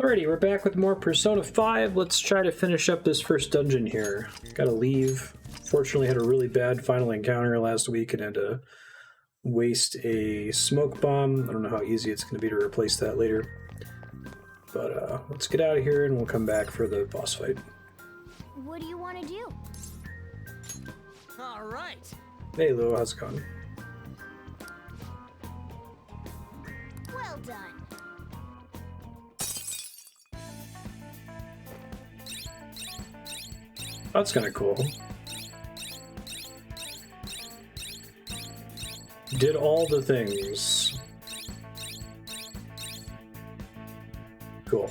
Alrighty, we're back with more Persona 5. Let's try to finish up this first dungeon here. Gotta leave. Fortunately, had a really bad final encounter last week and had to waste a smoke bomb. I don't know how easy it's going to be to replace that later. But let's get out of here and we'll come back for the boss fight. What do you want to do? All right. Hey, Lou, how's it going? Well done. That's kind of cool. Did all the things. Cool.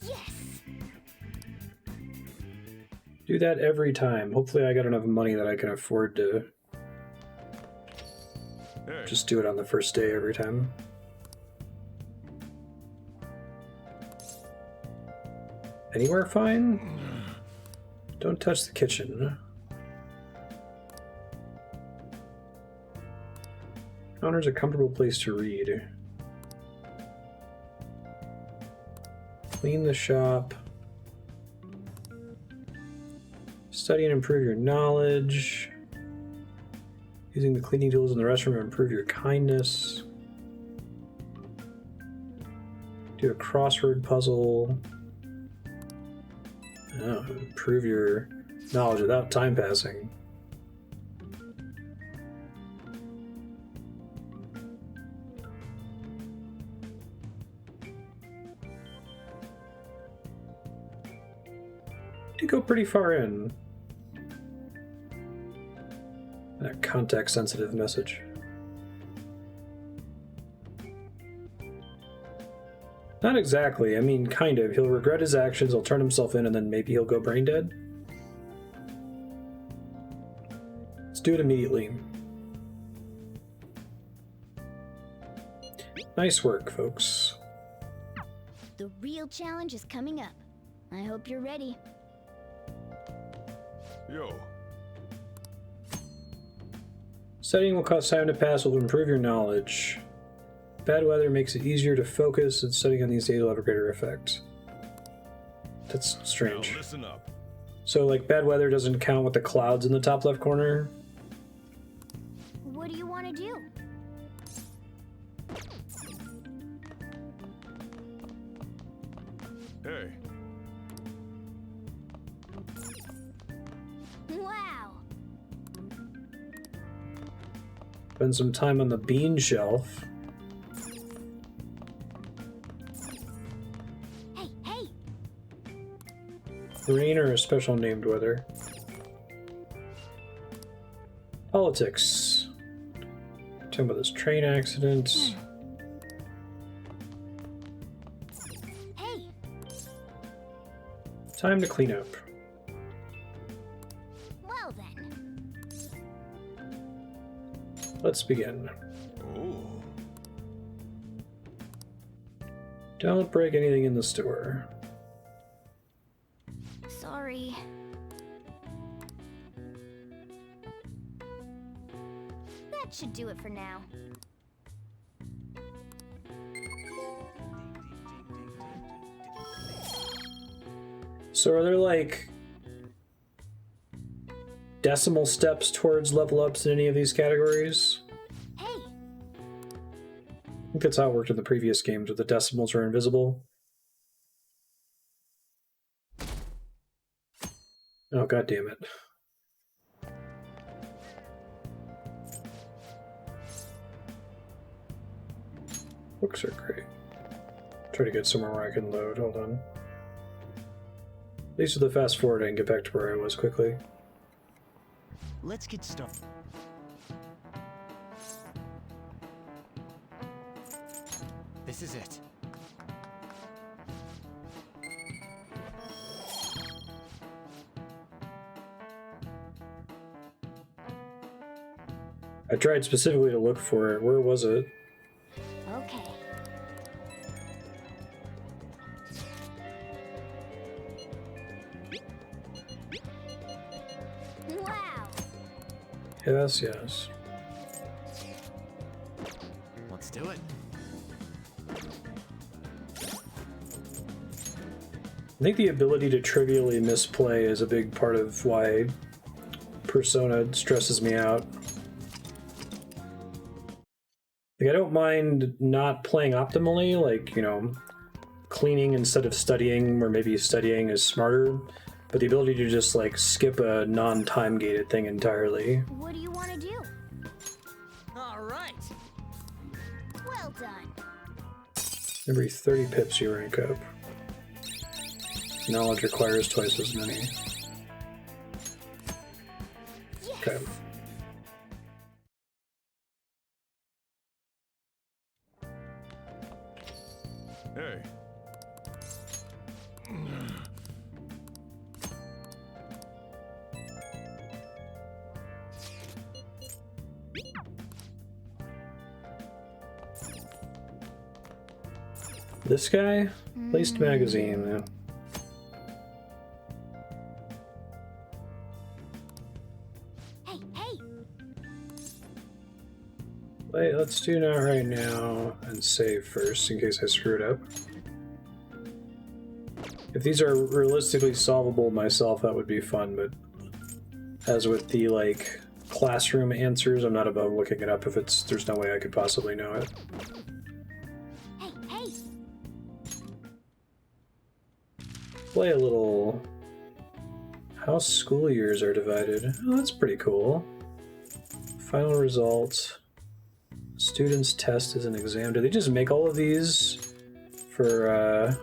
Yes. Do that every time. Hopefully I got enough money that I can afford to just do it on the first day every time. Anywhere fine? Don't touch the kitchen. Counter's a comfortable place to read. Clean the shop. Study and improve your knowledge. Using the cleaning tools in the restroom to improve your kindness. Do a crossword puzzle. Oh, improve your knowledge without time passing. Did go pretty far in. That context-sensitive message. Not exactly. I mean, kind of. He'll regret his actions, he'll turn himself in, and then maybe he'll go brain dead. Let's do it immediately. Nice work, folks. The real challenge is coming up. I hope you're ready. Yo. Studying will cause time to pass, will improve your knowledge. Bad weather makes it easier to focus, and studying on these days will have a greater effect. That's strange. Now listen up. So, like, bad weather doesn't count with the clouds in the top left corner? What do you want to do? Hey. Wow. Spend some time on the bean shelf. Hey, hey. Rain or a special named weather? Politics. Talking about this train accident. Hey. Time to clean up. Well then. Let's begin. Oh. Don't break anything in the store. Sorry. That should do it for now. So are there like decimal steps towards level ups in any of these categories? Hey. I think that's how it worked in the previous games, where the decimals are invisible. Oh, god damn it. Books are great. Try to get somewhere where I can load. Hold on. These are the fast forward and get back to where I was quickly. Let's get started. This is it. I tried specifically to look for it. Where was it? Okay. Wow. Yes, yes. Let's do it. I think the ability to trivially misplay is a big part of why Persona stresses me out. Like, I don't mind not playing optimally, like, you know, cleaning instead of studying, or maybe studying is smarter, but the ability to just, like, skip a non-time gated thing entirely. What do you want to do? All right. Well done. Every 30 pips you rank up. Knowledge requires twice as many. Yes. Okay. Hey. This guy? Laced magazine. Yeah. Hey, hey! Wait, let's do that right now and save first in case I screw it up. If these are realistically solvable myself, that would be fun, but as with the, like, classroom answers, I'm not above looking it up if there's no way I could possibly know it. Hey, hey! Play a little... How school years are divided. Oh, that's pretty cool. Final results. Students' test is an exam. Did they just make all of these for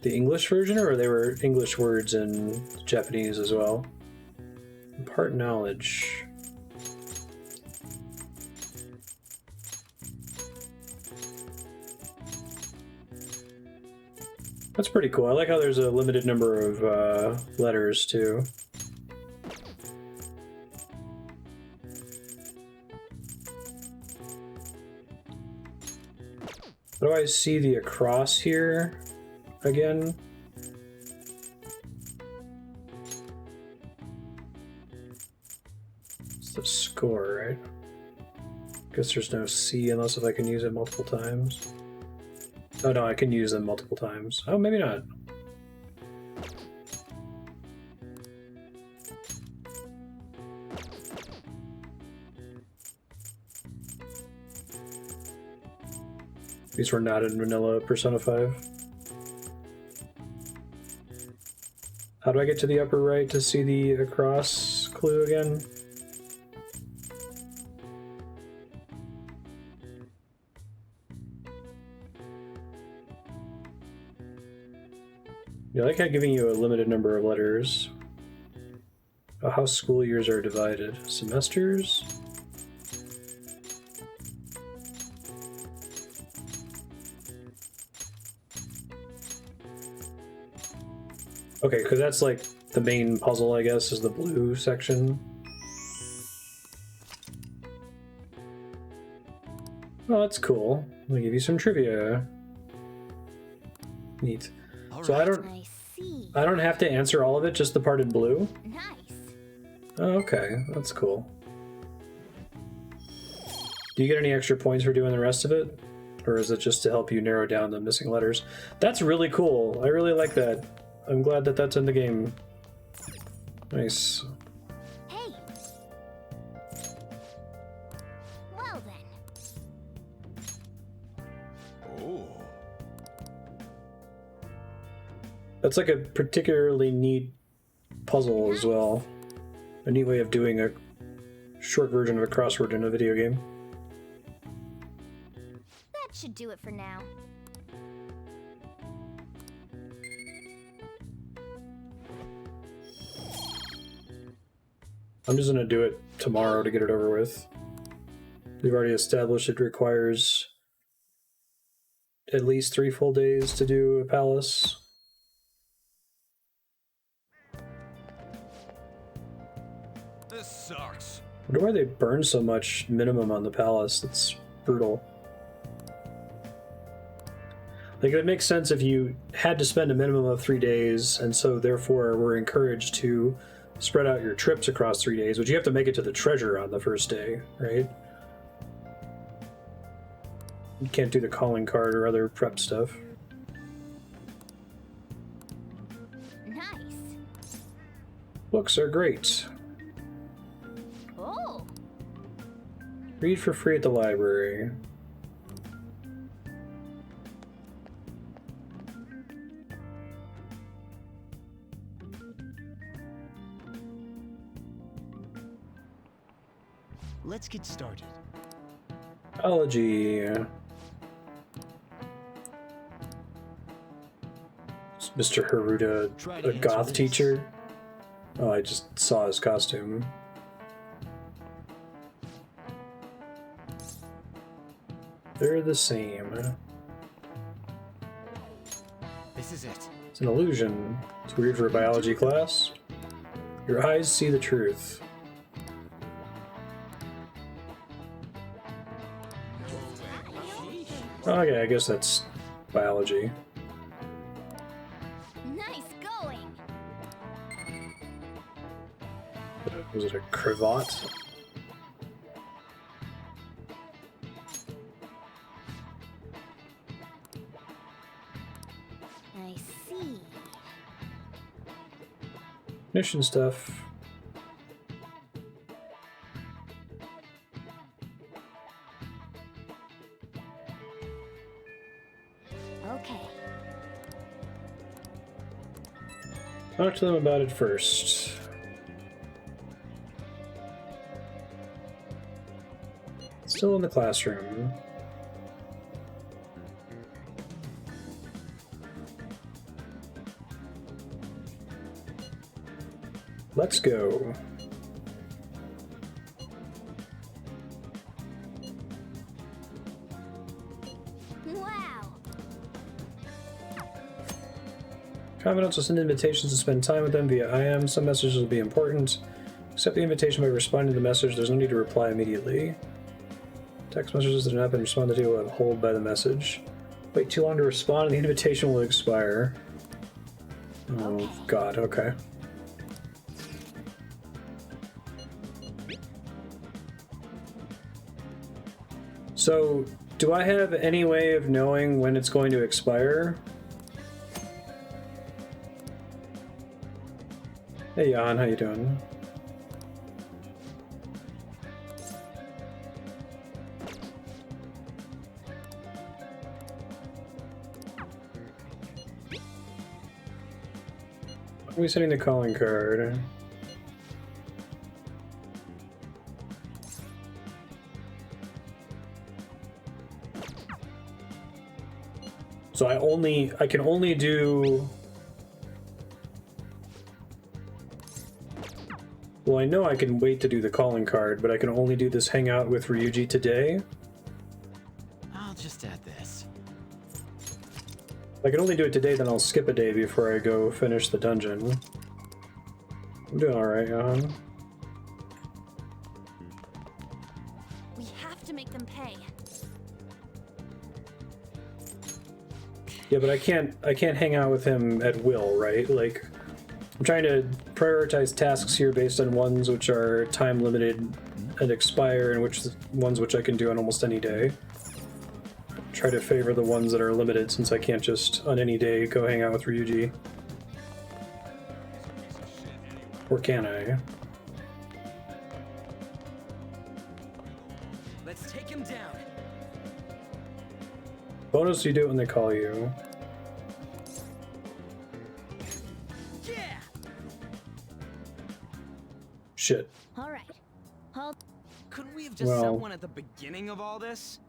the English version, or they were English words in Japanese as well? Impart knowledge. That's pretty cool. I like how there's a limited number of letters too. How do I see the across here again? It's the score, right? Guess there's no C unless if I can use it multiple times. Oh no, I can use them multiple times. Oh, maybe not. These were not in vanilla Persona 5. How do I get to the upper right to see the across clue again? Yeah, I like how giving you a limited number of letters. Oh, how school years are divided. Semesters? Okay, because that's like the main puzzle, I guess, is the blue section. Oh, that's cool. Let me give you some trivia. Neat. All So right. I see. I don't have to answer all of it, just the part in blue? Nice. Oh, okay, that's cool. Do you get any extra points for doing the rest of it? Or is it just to help you narrow down the missing letters? That's really cool. I really like that. I'm glad that that's in the game. Nice. Hey! Well then. Oh. That's like a particularly neat puzzle as well. A neat way of doing a short version of a crossword in a video game. That should do it for now. I'm just gonna do it tomorrow to get it over with. We've already established it requires at least 3 full days to do a palace. This sucks. I wonder why they burn so much minimum on the palace. That's brutal. Like, it makes sense if you had to spend a minimum of 3 days, and so therefore we're encouraged to spread out your trips across 3 days, but you have to make it to the treasure on the first day, right? You can't do the calling card or other prep stuff. Nice. Books are great. Oh. Read for free at the library. Let's get started. Biology. Is Mr. Haruta Try to a answer goth this. teacher? Oh, I just saw his costume. They're the same. This is it. It's an illusion. It's weird for a biology class. Your eyes see the truth. Okay, I guess that's biology. Nice going. Was it a cravat? I see. Mission stuff. Okay. Talk to them about it first. Still in the classroom. Let's go. Wow. Confidants will send invitations to spend time with them via IM. Some messages will be important. Accept the invitation by responding to the message. There's no need to reply immediately. Text messages that have not been responded to will have hold by the message. Wait too long to respond and the invitation will expire. Oh god, okay. So, do I have any way of knowing when it's going to expire? Hey Jan, how you doing? Are we sending the calling card? So I can only do... Well, I know I can wait to do the calling card, but I can only do this hangout with Ryuji today. I'll just add this. If I can only do it today, then I'll skip a day before I go finish the dungeon. I'm doing alright, Jan. We have to make them pay. Yeah, but I can't hang out with him at will, right? Like, I'm trying to prioritize tasks here based on ones which are time limited and expire, and ones which I can do on almost any day. Try to favor the ones that are limited, since I can't just on any day go hang out with Ryuji. Or can I? Let's take him down. Bonus, you do it when they call you. Yeah. Shit. All right. Halt. Couldn't we have just Well- sent one at the beginning of all this?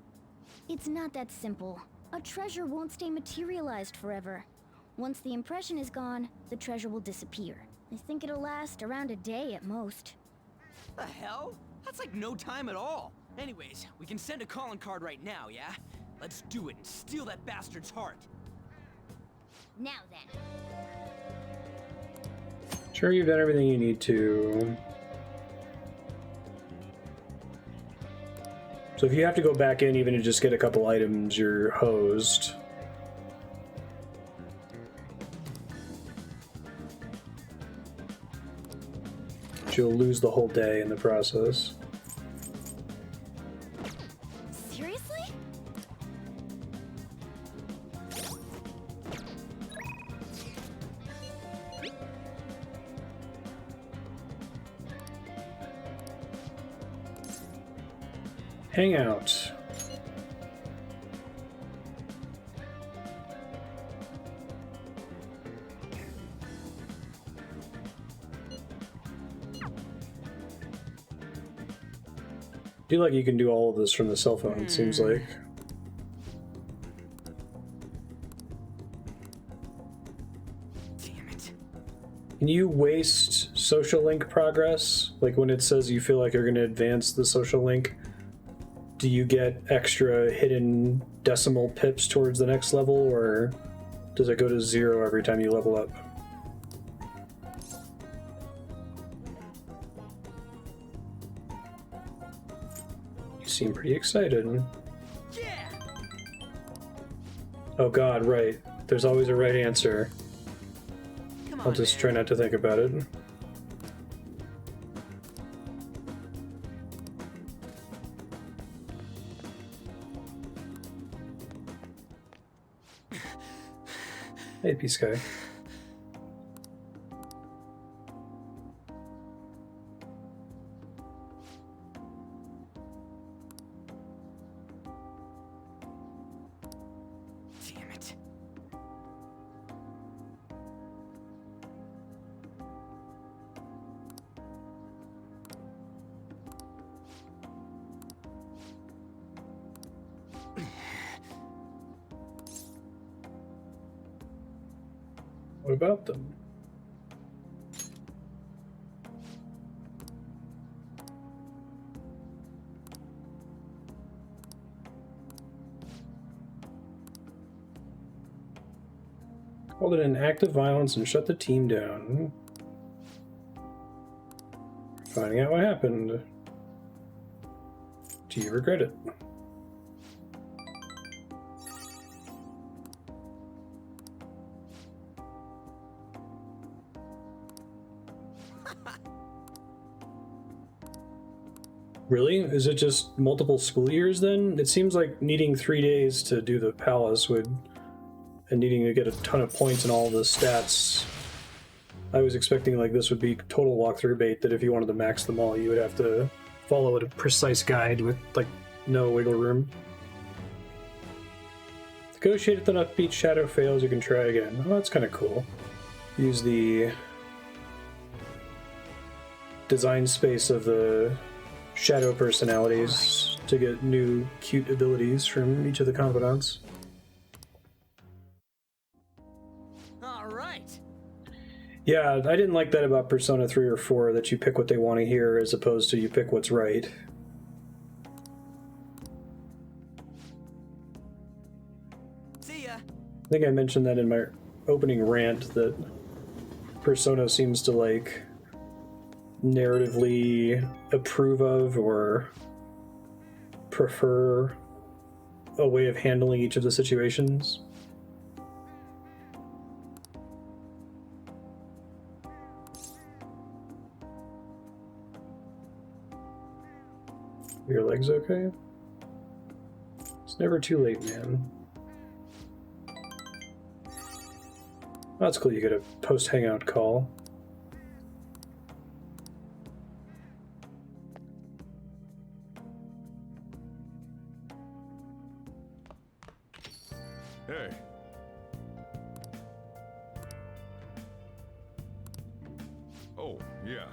It's not that simple. A treasure won't stay materialized forever. Once the impression is gone, the treasure will disappear. I think it'll last around a day at most. The hell? That's like no time at all. Anyways, we can send a calling card right now, yeah? Let's do it and steal that bastard's heart. Now then. Sure, you've done everything you need to. So if you have to go back in even to just get a couple items, you're hosed. But you'll lose the whole day in the process. Seriously? Hangout. I feel like you can do all of this from the cell phone, it seems like. Damn it. Can you waste social link progress? Like when it says you feel like you're going to advance the social link, do you get extra hidden decimal pips towards the next level, or does it go to 0 every time you level up? You seem pretty excited. Yeah. Oh god, right. There's always a right answer. Come on, I'll just man. try not to think about it. Hey, Peace Guy. Damn it. What about them? Called it an act of violence and shut the team down. Finding out what happened. Do you regret it? Really? Is it just multiple school years then? It seems like needing 3 days to do the palace would, and needing to get a ton of points and all the stats. I was expecting like this would be total walkthrough bait, that if you wanted to max them all, you would have to follow a precise guide with like no wiggle room. Negotiate if the upbeat shadow fails, you can try again. Oh, that's kind of cool. Use the design space of the shadow personalities to get new cute abilities from each of the confidants. All right. Yeah, I didn't like that about Persona 3 or 4, that you pick what they want to hear as opposed to you pick what's right. See ya. I think I mentioned that in my opening rant, that Persona seems to like narratively approve of or prefer a way of handling each of the situations. Your legs okay? It's never too late, man. Oh, that's cool, you get a post-hangout call. Hey. Oh, yeah.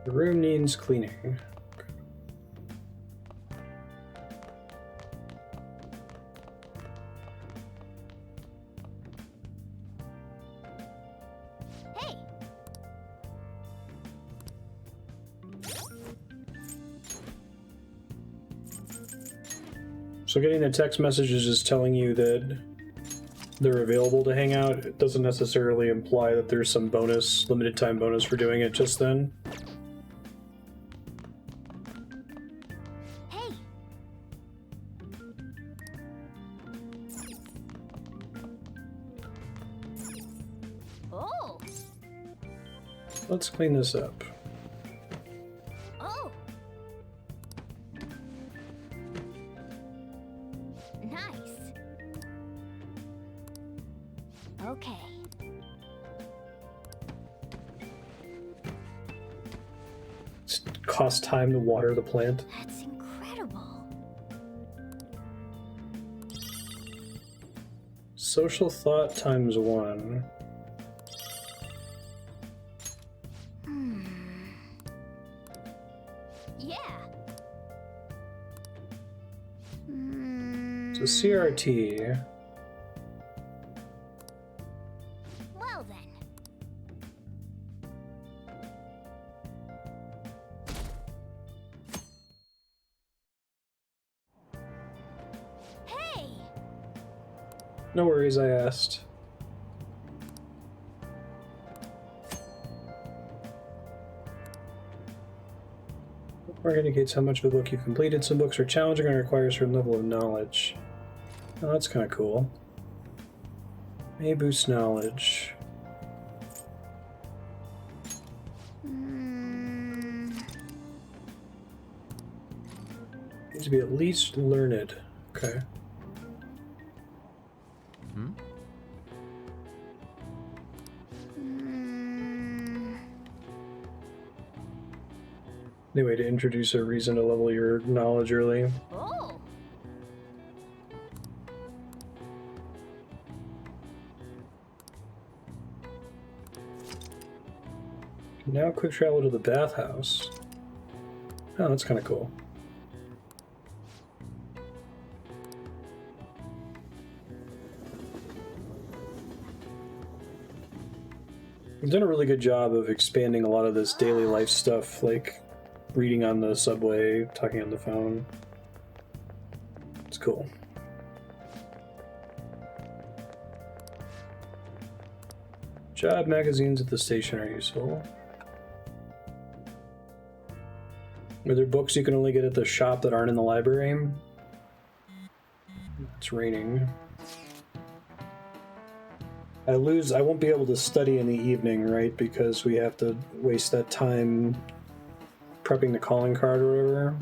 The room needs cleaning. Hey! So getting the text message is just telling you that they're available to hang out. It doesn't necessarily imply that there's some bonus, limited time bonus for doing it just then. Hey! Oh! Let's clean this up. Oh! Nice. Okay. cost time to water the plant. That's incredible. Social thought times 1. Yeah. So CRT. Well then. Hey! No worries, I asked. Mark indicates how much of a book you've completed. Some books are challenging and require a certain level of knowledge. Oh, that's kind of cool. May boost knowledge. Needs to be at least learned. Okay. Any way to introduce a reason to level your knowledge early? Oh! Now quick travel to the bathhouse. Oh, that's kind of cool. We've done a really good job of expanding a lot of this daily life stuff, like reading on the subway, talking on the phone. It's cool. Job magazines at the station are useful. Are there books you can only get at the shop that aren't in the library? It's raining. I won't be able to study in the evening, right? Because we have to waste that time prepping the calling card or whatever.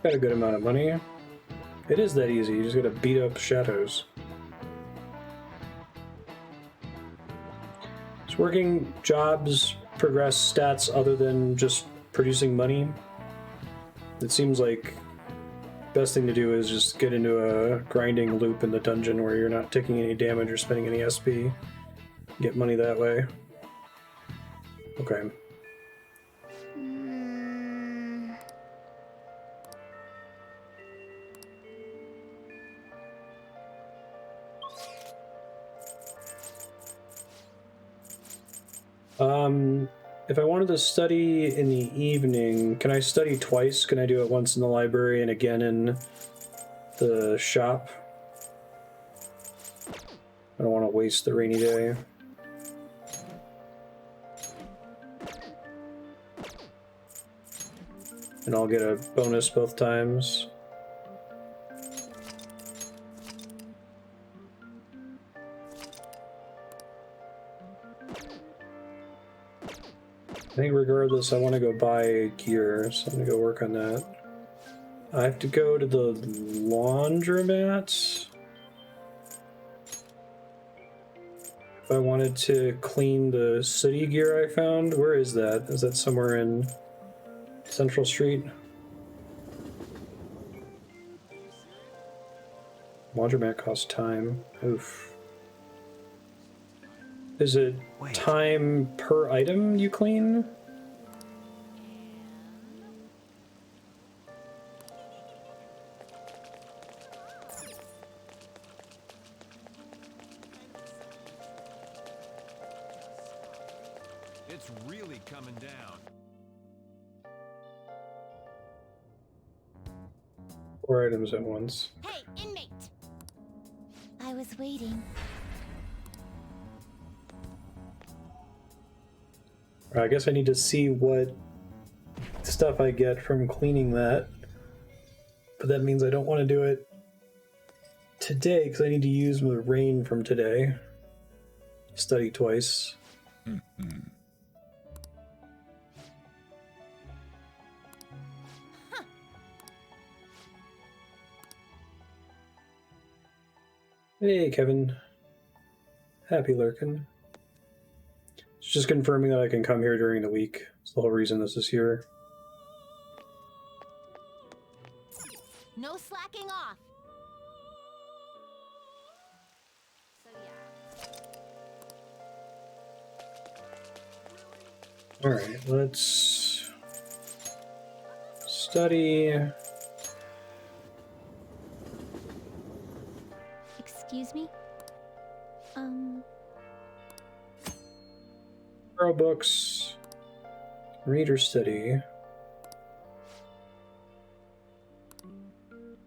Got a good amount of money. It is that easy, you just gotta beat up shadows. Is working jobs progress stats other than just producing money? It seems like best thing to do is just get into a grinding loop in the dungeon where you're not taking any damage or spending any SP. Get money that way. Okay. If I wanted to study in the evening, can I study twice? Can I do it once in the library and again in the shop? I don't want to waste the rainy day. And I'll get a bonus both times. I think regardless, I want to go buy gear, so I'm going to go work on that. I have to go to the laundromat. If I wanted to clean the city gear I found, where is that? Is that somewhere in Central Street? Laundromat costs time. Oof. Is it time per item you clean? It's really coming down. 4 items at once. Hey, inmate! I was waiting. I guess I need to see what stuff I get from cleaning that. But that means I don't want to do it today because I need to use the rain from today. Study twice. Hey, Kevin. Happy lurking. It's just confirming that I can come here during the week. It's the whole reason this is here. No slacking off. So yeah. Alright, let's study. Excuse me? Borrow books. Read or study.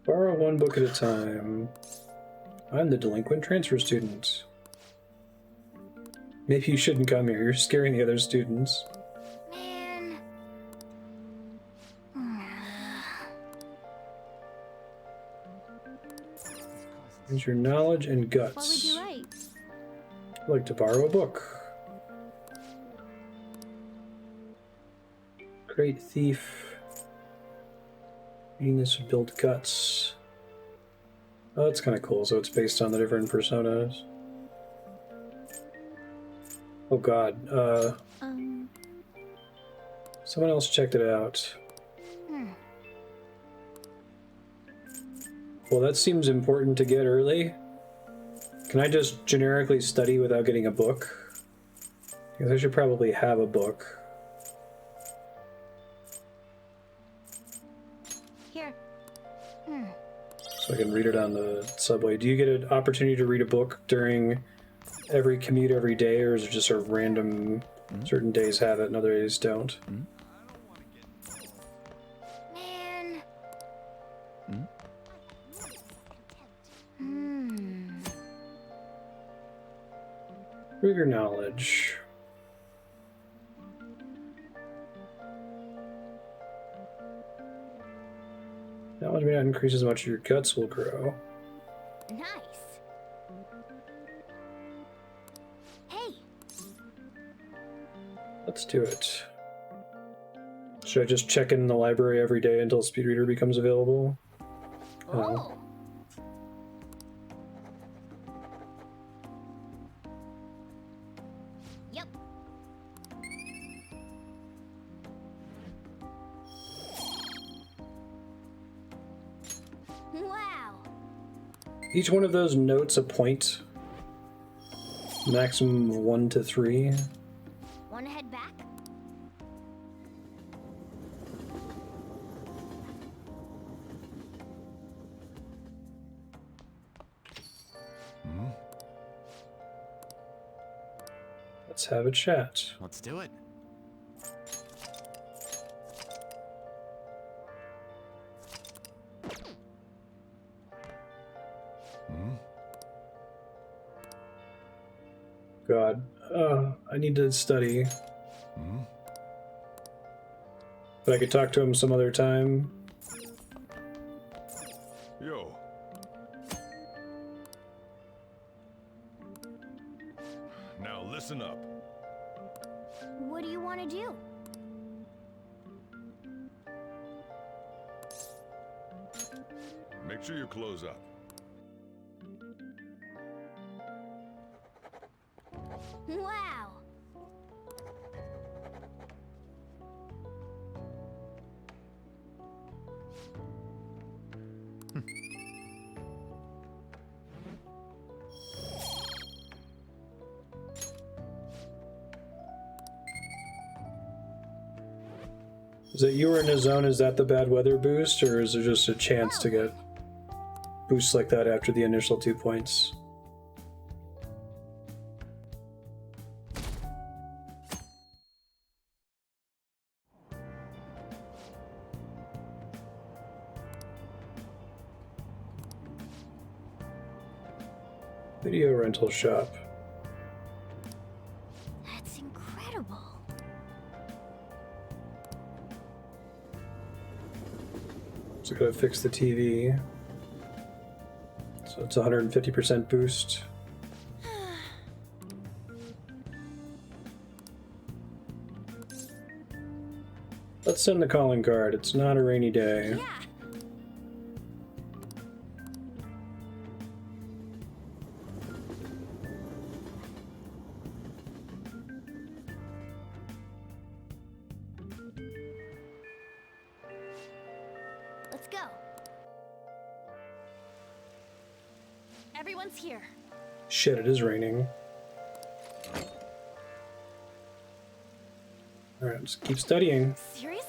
Borrow one book at a time. I'm the delinquent transfer student. Maybe you shouldn't come here. You're scaring the other students. Man. Use your knowledge and What would guts. you write? I'd like to borrow a book. Great thief. Reading this would build guts. Oh, that's kind of cool. So it's based on the different personas. Oh god. Someone else checked it out. Well, that seems important to get early. Can I just generically study without getting a book? Because I should probably have a book. Here. So I can read it on the subway. Do you get an opportunity to read a book during every commute every day, or is it just a random, certain days have it and other days don't? Man. Prove your knowledge. Knowledge may not increase as much, your guts will grow. Nice. Hey. Let's do it. Should I just check in the library every day until Speed Reader becomes available? Oh. Yep. Wow. Each one of those notes a point. Maximum of 1 to 3. Wanna head back? Let's have a chat. Let's do it. God. I need to study. But I could talk to him some other time. Yo. Now listen up. What do you want to do? Make sure you close up. Wow. Is that you were in a zone? Is that the bad weather boost, or is there just a chance to get boosts like that after the initial 2 points? Video rental shop. That's incredible. So gotta fix the TV. So it's 150% boost. Let's send the calling card. It's not a rainy day. Yeah. Everyone's here. Shit, it is raining. Alright, just keep studying. Seriously?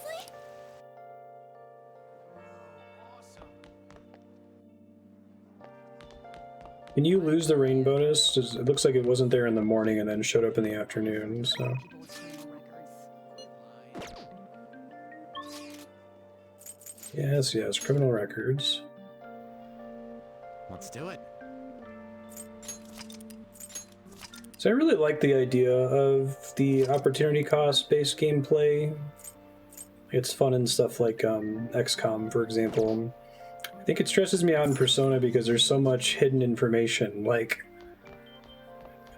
Can you lose the rain bonus? It looks like it wasn't there in the morning and then showed up in the afternoon, so... Yes, yes, criminal records. Let's do it. So I really like the idea of the opportunity cost based gameplay. It's fun and stuff like XCOM, for example. I think it stresses me out in Persona because there's so much hidden information, like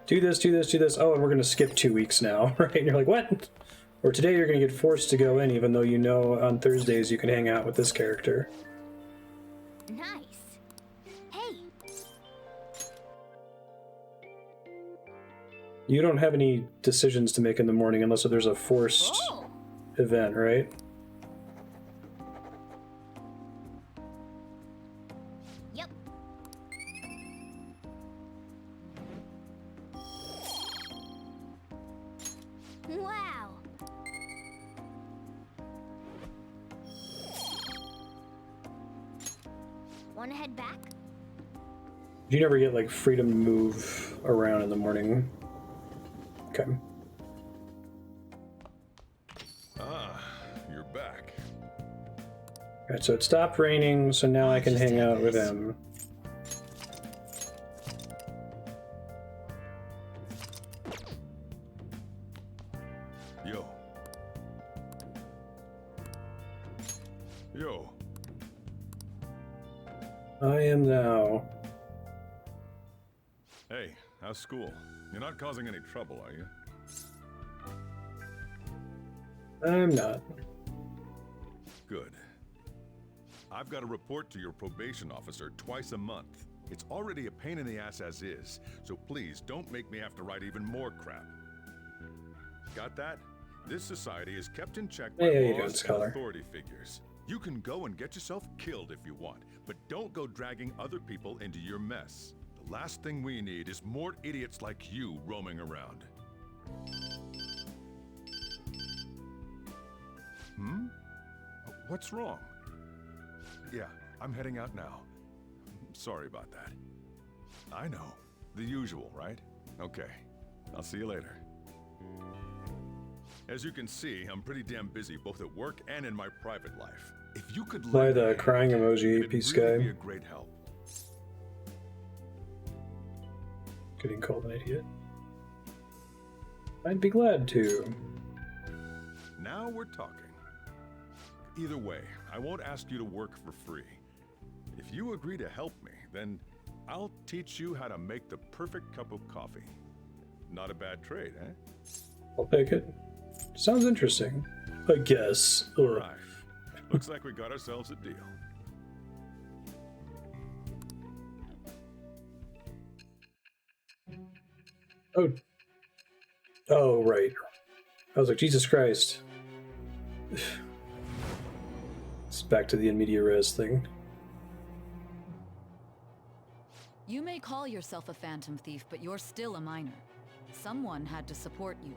do this, do this, do this, oh, and we're going to skip 2 weeks now, right? And you're like, what? Or today you're going to get forced to go in even though you know on Thursdays you can hang out with this character. Nice. Hey. You don't have any decisions to make in the morning unless there's a forced event, right? Yep. Wow. Want to head back? You never get like freedom to move around in the morning. Okay. Ah, you're back. Alright, so it stopped raining, so now I can hang out with him. Yo. Yo. I am now. Hey, how's school? You're not causing any trouble, are you? I'm not. Good. I've got to report to your probation officer twice a month. It's already a pain in the ass as is, so please don't make me have to write even more crap. Got that? This society is kept in check by Hey, how you doing, laws and Scholar? authority figures. You can go and get yourself killed if you want, but don't go dragging other people into your mess. The last thing we need is more idiots like you roaming around. Hmm? What's wrong? Yeah, I'm heading out now. Sorry about that. I know. The usual, right? Okay. I'll see you later. As you can see, I'm pretty damn busy both at work and in my private life. If you could Why lend a the hand, crying emoji, it'd peace really guy? be a great help. Getting called an idiot. I'd be glad to. Now we're talking. Either way, I won't ask you to work for free. If you agree to help me, then I'll teach you how to make the perfect cup of coffee. Not a bad trade, eh? I'll take it. Sounds interesting. I guess. Or Right. Looks like we got ourselves a deal. oh, oh right. I was like, Jesus Christ. It's back to the in media res thing. You may call yourself a phantom thief, but you're still a minor. Someone had to support you.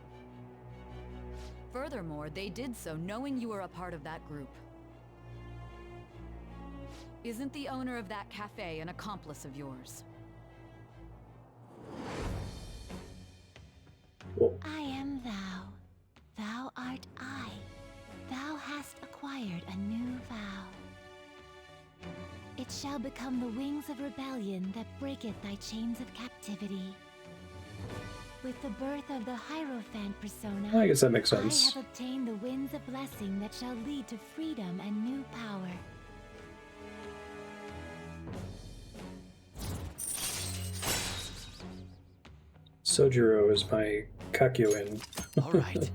Furthermore, they did so knowing you were a part of that group. Isn't the owner of that cafe an accomplice of yours? I am thou. Thou art I. Thou hast acquired a new vow. It shall become the wings of rebellion that breaketh thy chains of captivity. With the birth of the Hierophant persona, I guess that makes I sense. have obtained the winds of blessing that shall lead to freedom and new power. Sojiro is my Kakyoin. All right.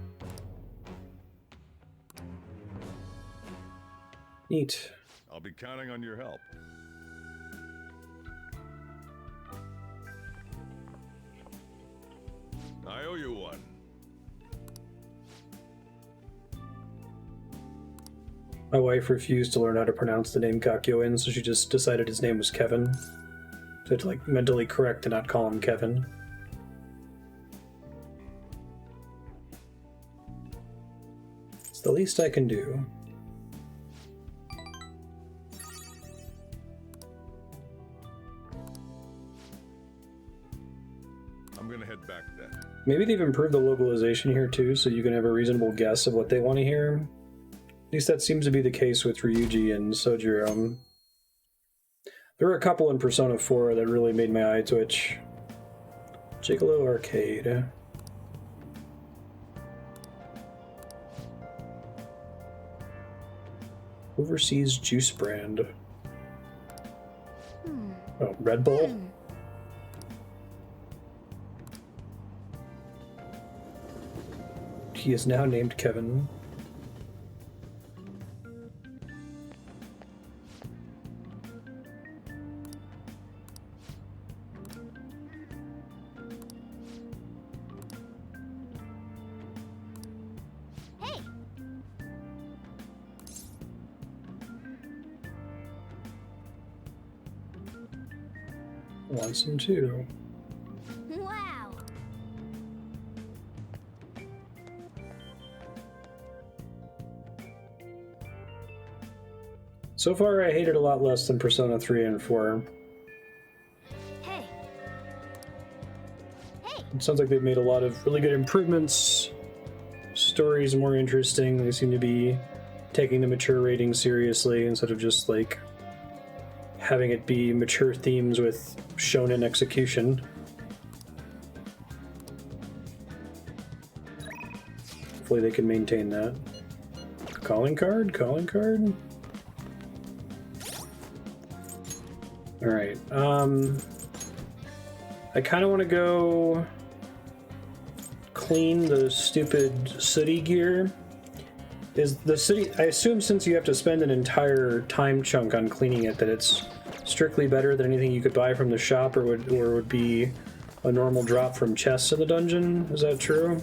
Neat. I'll be counting on your help. I owe you one. My wife refused to learn how to pronounce the name Kakyoin, so she just decided his name was Kevin. So I have to like mentally correct to not call him Kevin. It's the least I can do. I'm gonna head back then. Maybe they've improved the localization here too, so you can have a reasonable guess of what they want to hear. At least that seems to be the case with Ryuji and Sojiro. There were a couple in Persona 4 that really made my eye twitch. Gigolo Arcade. Overseas Juice Brand. Oh, Red Bull? He is now named Kevin. Hey! Want some too. Wow! So far, I hate it a lot less than Persona 3 and 4. Hey! Hey! It sounds like they've made a lot of really good improvements. Stories more interesting. They seem to be taking the mature rating seriously instead of just like having it be mature themes with shonen execution. Hopefully they can maintain that. Calling card? Calling card? Alright, I kind of want to go clean the stupid city gear. Is the city... I assume since you have to spend an entire time chunk on cleaning it that it's strictly better than anything you could buy from the shop or would be a normal drop from chests in the dungeon? Is that true?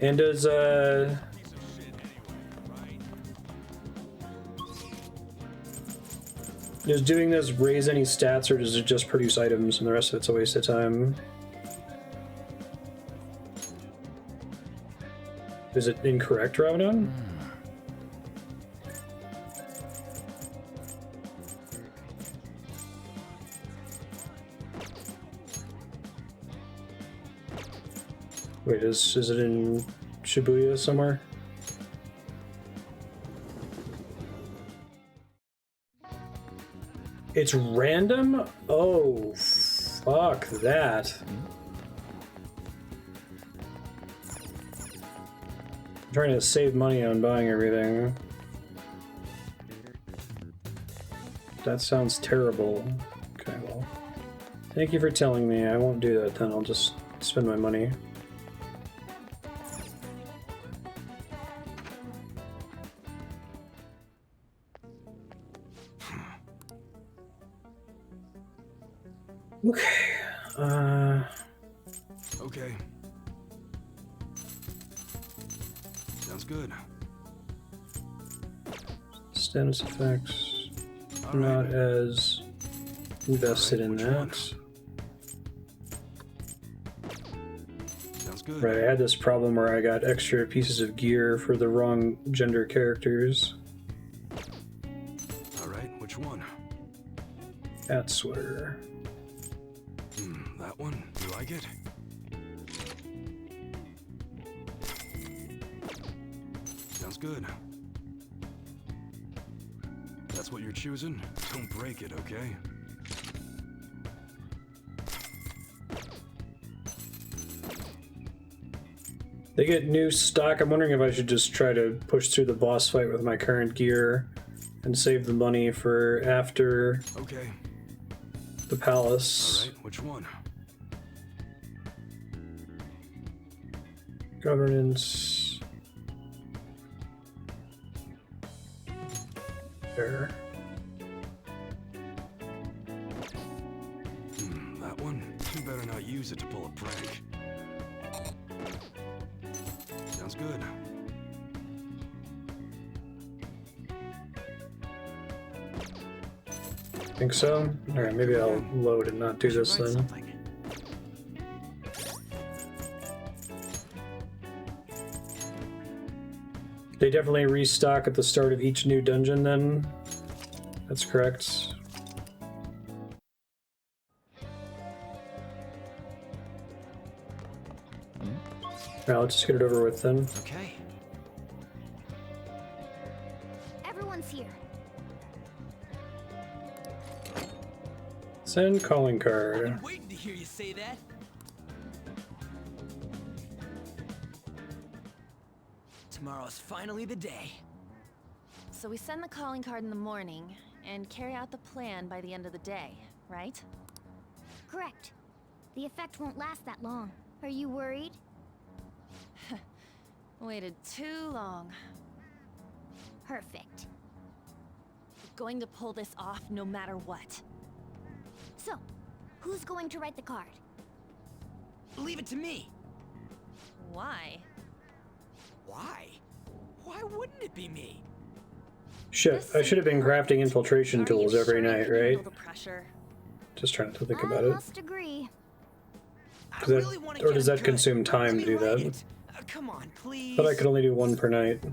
And does, does doing this raise any stats, or does it just produce items and the rest of it's a waste of time? Is it incorrect, Ramadan? Wait, is it in Shibuya somewhere? It's random? Oh, fuck that. I'm trying to save money on buying everything. That sounds terrible. Okay, well, thank you for telling me. I won't do that then. I'll just spend my money. Okay. Okay. Sounds good. Status effects. All Not right. as invested in which one? that. Sounds good. Right, I had this problem where I got extra pieces of gear for the wrong gender characters. All right, which one? Cat sweater. That one? You like it? Sounds good. That's what you're choosing? Don't break it, okay? They get new stock. I'm wondering if I should just try to push through the boss fight with my current gear and save the money for after Okay. the palace. All right, which one? Governance. There. That one? You better not use it to pull a prank. Sounds good. Think so? Alright, maybe I'll load and not do I should this write then. something. They definitely restock at the start of each new dungeon then. That's correct. Now let's just get it over with then. Okay. Everyone's here. Send calling I've card. been waiting to hear you say that. Tomorrow's finally the day. So we send the calling card in the morning and carry out the plan by the end of the day, right? Correct. The effect won't last that long. Are you worried? Waited too long. Perfect. Going to pull this off no matter what. So, who's going to write the card? Leave it to me. Why? Why? Why wouldn't it be me? Shit, I should have been crafting infiltration tools every night, right? The pressure. Just trying to think I about it. must agree. I that- really wanna or get does him that good. consume time Let to me do write that? it. Come on, please. But I could only do one per night.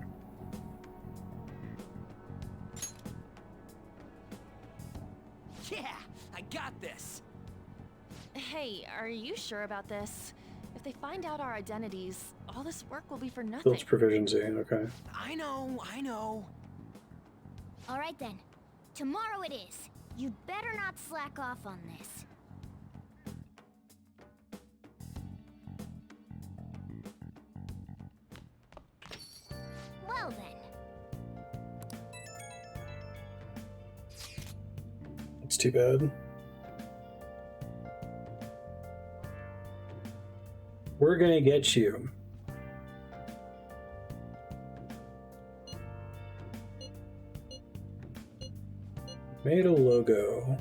Yeah, I got this. Hey, are you sure about this? If they find out our identities, all this work will be for nothing. Builds proficiency, okay. I know, I know. All right then. Tomorrow it is. You'd better not slack off on this. Well then. It's too bad. We're gonna get you. Made a logo.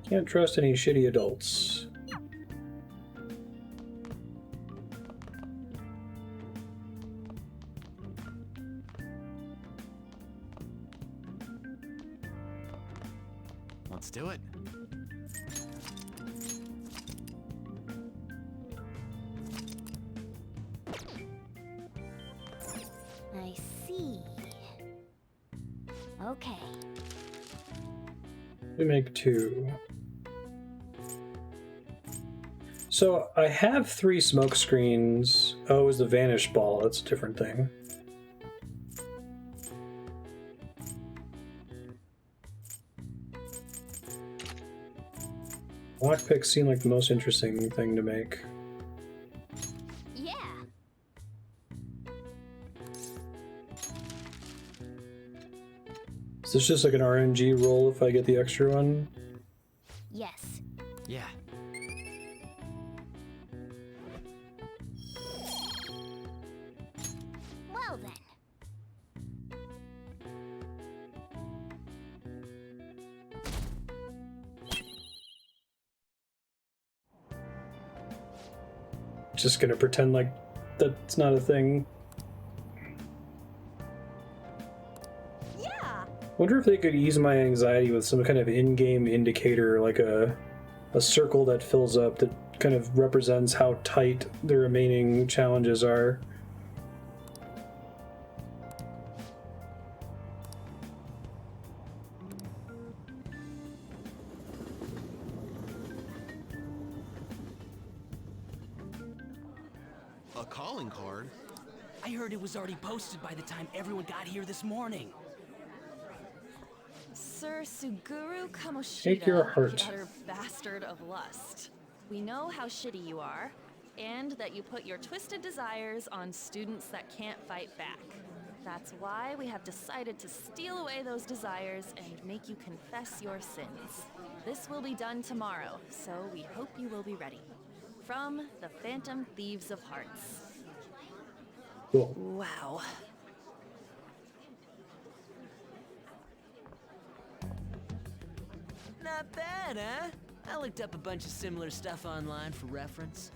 Can't trust any shitty adults. Let's do it. I see. Okay. We make 2. So I have 3 smoke screens. Oh, it was the vanish ball. That's a different thing. Lockpicks seem like the most interesting thing to make. Yeah. Is this just like an RNG roll if I get the extra one? Yes. Yeah. Well then. Just gonna pretend like that's not a thing. Yeah! Wonder if they could ease my anxiety with some kind of in-game indicator, like a circle that fills up that kind of represents how tight the remaining challenges are. A calling card? I heard it was already posted by the time everyone got here this morning. Sir Suguru Kamoshida, Take your heart. the utter bastard of lust. We know how shitty you are, and that you put your twisted desires on students that can't fight back. That's why we have decided to steal away those desires and make you confess your sins. This will be done tomorrow, so we hope you will be ready. From the Phantom Thieves of Hearts. Cool. Wow. Not bad, huh? I looked up a bunch of similar stuff online for reference.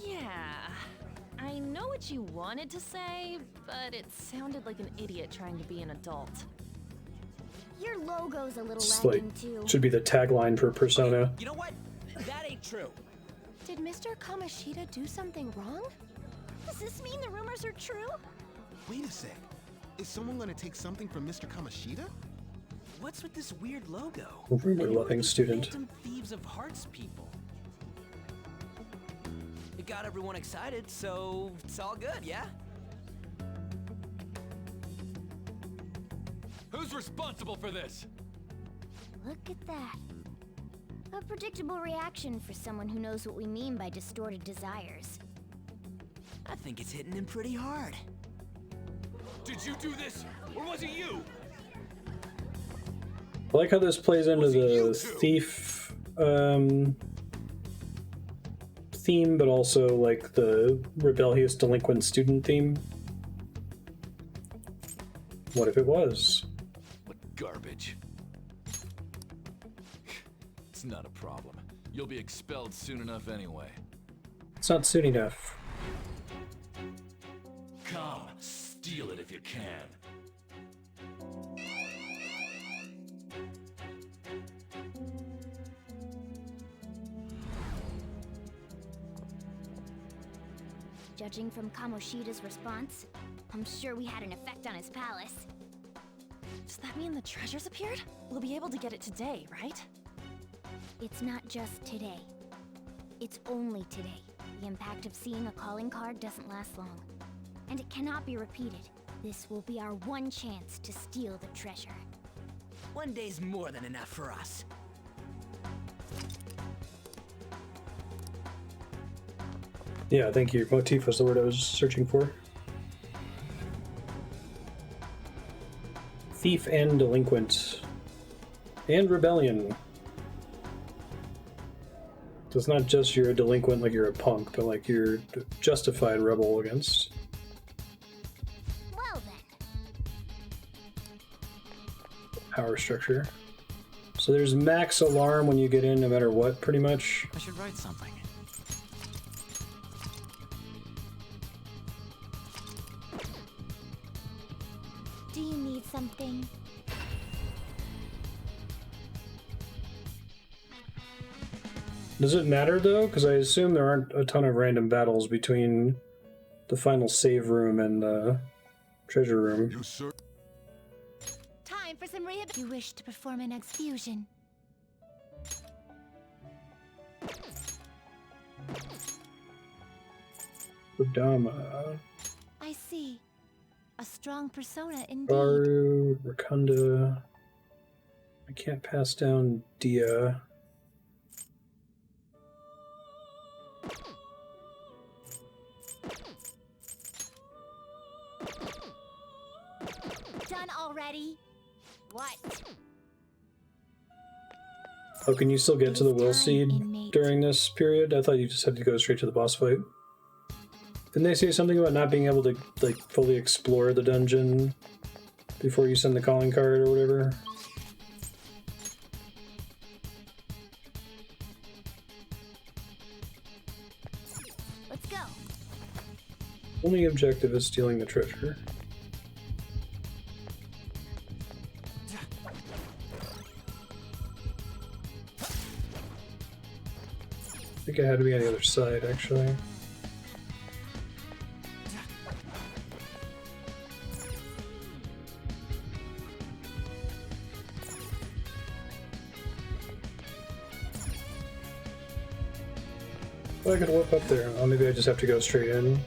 Yeah. what you wanted to say, but it sounded like an idiot trying to be an adult. Your logo's a little It's lacking like, too. should be the tagline for Persona. You know what? That ain't true. Did Mr. Kamoshida do something wrong? Does this mean the rumors are true? Wait a sec. Is someone gonna take something from Mr. Kamoshida? What's with this weird logo? Rumor-loving And who are these student. Phantom Thieves of Hearts people. It got everyone excited, so it's all good, yeah? Who's responsible for this? Look at that. A predictable reaction for someone who knows what we mean by distorted desires. I think it's hitting him pretty hard. Did you do this, or was it you? I like how this plays into the thief theme, but also like the rebellious delinquent student theme. What if it was? What garbage. It's not a problem. You'll be expelled soon enough anyway. It's not soon enough. Come, steal it if you can. Judging from Kamoshida's response, I'm sure we had an effect on his palace. Does that mean the treasures appeared? We'll be able to get it today, right? It's not just today. It's only today. The impact of seeing a calling card doesn't last long. And it cannot be repeated. This will be our one chance to steal the treasure. One day's more than enough for us. Yeah, thank you. Motif was the word I was searching for. Thief and delinquent. And rebellion. So it's not just you're a delinquent like you're a punk, but like you're a justified rebel against. Well then. Power structure. So there's max alarm when you get in no matter what, pretty much. I should write something. Do you need something? Does it matter though? Because I assume there aren't a ton of random battles between the final save room and the treasure room. You sir? Time for some rehab. You wish to perform an exfusion. Kodama, I see. A strong persona indeed. Baru, Rakunda. I can't pass down Dia. Done already? What? Oh, can you still get to the will seed Inmate. during this period? I thought you just had to go straight to the boss fight. Didn't they say something about not being able to like fully explore the dungeon before you send the calling card or whatever? Let's go. Only objective is stealing the treasure. I think I had to be on the other side, actually. Well, I could warp up there. Oh, maybe I just have to go straight in.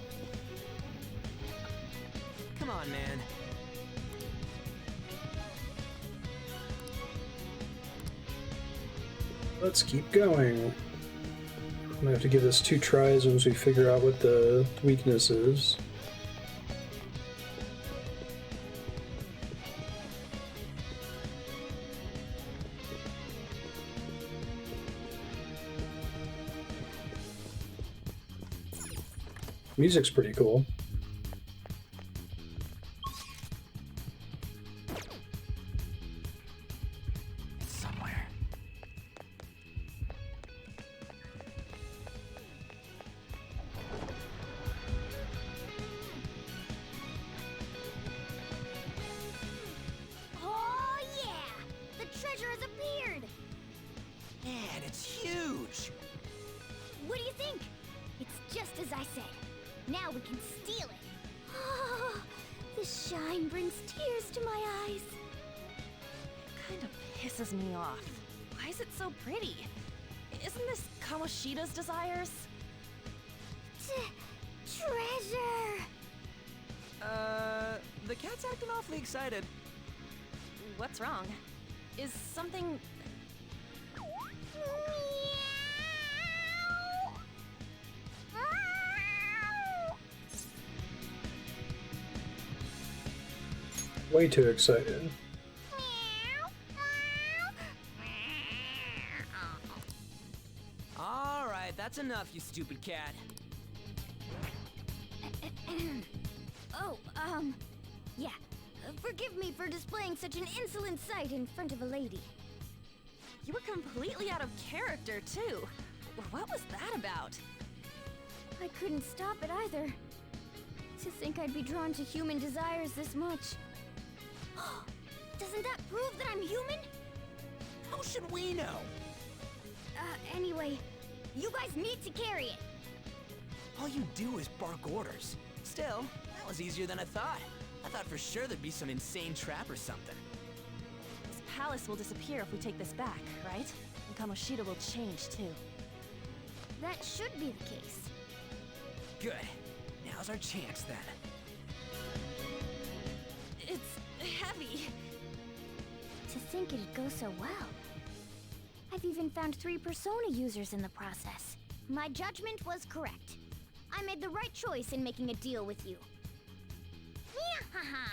Come on, man. Let's keep going. I'm gonna have to give this 2 tries once we figure out what the weakness is. Music's pretty cool. It's somewhere. said. Now we can steal it. Oh, the shine brings tears to my eyes. Kind of pisses me off. Why is it so pretty? Isn't this Kamoshida's desires? Treasure! The cat's acting awfully excited. What's wrong? Is something... Way too excited. Alright, that's enough, you stupid cat. Oh, yeah. Forgive me for displaying such an insolent sight in front of a lady. You were completely out of character, too. What was that about? I couldn't stop it either. To think I'd be drawn to human desires this much. Doesn't that prove that I'm human? How should we know? Anyway, you guys need to carry it. All you do is bark orders. Still, that was easier than I thought. I thought for sure there'd be some insane trap or something. This palace will disappear if we take this back, right? And Kamoshida will change, too. That should be the case. Good. Now's our chance, then. It's heavy. To think it'd go so well. I've even found 3 Persona users in the process. My judgment was correct. I made the right choice in making a deal with you. Meow-ha-ha!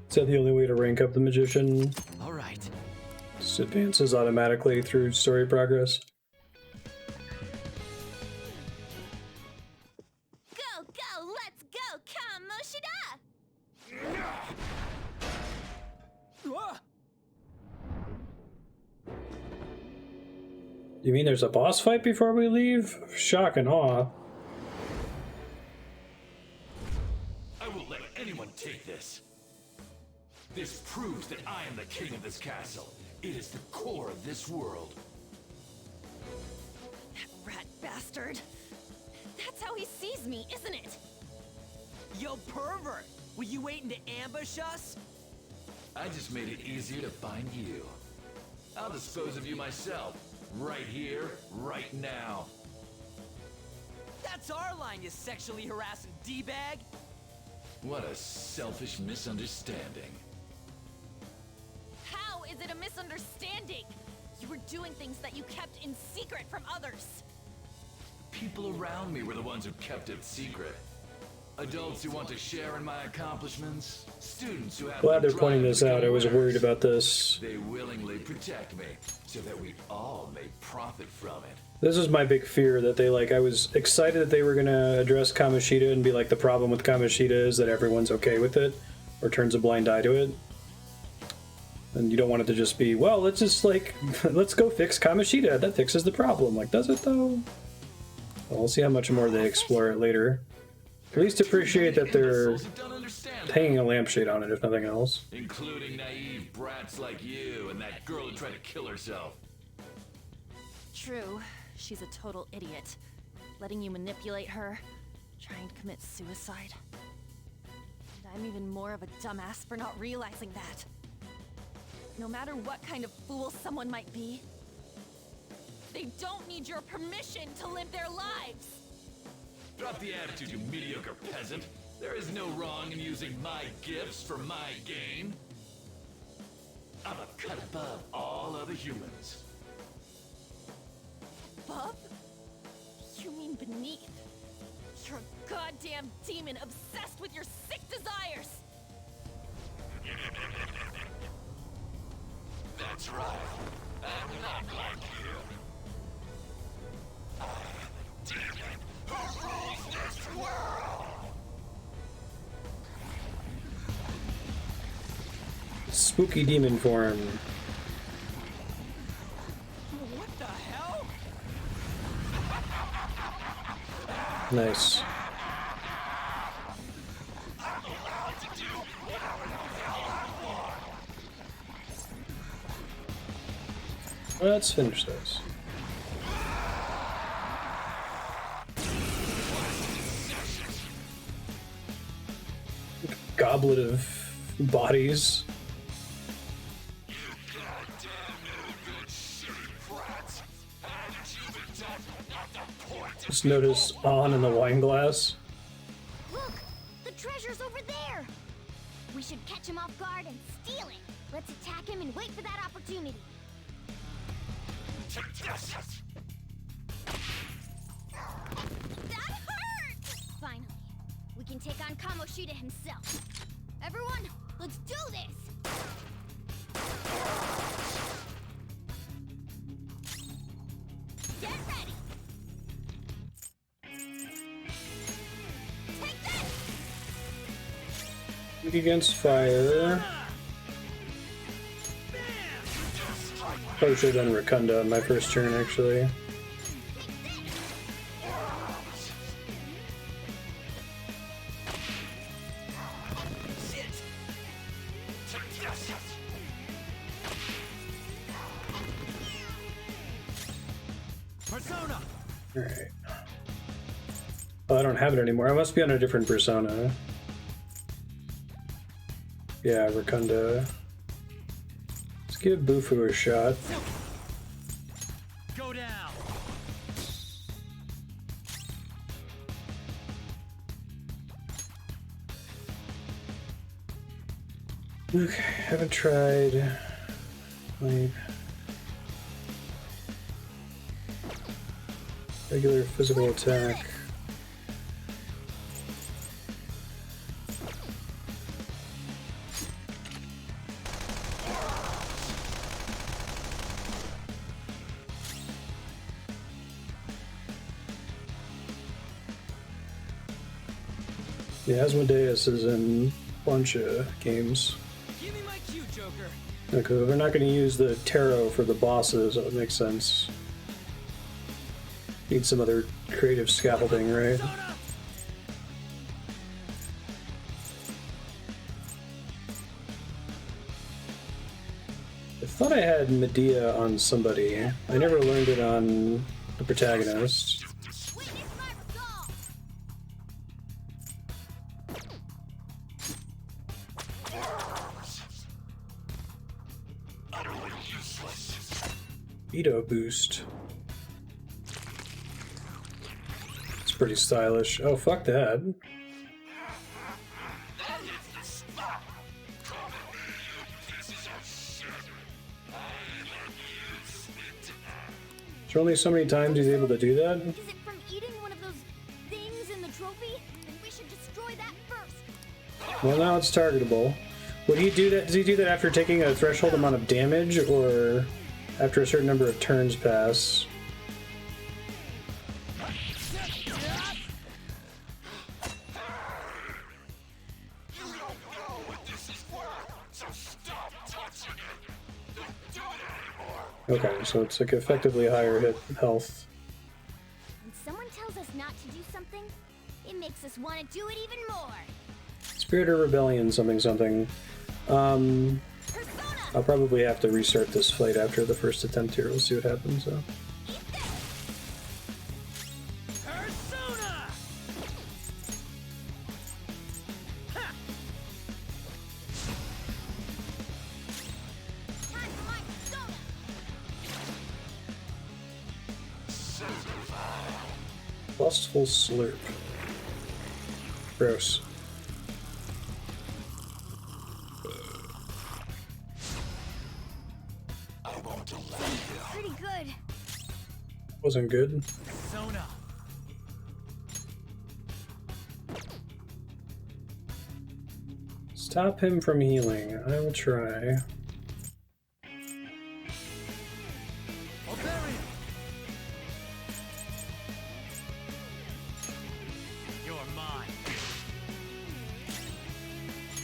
Is that the only way to rank up the magician? All right. Just advances automatically through story progress. Go, go, let's go, Kamoshida! You mean there's a boss fight before we leave? Shock and awe. I won't let anyone take this. This proves that I am the king of this castle. It is the core of this world. That rat bastard. That's how he sees me, isn't it? Yo, pervert! Were you waiting to ambush us? I just made it easier to find you. I'll dispose of you myself. Right here, right now. That's our line, you sexually harassing D-bag! What a selfish misunderstanding. How is it a misunderstanding? You were doing things that you kept in secret from others. People around me were the ones who kept it secret. Adults who want to share in my accomplishments, students who have Glad the they're pointing drive this to out. I was become worried winners. about this. They willingly protect me, so that we all may profit from it. This is my big fear, that they I was excited that they were going to address Kamoshida and be like, the problem with Kamoshida is that everyone's okay with it, or turns a blind eye to it. And you don't want it to just be, well, let's just let's go fix Kamoshida. That fixes the problem. Does it though? Well, we'll see how much more they explore it later. At least appreciate that they're hanging a lampshade on it, if nothing else. Including naive brats like you and that girl who tried to kill herself. True, she's a total idiot. Letting you manipulate her, trying to commit suicide. And I'm even more of a dumbass for not realizing that. No matter what kind of fool someone might be, they don't need your permission to live their lives! Drop the attitude, you mediocre peasant. There is no wrong in using my gifts for my gain. I'm a cut above all other humans. Above? You mean beneath? You're a goddamn demon obsessed with your sick desires! That's right. I'm not like you. I am a demon who rules this world! Spooky demon form. What the hell? Nice. Let's finish this. Goblet of bodies. Just notice on in the wine glass. Look! The treasure's over there! We should catch him off guard and steal it! Let's attack him and wait for that opportunity. That hurt! Finally, we can take on Kamoshida himself. Everyone, let's do this! Get ready! Take that! Weak against fire. Probably should have done Rakunda on my first turn, actually. Persona! Alright. Oh, I don't have it anymore. I must be on a different persona. Yeah, Rakunda. Let's give Bufu a shot. Go down! Okay, haven't tried. Like regular physical attack. Yeah, Asmodeus is in a bunch of games. Give me my cue, Joker. Because they're not going to use the tarot for the bosses, that would make sense. Need some other creative scaffolding, right? Persona! I thought I had Medea on somebody. I never learned it on the protagonist. Witness my resolve! Veto boost. It's pretty stylish. Oh, fuck that. There's only so many times he's able to do that. Is it from eating one of those things in the trophy? Then we should destroy that first. Well, now it's targetable. Would he do that? Does he do that after taking a threshold amount of damage, or after a certain number of turns pass? Okay, so it's like effectively higher hit health. When someone tells us not to do something, it makes us want to do it even more. Spirit or Rebellion, something something. Persona! I'll probably have to restart this fight after the first attempt here. We'll see what happens. So. Eat this! Persona! Time for my persona! Lustful Slurp. Gross. Pretty good. Wasn't good. Persona! Stop him from healing. I will try. Barbarian! You're mine.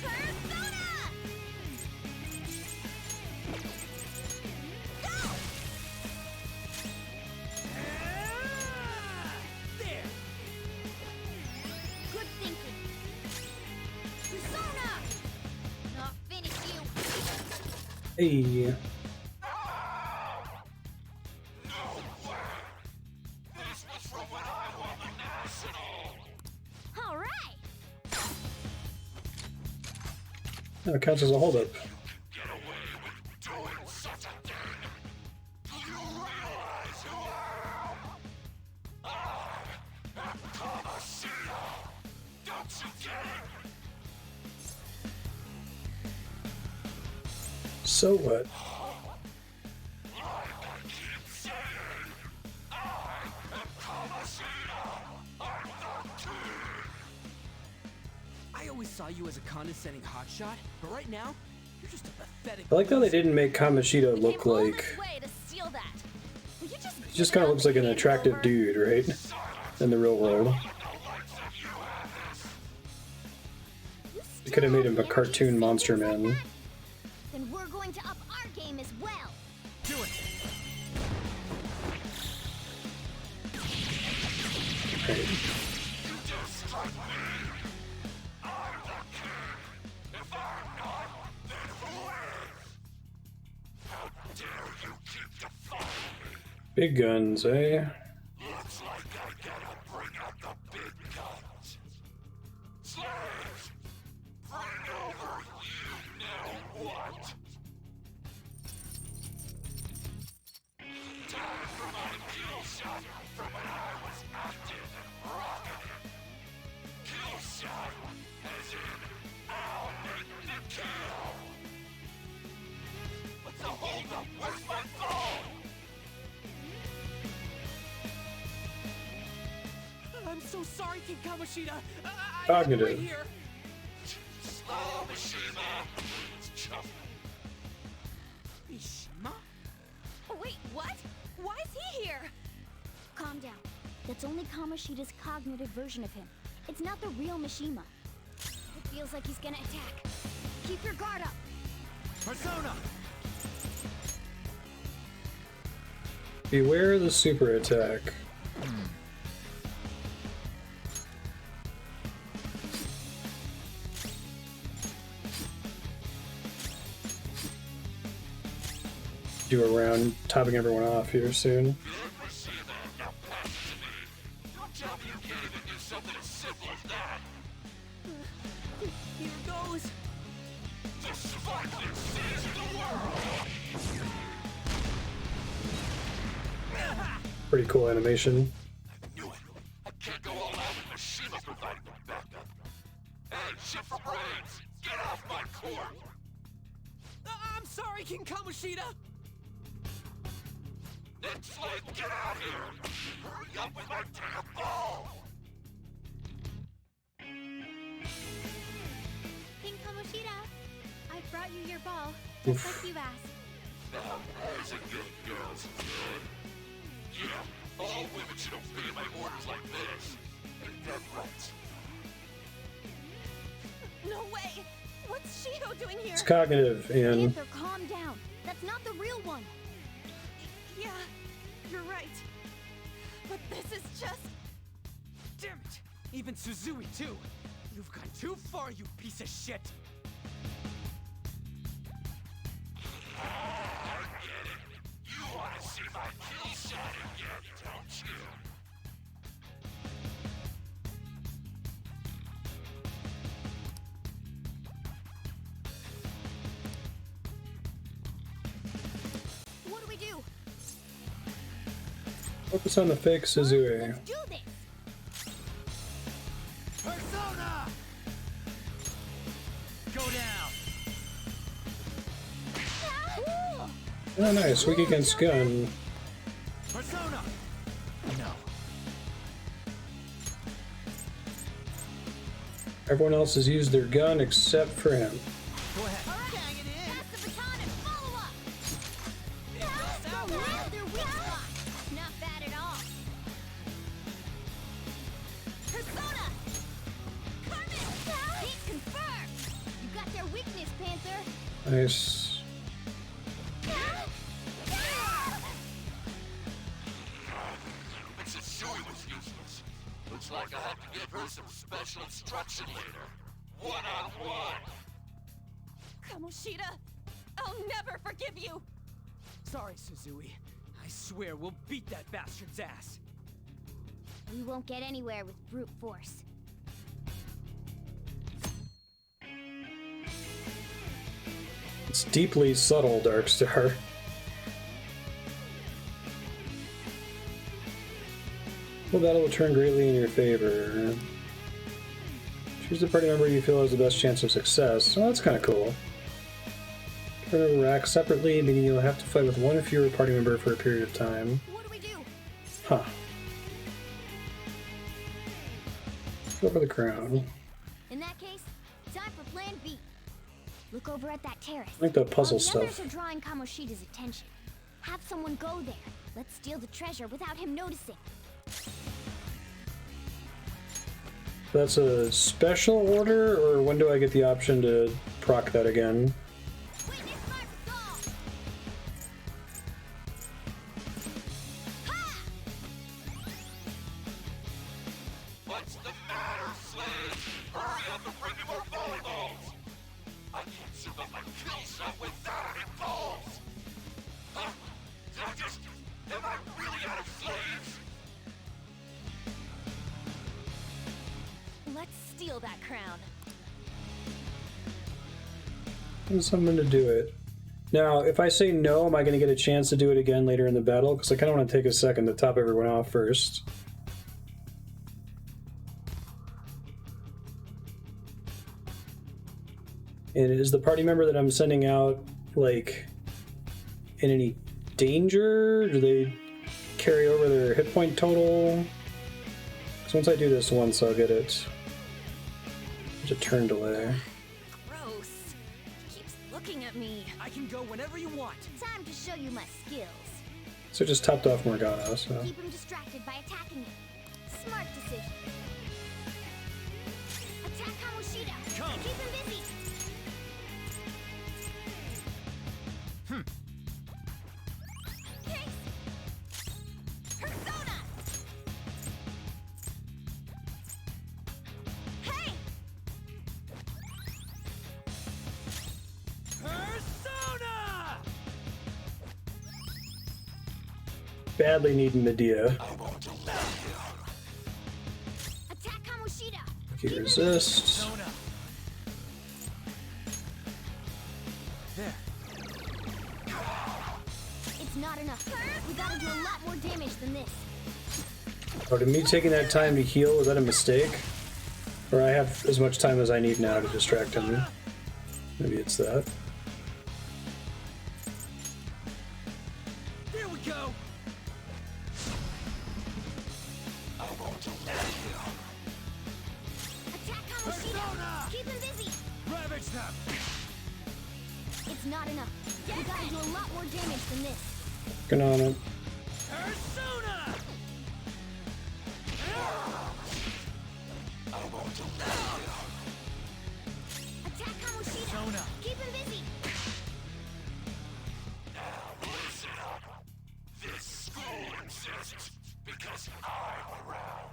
Persona! Go! There! Good thinking. Persona! Not finish you. Hey. That counts as a holdup. So what? I always saw you as a condescending hotshot, but right now, you're just a pathetic. I like how they didn't make Kamoshida We look came all like. this way to steal that. Will you just He just give it kind of up looks like an and hand it attractive over? dude, right? In the real world. You They could have made him a still have cartoon energy monster to say things man. like that? Then we're going to up our game as well. Do it. Right. Big guns, eh? Looks like I gotta bring out the big guns. Slaves! Bring over you know what! Time for my kill shot from when I was active and rocking it. Kill shot, as in, I'll make the kill! What's the holdup? Where's my phone? I'm so sorry, King Kamoshida. I Cognitive. right here. Slow, Mishima! It's just Mishima? Oh, wait, what? Why is he here? Calm down. That's only Kamoshida's cognitive version of him. It's not the real Mishima. It feels like he's gonna attack. Keep your guard up. Persona! Beware the super attack. Do a round topping everyone off here soon. Don't tell me you can't even do something as simple as that! Here goes. The Sparkling sees the world! Pretty cool animation. I knew it! I can't go all out with Mishima providing the backup! Hey, shit for brains! Get off my court! I'm sorry, King Kamoshida. Nick Slade, get out here! Hurry up with my damn ball! King Kamoshida, I brought you your ball, Oof. just like you asked. Now, there's a good girl's good. Yeah, all women should obey my orders like this. Ain't that right? No way! What's Shiho doing here? It's cognitive and Panther, calm down. That's not the real one. Yeah, you're right. But this is just... Damn it! Even Suzui too. You've gone too far, you piece of shit. I get it. You want to see my kill shot again, don't you? What do we do? focus on the fake Suzui. Let's do this. Persona! Go down. Oh, nice. Weak against gun. Persona! No. Everyone else has used their gun except for him. Go ahead. Hang it in. Pass the baton and follow up. Now they're weak spot. Not bad at all. Persona! Carmen! Hit confirmed. You got their weakness, Panther. Nice. But Suzui was useless. Looks like I have to give her some special instruction later. One-on-one! Kamoshida, I'll never forgive you! Sorry, Suzui. I swear we'll beat that bastard's ass. We won't get anywhere with brute force. It's deeply subtle, Darkstar. Well, that'll turn greatly in your favor. Choose the party member you feel has the best chance of success. Oh, that's kind of cool. Party member act separately, meaning you'll have to fight with one fewer party member for a period of time. What do we do? Huh. Go for the crown. In that case, time for plan B. Look over at that terrace. I like the puzzle While the stuff. others are drawing Kamoshida's attention. Have someone go there. Let's steal the treasure without him noticing. That's a special order, or when do I get the option to proc that again? Witness my resolve! Ha! What's the matter, Slade? Hurry up and bring me more volleyballs! I can't zip up my kill shot without any balls! Huh? Am I really out of slaves? Let's steal that crown. There's something to do it. Now, if I say no, am I going to get a chance to do it again later in the battle? Because I kind of want to take a second to top everyone off first. And is the party member that I'm sending out, like, in any danger? Do they carry over their hit point total? Because once I do this once, I'll get it. There's a turn delay. Gross. He keeps looking at me. I can go whenever you want. Time to show you my skills. So just topped off Morgana, so... Keep him distracted by attacking him. Smart decision. Attack Kamoshida. Come. Keep him busy. Case. Persona. Hey. Persona! Badly need Medea. Attack Kamoshida. Okay, resist. Persona. There. It's not enough. We gotta do a lot more damage than this. Oh, did me taking that time to heal, was that a mistake? Or I have as much time as I need now to distract him. Maybe it's that. There we go. Attack Kamoshida. Persona! Keep him busy. Ravage them. It's not enough. We gotta do a lot more damage than this. Working on it. Persona! Attack Kamoshida. Persona. Keep him busy. This school exists because I'm around.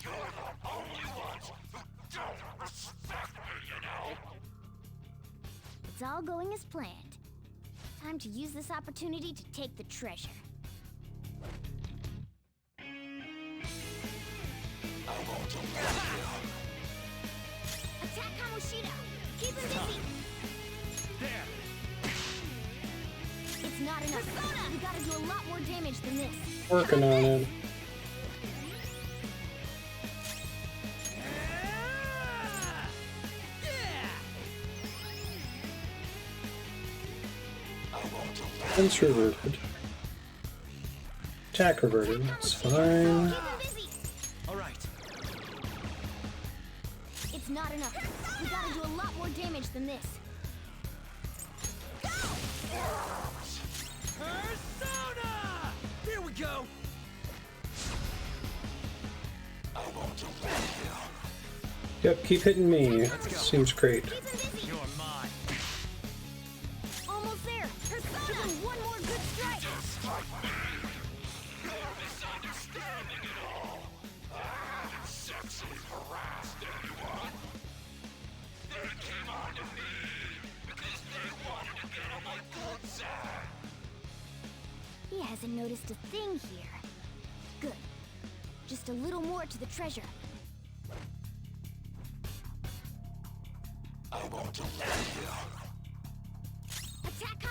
You're the only ones who don't respect me, you know? It's all going as planned. Time to use this opportunity to take the treasure. Attack Kamoshida. Keep him busy. There. It's not enough. We gotta do a lot more damage than this. Working on it. Defense reverted. Attack reverted. That's fine. Keep him busy. All right. It's not enough. We gotta do a lot more damage than this. Persona! There we go. Yep, keep hitting me. Seems great. Keep him busy. You're mine. Almost there. Persona. Give him one more good strike. You're misunderstanding it all. I haven't sexually harassed anyone. They came on to me because they wanted to get on my good side. He hasn't noticed a thing here. Good. Just a little more to the treasure.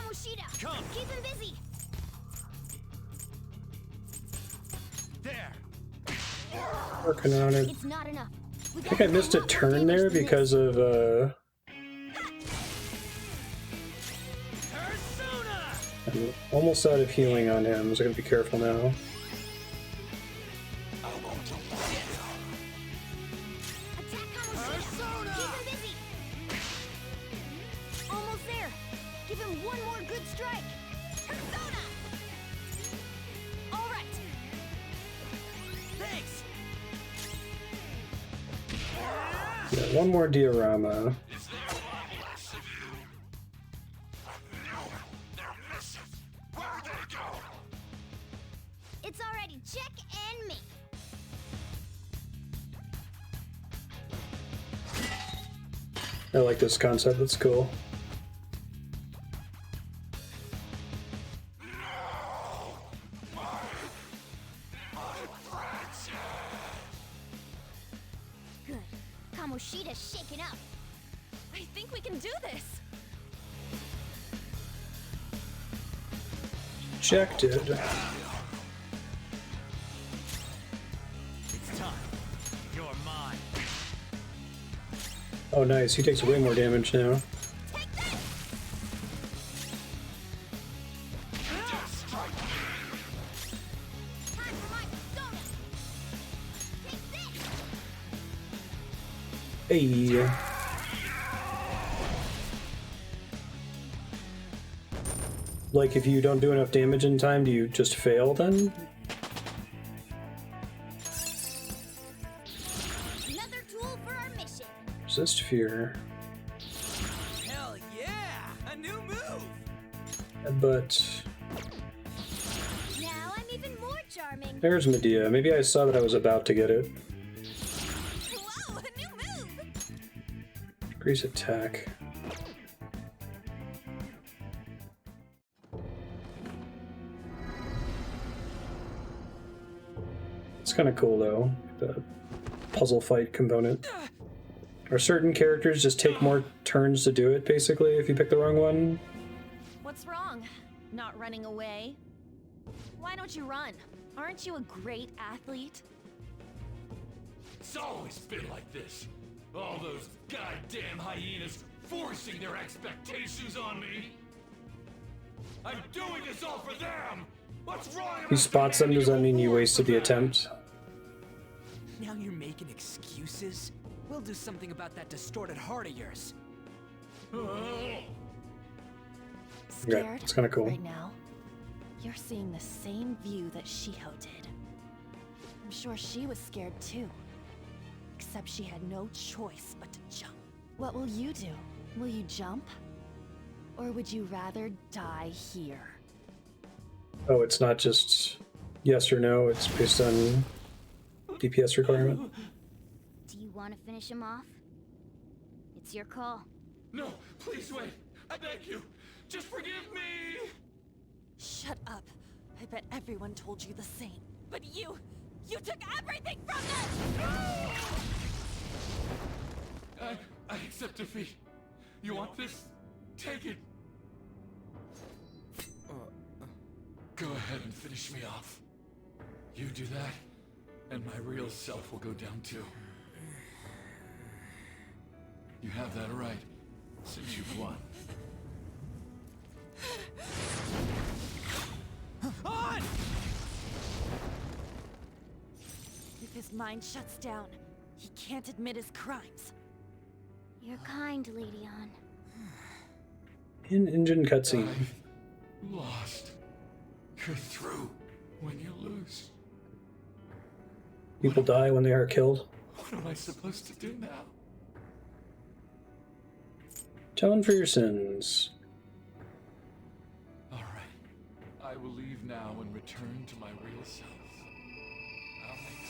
Kamoshida! Come. Keep him busy! There. Working on it. It's not enough. We I think I missed a turn there because of Persona! I'm almost out of healing on him, so I gotta be careful now. Attack Kamoshida! Keep him busy! Almost there! Give him one more good strike! Persona! Alright! Thanks! Yeah, one more diorama. Is there one less of you? No, they're missing. Where'd they go? It's already check and me! I like this concept, that's cool. Good. Kamoshida's shaken up. I think we can do this. Ejected. It's time. You're mine. Oh nice, he takes way more damage now. Take this! Time for my persona! Take this! Hey. Like if you don't do enough damage in time, do you just fail then? Another tool for our mission. Resist fear. Hell yeah! A new move! But Now I'm even more charming. there's Medea. Maybe I saw that I was about to get it. Whoa, a new move! Increase attack. It's kind of cool though, the puzzle fight component. Are certain characters just take more turns to do it, basically, if you pick the wrong one? What's wrong? Not running away? Why don't you run? Aren't you a great athlete? It's always been like this. All those goddamn hyenas forcing their expectations on me. I'm doing this all for them. What's wrong? He spots them, does that mean you wasted the attempt? Now you're making excuses? We'll do something about that distorted heart of yours. Scared? it's kinda cool. Right now, you're seeing the same view that Shiho did. I'm sure she was scared too. Except she had no choice but to jump. What will you do? Will you jump? Or would you rather die here? Oh, it's not just yes or no, it's based on DPS requirement. Do you want to finish him off? It's your call. No, please wait. I beg you. Just forgive me. Shut up. I bet everyone told you the same. But you took everything from them! I accept defeat. You want this? Take it. Go ahead and finish me off. You do that, and my real self will go down too. You have that right, since you've won. On! If his mind shuts down, he can't admit his crimes. You're kind, Lady An. In-engine cutscene. I've lost. You're through when you lose. People die when they are killed. What am I supposed to do now? Atone for your sins. All right. I will leave now and return to my real self. I'll make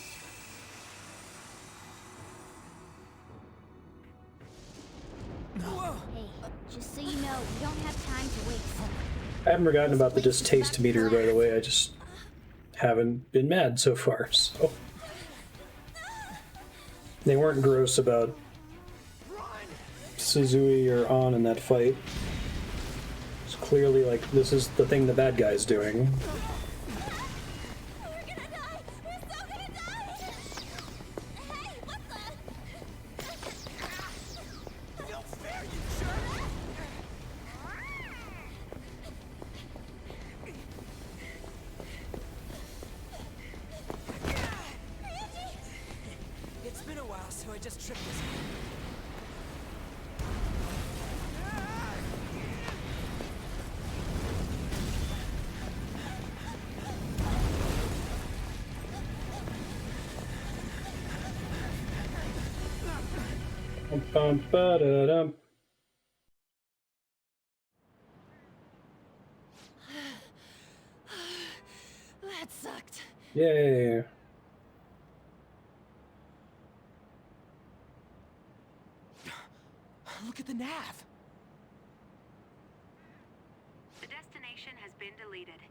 Hey, just so you know, we don't have time to waste. I haven't forgotten about the distaste meter, by the way. I just haven't been mad so far, so. They weren't gross about Suzui or An in that fight. It's clearly, like, this is the thing the bad guy's doing. We're gonna die! We're so gonna die! Hey, what the? No fair, you jerk! It's been a while, so I just tripped this. Bum-bum-ba-da-dum. That sucked. Yay. Look at the nav. The destination has been deleted.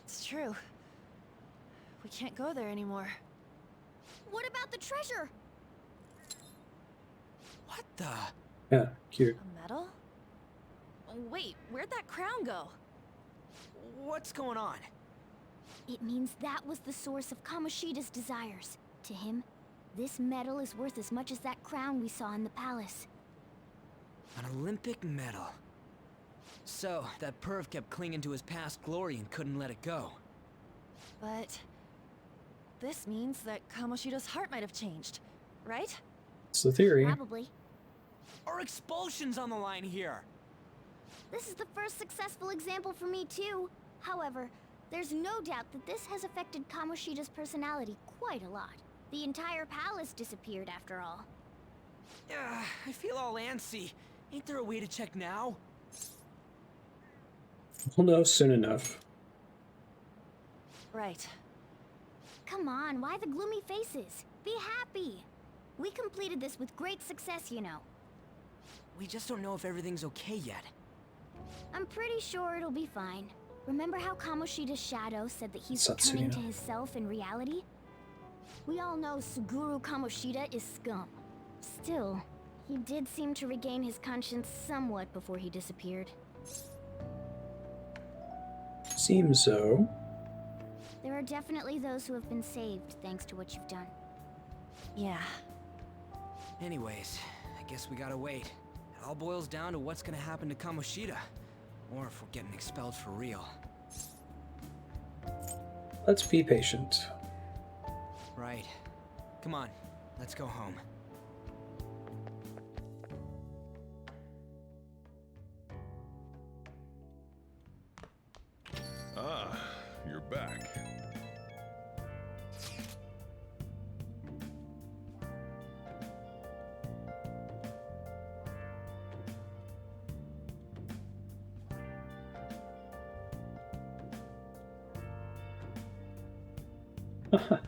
It's true. We can't go there anymore. What about the treasure? What the? Yeah, cute. A medal? Oh, wait, where'd that crown go? What's going on? It means that was the source of Kamoshida's desires. To him, this medal is worth as much as that crown we saw in the palace. An Olympic medal. So, that perv kept clinging to his past glory and couldn't let it go. But this means that Kamoshida's heart might have changed, right? It's the theory. Probably. Our expulsion's on the line here. This is the first successful example for me, too. However, there's no doubt that this has affected Kamoshida's personality quite a lot. The entire palace disappeared, after all. I feel all antsy. Ain't there a way to check now? We'll know soon enough. Right. Come on, why the gloomy faces? Be happy! We completed this with great success, you know. We just don't know if everything's okay yet. I'm pretty sure it'll be fine. Remember how Kamoshida's shadow said that he's Satsuya. returning to his self in reality? We all know Suguru Kamoshida is scum. Still, he did seem to regain his conscience somewhat before he disappeared. Seems so. There are definitely those who have been saved thanks to what you've done. Yeah. Anyways, I guess we gotta wait. It all boils down to what's gonna happen to Kamoshida. Or if we're getting expelled for real. Let's be patient. Right. Come on, let's go home. Ah, you're back.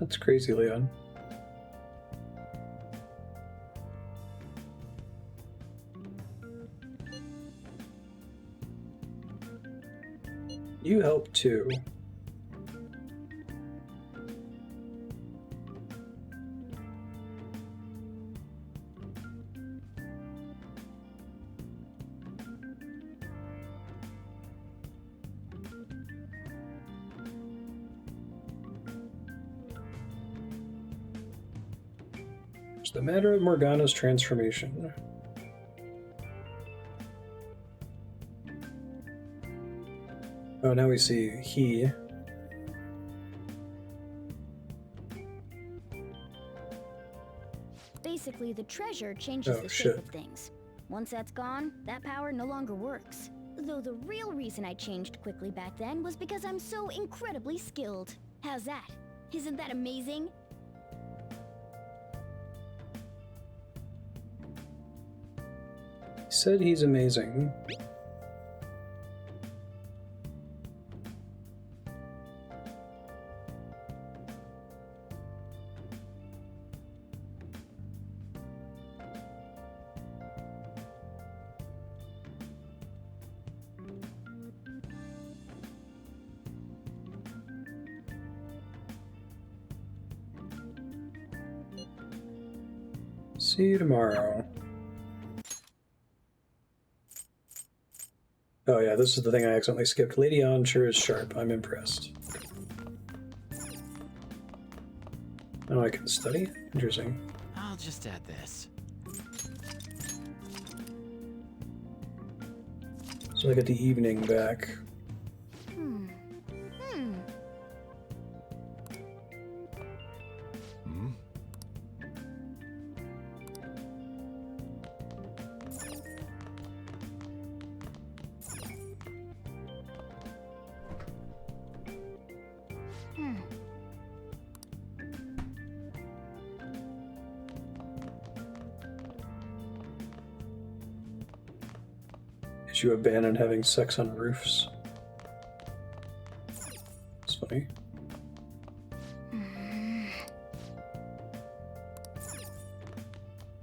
That's crazy, Leon. You help too. It's the matter of Morgana's transformation. Oh, now we see he. Basically, the treasure changes Oh, the shit. shape of things. Once that's gone, that power no longer works. Though the real reason I changed quickly back then was because I'm so incredibly skilled. How's that? Isn't that amazing? He said he's amazing. See you tomorrow. Oh yeah, this is the thing I accidentally skipped. Lady On sure is sharp. I'm impressed. Oh, I can study? Interesting. I'll just add this. So I get the evening back. Hmm. Did you abandon having sex on roofs? That's funny.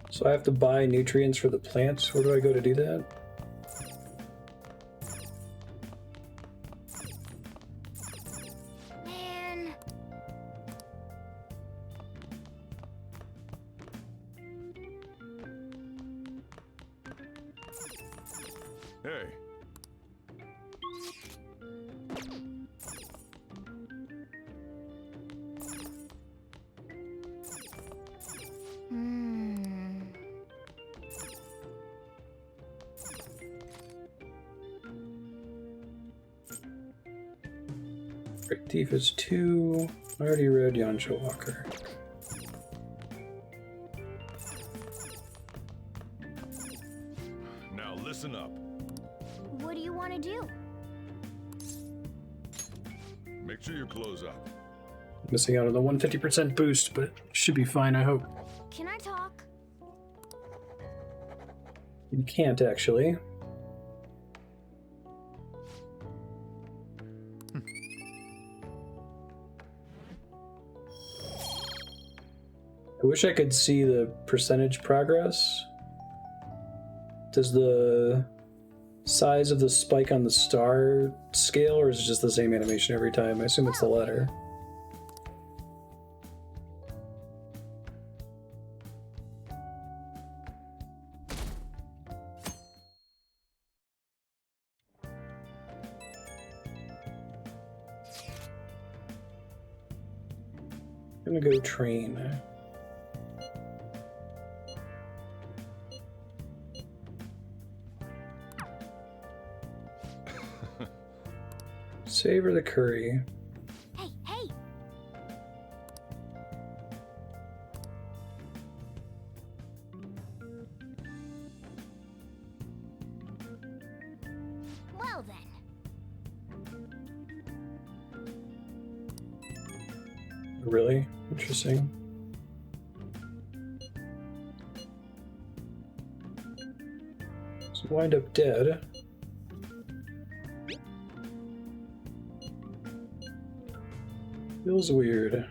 So I have to buy nutrients for the plants. Where do I go to do that? Man. Hey. Great Thief is 2. I already read Yansha Walker. Now listen up. What do you want to do? Make sure you close up. Missing out on the 150% boost, but should be fine, I hope. Can I talk? You can't, actually. I wish I could see the percentage progress. Does the size of the spike on the star scale, or is it just the same animation every time? I assume it's the latter. I'm gonna go train. Savor the curry. Hey, hey! Well then. Really? Interesting. So wind up dead. Feels weird.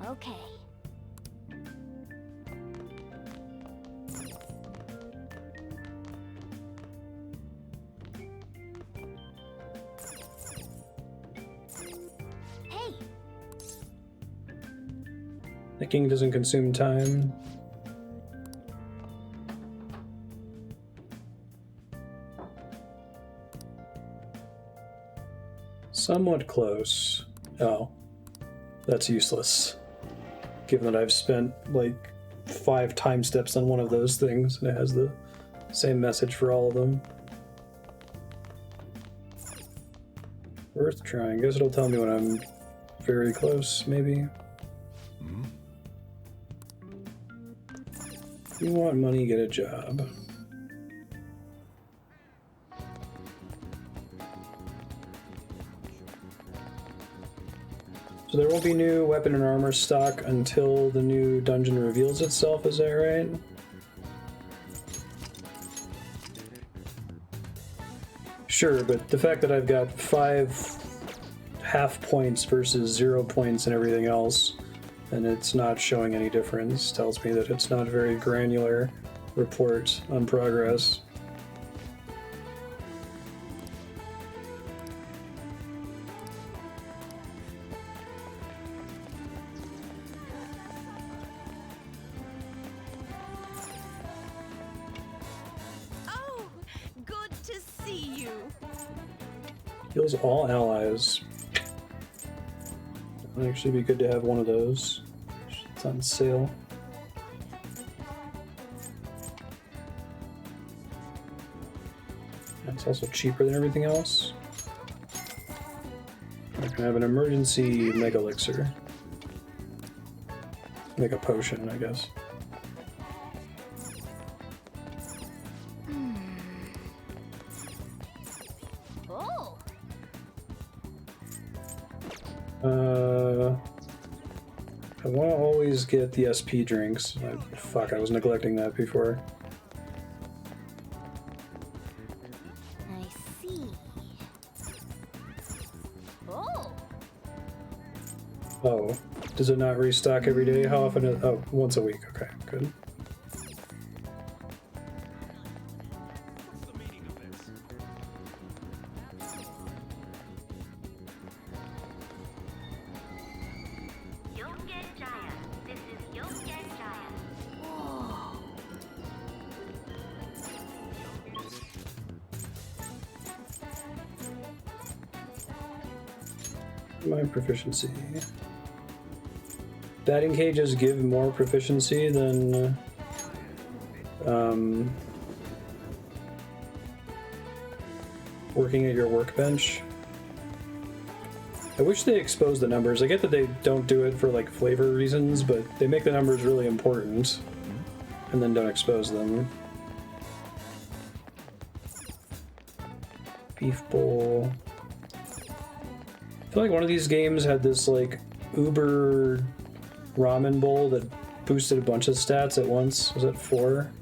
Okay. Hey! Thinking doesn't consume time. Somewhat close. Oh. That's useless. Given that I've spent like 5 time steps on one of those things and it has the same message for all of them. Worth trying. Guess it'll tell me when I'm very close, maybe. If you want money, get a job. So there won't be new weapon and armor stock until the new dungeon reveals itself, is that right? Sure, but the fact that I've got 5 half points versus 0 points and everything else, and it's not showing any difference, tells me that it's not a very granular report on progress. Heals all allies. Would actually be good to have one of those. It's on sale. It's also cheaper than everything else. I can have an emergency mega elixir. Mega potion, I guess. Oh. I want to always get the SP drinks. Fuck, I was neglecting that before. I see. Oh. Oh, does it not restock every day? How often? Oh, once a week. Okay, good. My proficiency. Batting cages give more proficiency than working at your workbench. I wish they exposed the numbers. I get that they don't do it for like flavor reasons, but they make the numbers really important and then don't expose them. Beef bowl. I feel like one of these games had this like uber ramen bowl that boosted a bunch of stats at once. Was it 4?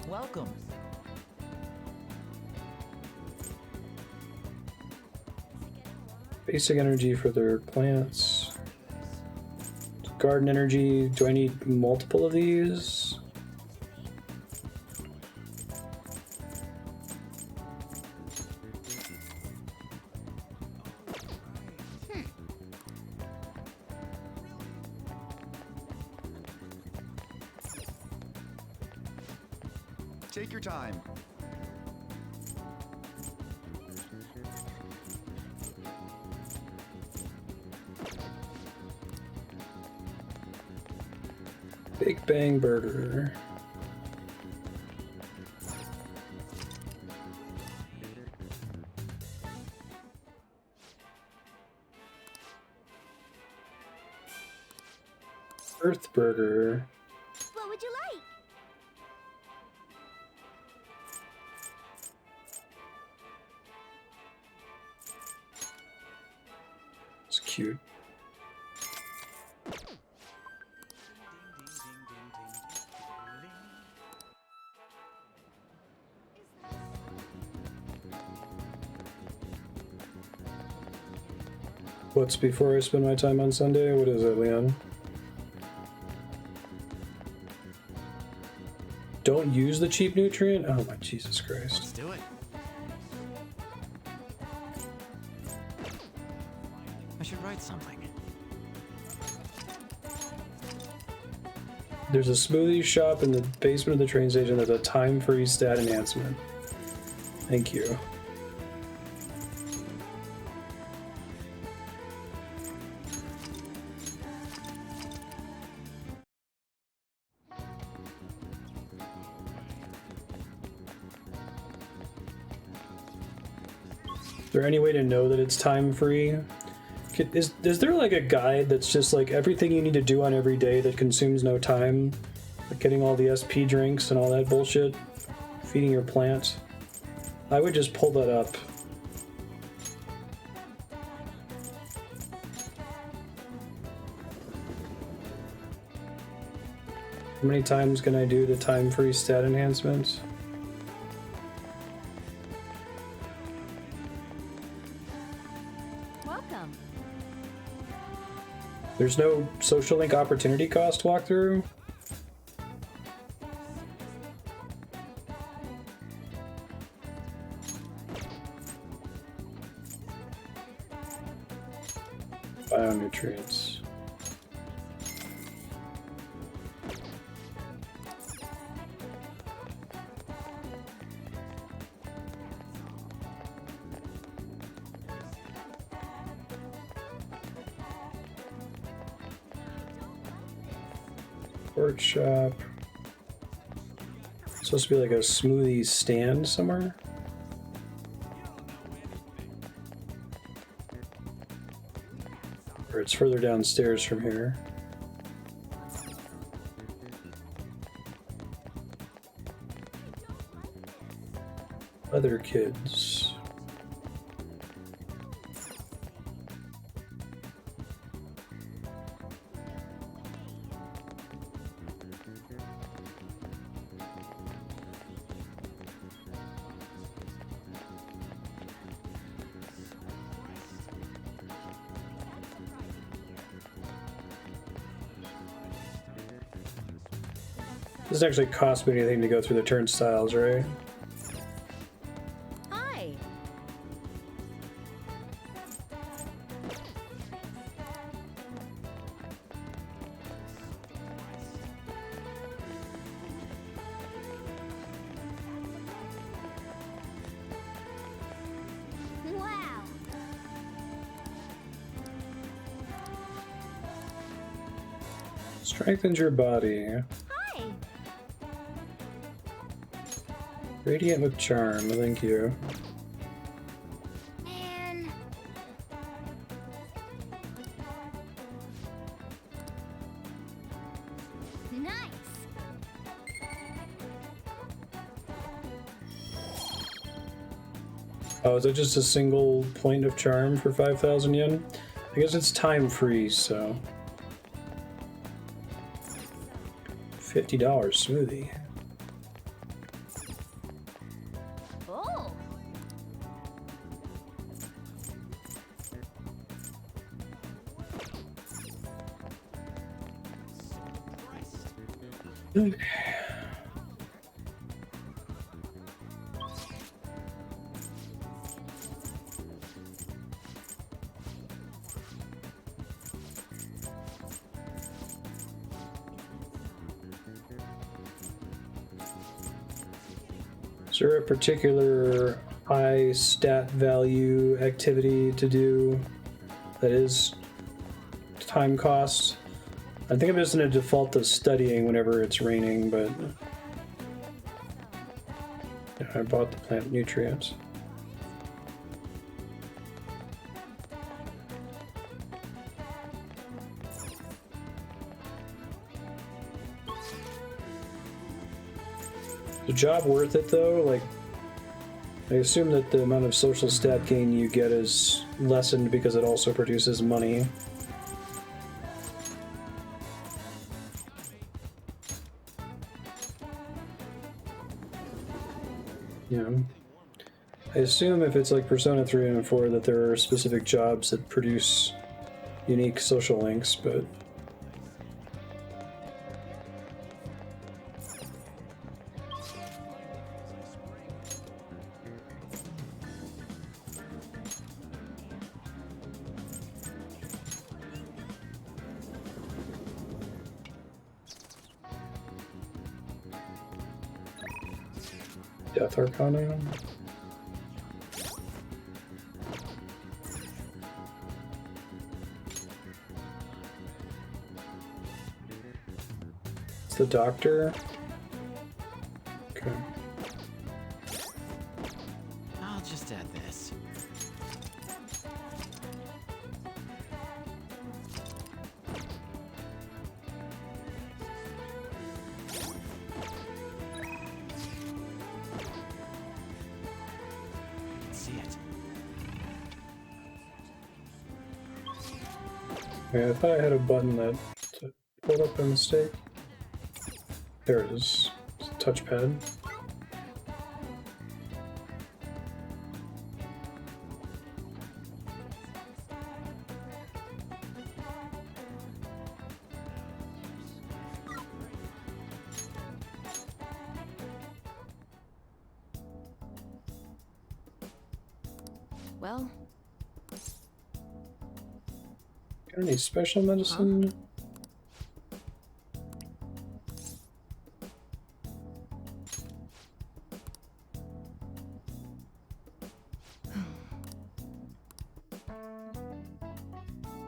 Welcome. Basic energy for their plants. Garden energy. Do I need multiple of these? Take your time. Big Bang Burger. Earth Burger. What would you like? It's cute. What's before I spend my time on Sunday? What is it, Leon? Don't use the cheap nutrient? Oh my Jesus Christ. Let's do it. I should write something. There's a smoothie shop in the basement of the train station that's a time-free stat enhancement. Thank you. Is there any way to know that it's time-free? Is there like a guide that's just like everything you need to do on every day that consumes no time? Like getting all the SP drinks and all that bullshit? Feeding your plant? I would just pull that up. How many times can I do the time-free stat enhancement? Welcome. There's no social link opportunity cost walkthrough? Bionutrients. Workshop. It's supposed to be like a smoothie stand somewhere. Or it's further downstairs from here. Other kids. Doesn't actually cost me anything to go through the turnstiles, right? Hi. Wow. Strengthens your body. Hi. Radiant with charm, thank you. Man. Nice. Oh, is it just a single point of charm for 5,000 yen? I guess it's time freeze, so. $50 smoothie. Oh. Is there a particular high stat value activity to do that is time cost? I think I'm just going to default to studying whenever it's raining, but yeah, I bought the plant nutrients. Is the job worth it though? Like, I assume that the amount of social stat gain you get is lessened because it also produces money. Yeah. I assume if it's like Persona 3 and 4 that there are specific jobs that produce unique social links, but Death Arcana. It's the doctor. Okay. I'll just add this. See it. Yeah, I thought I had a button that pulled up by mistake. There it is. It's a touchpad. Well, Got any special medicine? Huh?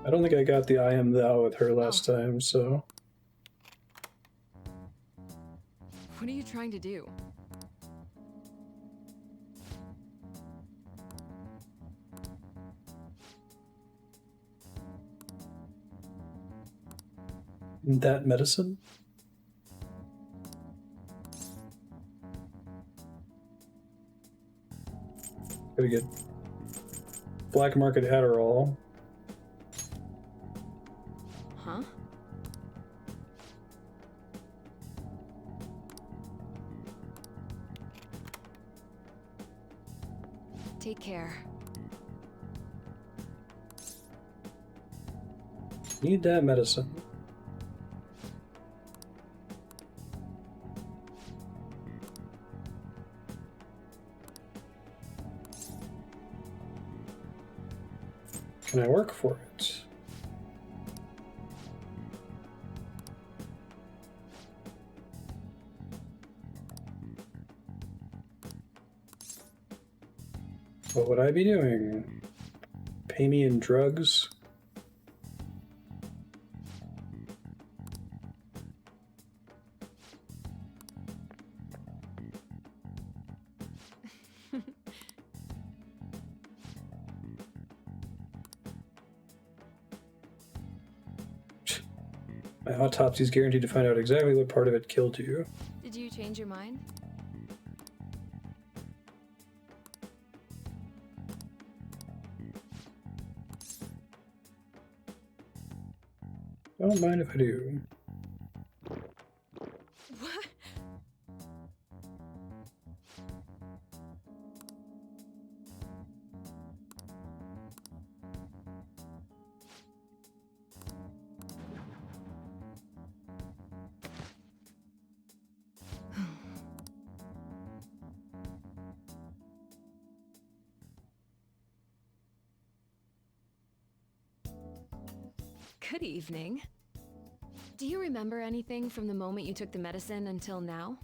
I don't think I got the I am thou with her last time, so. What are you trying to do? That medicine? Very good. Black market Adderall. Huh? Take care. Need that medicine. Can I work for it? What would I be doing? Pay me in drugs? My autopsy is guaranteed to find out exactly what part of it killed you. Did you change your mind? I don't mind if I do. What? Good evening. Do you remember anything from the moment you took the medicine until now?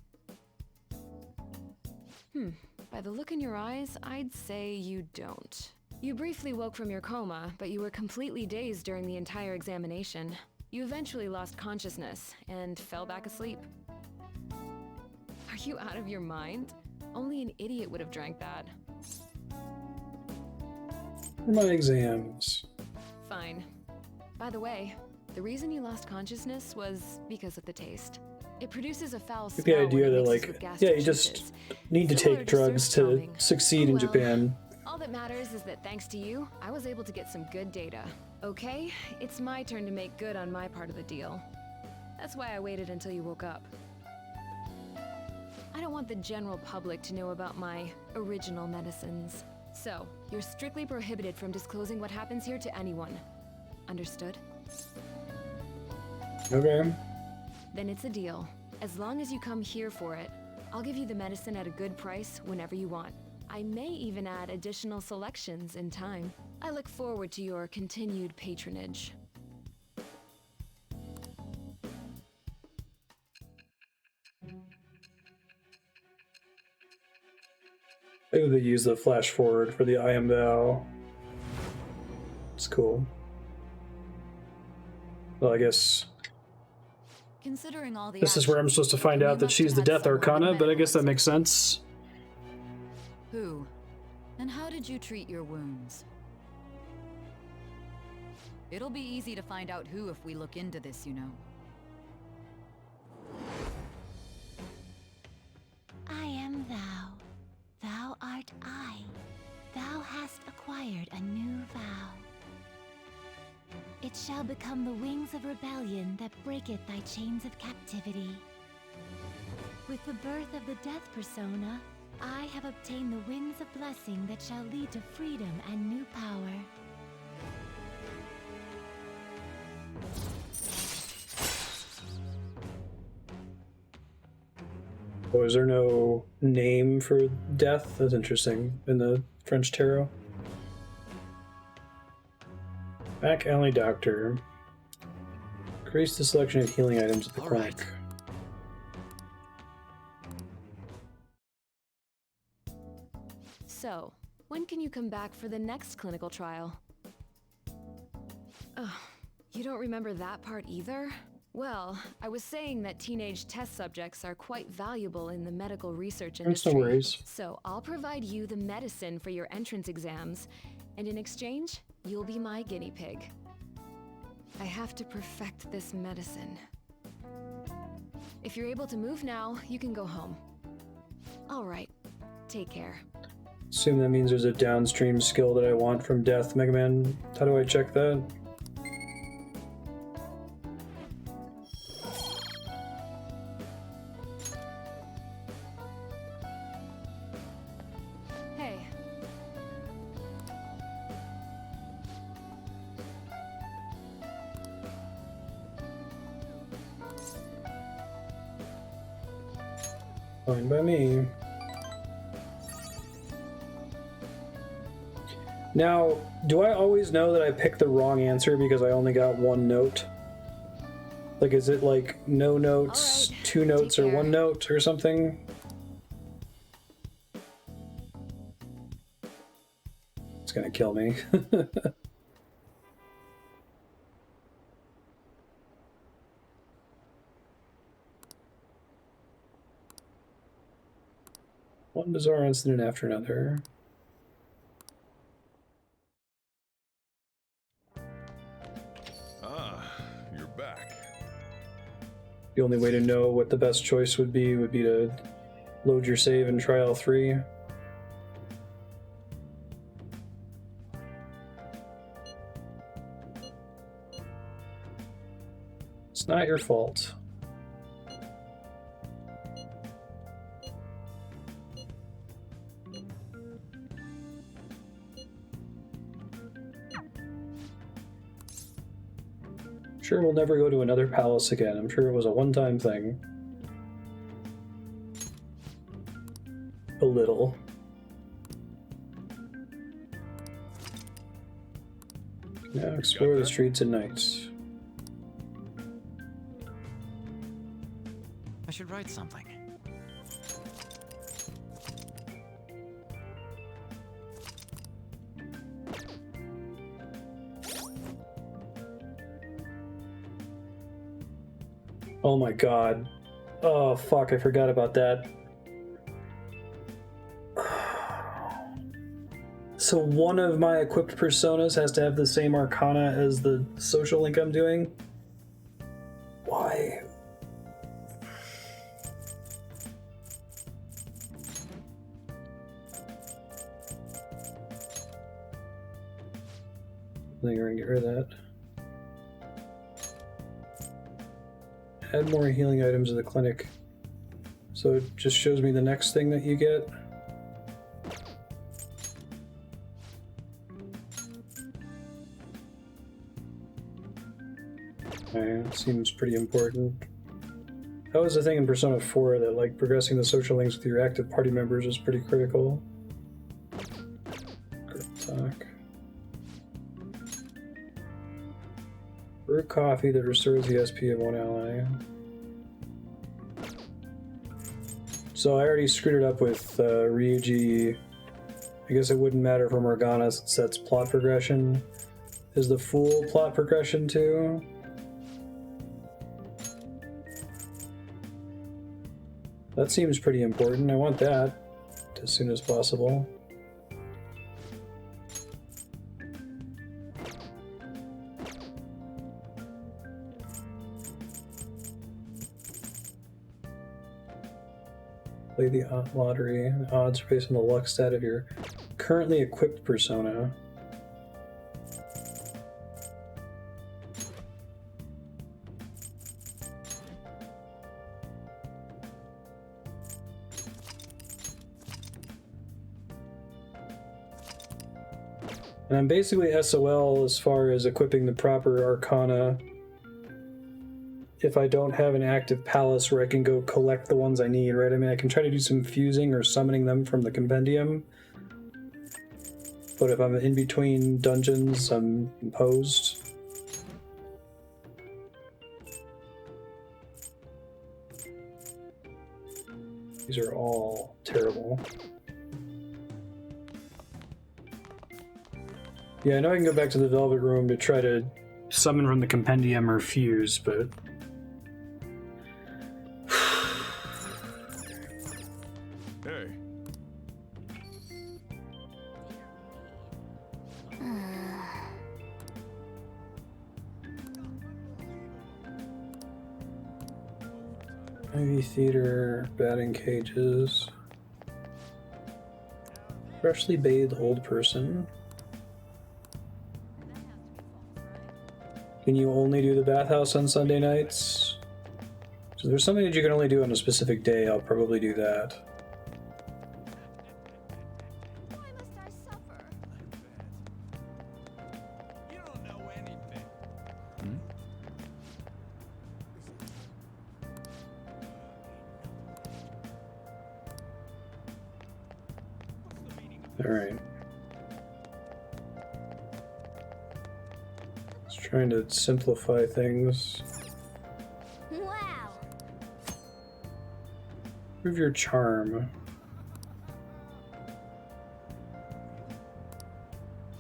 By the look in your eyes, I'd say you don't. You briefly woke from your coma, but you were completely dazed during the entire examination. You eventually lost consciousness and fell back asleep. Are you out of your mind? Only an idiot would have drank that. For my exams. Fine. By the way, the reason you lost consciousness was because of the taste. It produces a foul smell. The idea that, when it like, mixes with yeah, you gastric just juices. need to Similar take drugs surf to bombing. succeed Oh, in well. Japan. All that matters is that thanks to you, I was able to get some good data. Okay, it's my turn to make good on my part of the deal. That's why I waited until you woke up. I don't want the general public to know about my original medicines. So, you're strictly prohibited from disclosing what happens here to anyone. Understood? Okay. Then it's a deal. As long as you come here for it, I'll give you the medicine at a good price whenever you want. I may even add additional selections in time. I look forward to your continued patronage. Maybe they use the flash forward for the I am thou. It's cool. Well, I guess Considering all the this is where I'm supposed to find out that she's the Death Arcana, but I guess that makes sense. Who? And how did you treat your wounds? It'll be easy to find out who if we look into this, you know. I am thou. Thou art I. Thou hast acquired a new vow. It shall become the wings of rebellion that breaketh thy chains of captivity. With the birth of the death persona, I have obtained the winds of blessing that shall lead to freedom and new power. Oh, is there no name for death? That's interesting in the French tarot. Back alley doctor. Increase the selection of healing items at the clinic. Right. So, when can you come back for the next clinical trial? Oh, you don't remember that part either? Well, I was saying that teenage test subjects are quite valuable in the medical research industry. No worries. So I'll provide you the medicine for your entrance exams, and in exchange, you'll be my guinea pig. I have to perfect this medicine. If you're able to move now, you can go home. All right, take care. Assume that means there's a downstream skill that I want from Death, Mega Man. How do I check that? Hey. Fine by me. Now, do I always know that I picked the wrong answer because I only got one note? Like, is it like no notes, Alright, two notes, take or care. one note or something? It's gonna kill me. One bizarre incident after another. Ah, you're back. The only way to know what the best choice would be to load your save and try all three. It's not your fault. Sure, we'll never go to another palace again. I'm sure it was a one-time thing. A little. Now explore the streets at night. I should write something. Oh my god. Oh fuck, I forgot about that. So one of my equipped personas has to have the same arcana as the social link I'm doing? Why? I think we're gonna get rid of that. Add more healing items to the clinic. So it just shows me the next thing that you get. Okay, that seems pretty important. That was the thing in Persona 4 that like progressing the social links with your active party members is pretty critical. Group talk. Brew coffee that restores the SP of one ally. So I already screwed it up with Ryuji. I guess it wouldn't matter for Morgana since that's plot progression. Is the Fool plot progression too? That seems pretty important. I want that as soon as possible. Play the lottery. The odds are based on the luck stat of your currently equipped persona. And I'm basically SOL as far as equipping the proper arcana if I don't have an active palace where I can go collect the ones I need, right? I mean, I can try to do some fusing or summoning them from the compendium. But if I'm in between dungeons, I'm imposed. These are all terrible. Yeah, I know I can go back to the Velvet Room to try to summon from the Compendium or Fuse, but... Hey. Ivy Theater, batting cages. Freshly bathed old person. Can you only do the bathhouse on Sunday nights? So there's something that you can only do on a specific day, I'll probably do that. Why must I suffer? You don't know anything. Alright. Just trying to simplify things. Wow. Improve your charm.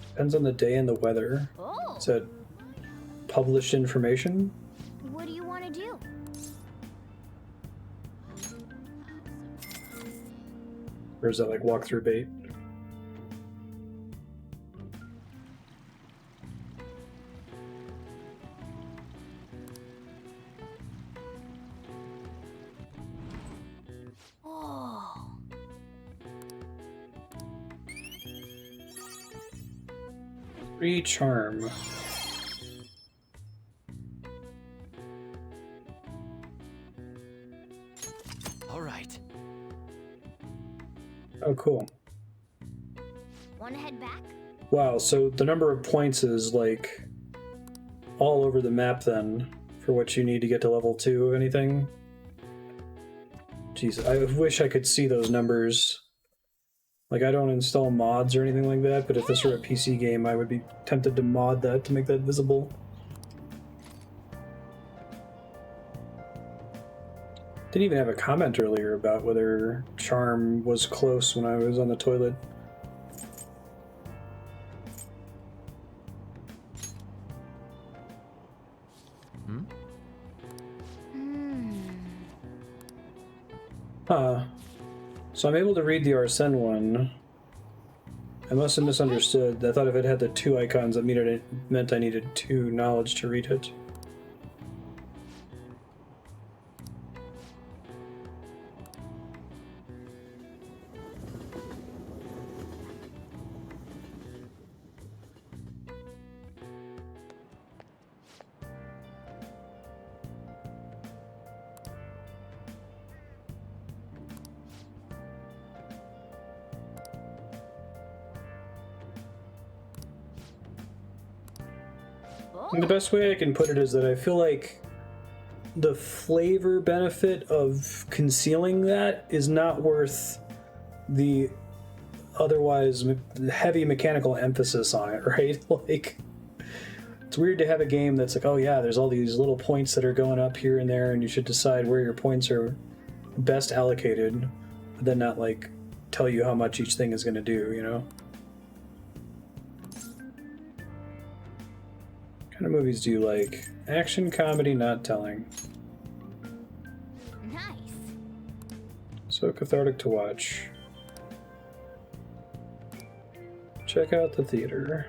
Depends on the day and the weather. Oh. Is that published information? What do you want to do? Or is that like walkthrough bait? Oh. Free charm. All right. Oh, cool. Want to head back? Wow, so the number of points is like all over the map then for what you need to get to level 2 of anything. Jeez, I wish I could see those numbers. Like, I don't install mods or anything like that, but if this were a PC game, I would be tempted to mod that to make that visible. Didn't even have a comment earlier about whether charm was close when I was on the toilet. Huh. So I'm able to read the Arsene one. I must have misunderstood. I thought if it had the 2 icons, that meant I needed 2 knowledge to read it. And the best way I can put it is that I feel like the flavor benefit of concealing that is not worth the otherwise heavy mechanical emphasis on it, right? Like, it's weird to have a game that's like, oh yeah, there's all these little points that are going up here and there, and you should decide where your points are best allocated, but then not, like, tell you how much each thing is going to do, you know? What kind of movies do you like? Action, comedy, not telling. Nice. So cathartic to watch. Check out the theater.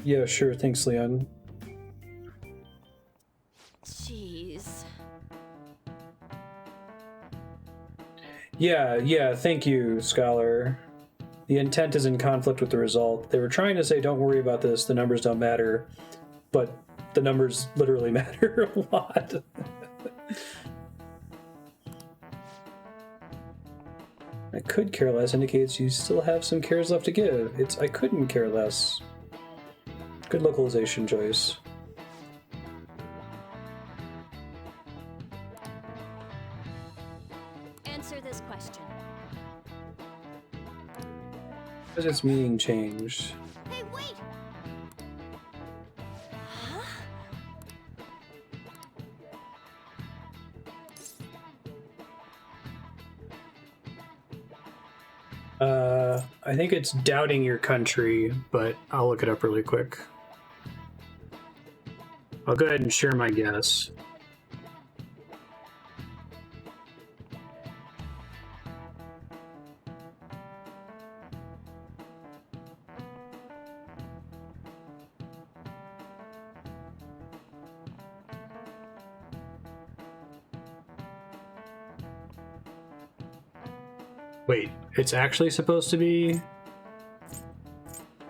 Yeah, sure. Thanks, Leon. Jeez. Yeah, thank you, Scholar. The intent is in conflict with the result. They were trying to say, don't worry about this, the numbers don't matter, but the numbers literally matter a lot. I could care less indicates you still have some cares left to give. It's I couldn't care less. Good localization, Joyce. Answer the Has its meaning changed? Hey, wait! I think it's doubting your country, but I'll look it up really quick. I'll go ahead and share my guess. Wait, it's actually supposed to be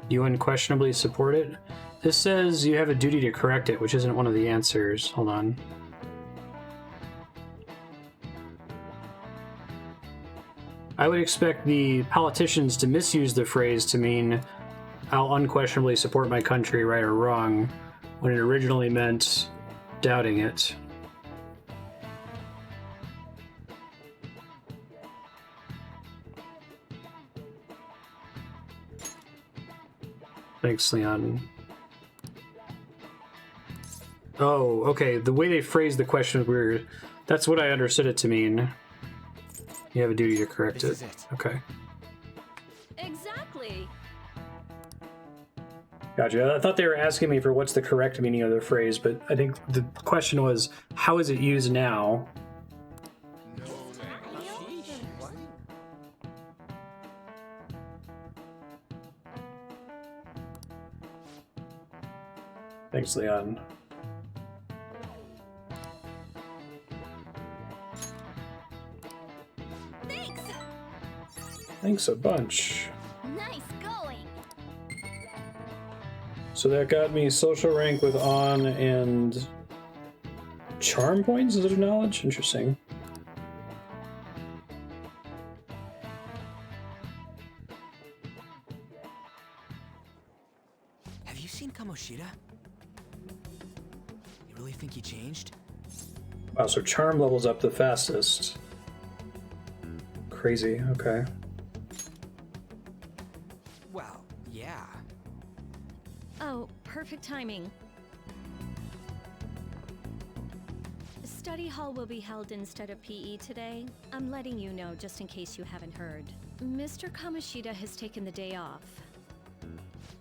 you unquestionably support it? This says you have a duty to correct it, which isn't one of the answers. Hold on. I would expect the politicians to misuse the phrase to mean I'll unquestionably support my country, right or wrong, when it originally meant doubting it. Thanks, Leon. Oh, okay. The way they phrased the question was weird. That's what I understood it to mean. You have a duty to correct it. Okay. Exactly. Gotcha. I thought they were asking me for what's the correct meaning of the phrase, but I think the question was, how is it used now? Thanks, Leon. Thanks! Thanks a bunch. Nice going! So that got me social rank with on and charm points, is it a knowledge? Interesting. Have you seen Kamoshida? You really think he changed? Wow, so charm levels up the fastest. Crazy, okay. Well, yeah. Oh, perfect timing. Study hall will be held instead of PE today. I'm letting you know just in case you haven't heard. Mr. Kamoshida has taken the day off.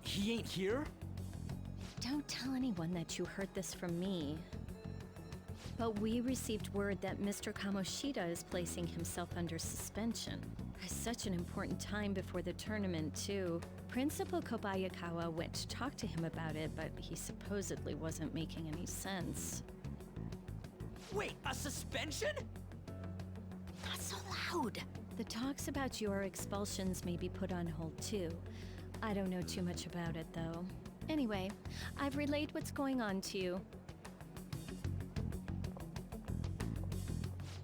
He ain't here? Don't tell anyone that you heard this from me. But we received word that Mr. Kamoshida is placing himself under suspension. At such an important time before the tournament, too. Principal Kobayakawa went to talk to him about it, but he supposedly wasn't making any sense. Wait, a suspension? Not so loud! The talks about your expulsions may be put on hold, too. I don't know too much about it, though. Anyway, I've relayed what's going on to you.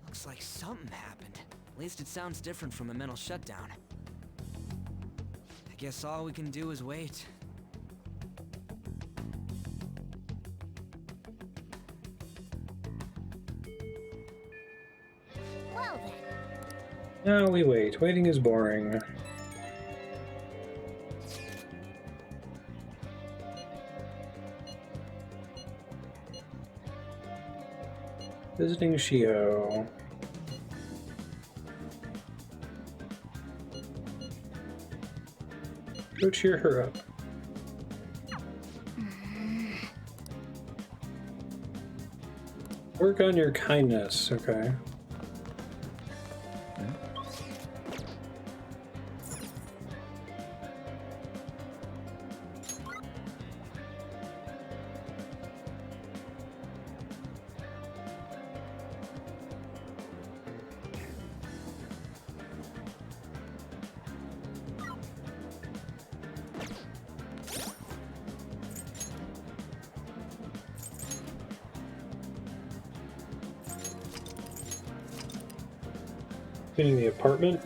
Looks like something happened. At least it sounds different from a mental shutdown. I guess all we can do is wait. Well then. Now we wait. Waiting is boring. Visiting Shio. Go cheer her up. Work on your kindness, okay. Cleaning the apartment?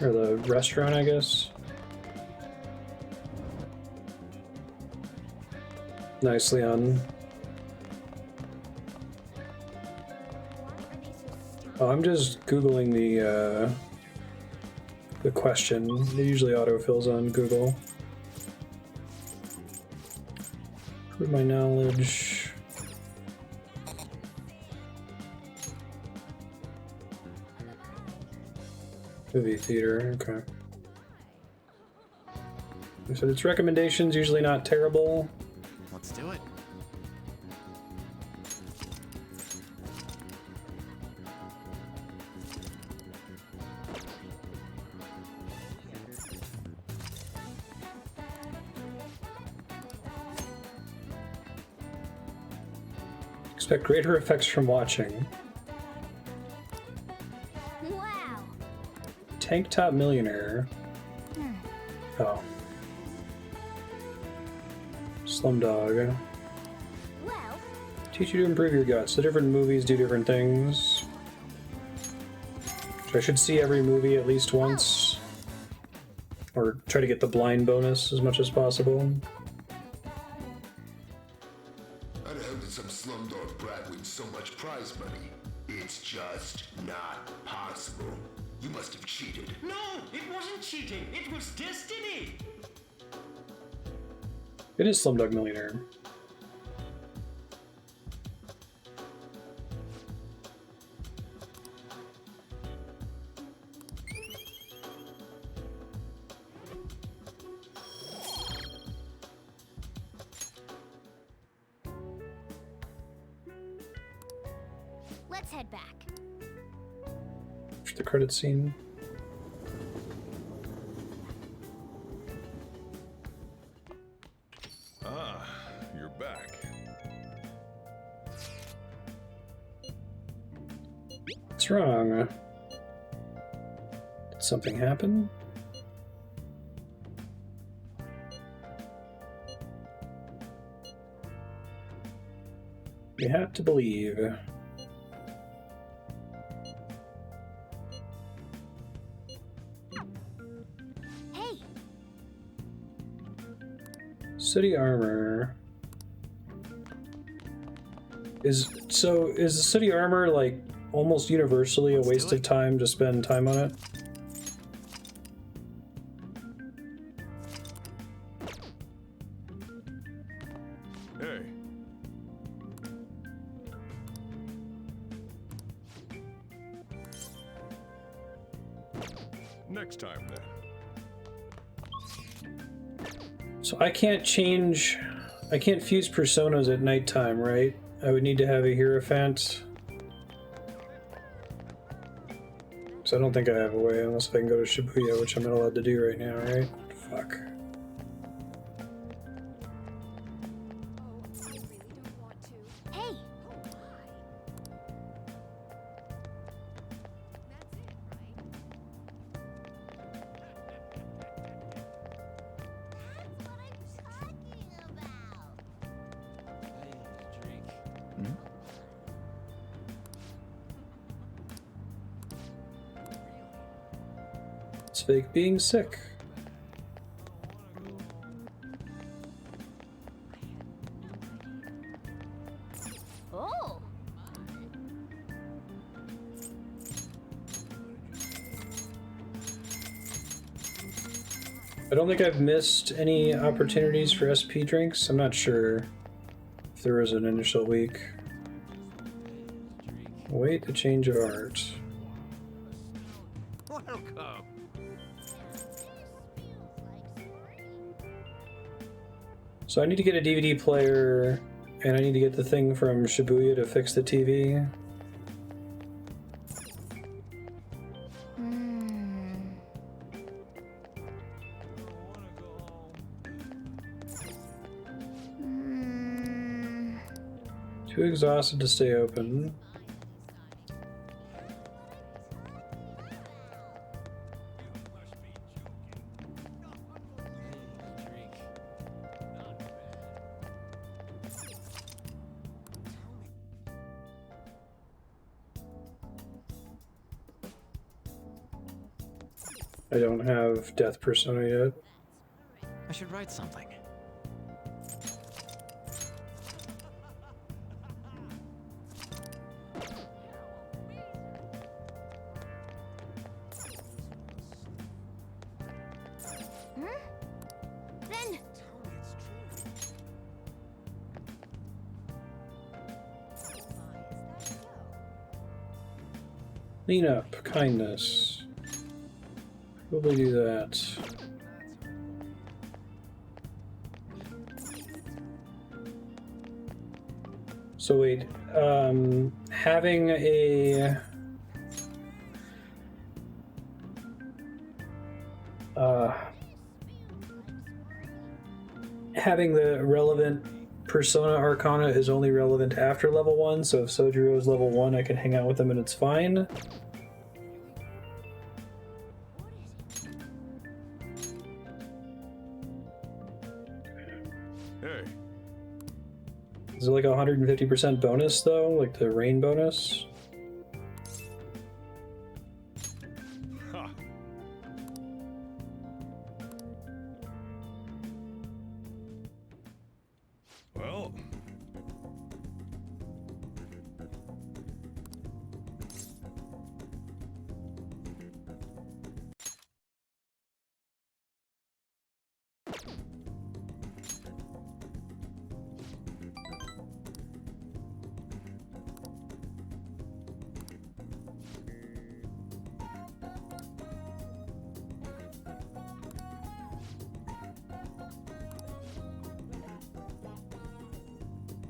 Or the restaurant, I guess. Nice, Leon. Oh, I'm just Googling the the question. It usually autofills on Google. Prove my knowledge. Movie theater, okay. So its recommendations usually not terrible. Let's do it. Expect greater effects from watching. Wow. Tank Top Millionaire. Oh. Slumdog. Well, Teach you to improve your guts. The different movies do different things. So I should see every movie at least once. Or try to get the blind bonus as much as possible. How the hell did some slumdog brat win so much prize money? It's just not possible. You must have cheated. No, it wasn't cheating. It was destiny. It is Slumdog Millionaire. let's head back. The credit scene. Ah, you're back. What's wrong? Did something happen? You have to believe. Hey! City armor. Is the city armor like almost universally a waste of time to spend time on it? Hey. Next time, then. So I can't fuse personas at nighttime, right? I would need to have a Hierophant. So I don't think I have a way unless I can go to Shibuya, which I'm not allowed to do right now, right? Fuck. Hey! It's fake being sick. Oh! I don't think I've missed any opportunities for SP drinks. I'm not sure if there was an initial week. Wait a change of art. Welcome. So I need to get a DVD player, and I need to get the thing from Shibuya to fix the TV. Too exhausted to stay open. I don't have Death Persona yet. I should write something. Then... Clean up, kindness. Probably do that. So wait, having a having the relevant persona arcana is only relevant after level 1, so if Sojiro is level 1, I can hang out with them and it's fine. Hey. Is it like a 150% bonus though? Like the rain bonus? Ha. Well.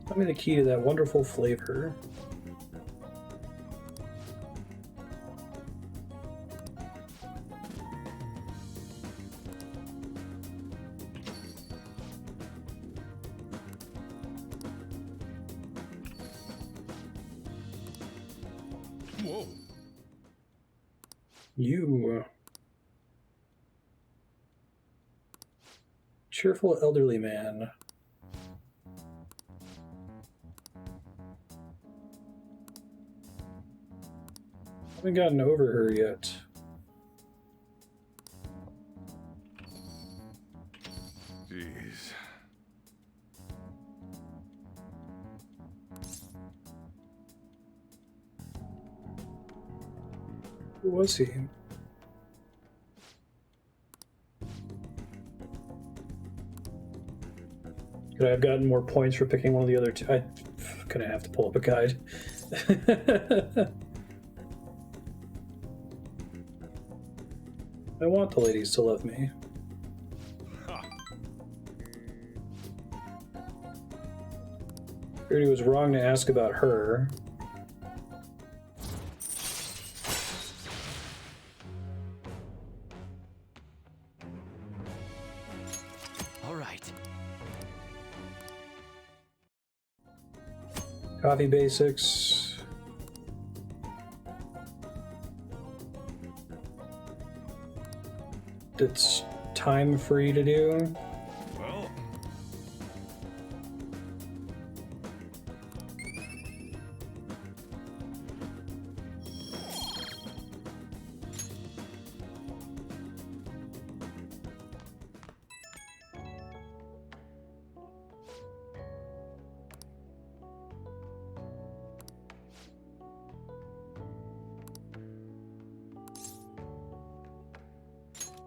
Tell me the key to that wonderful flavor. Whoa. You. Cheerful elderly man. Haven't gotten over her yet. Jeez. Who was he? Could I have gotten more points for picking one of the other two? I'm gonna have to pull up a guide. I want the ladies to love me. Figured he was wrong to ask about her. All right. Coffee basics. It's time for you to do. Well.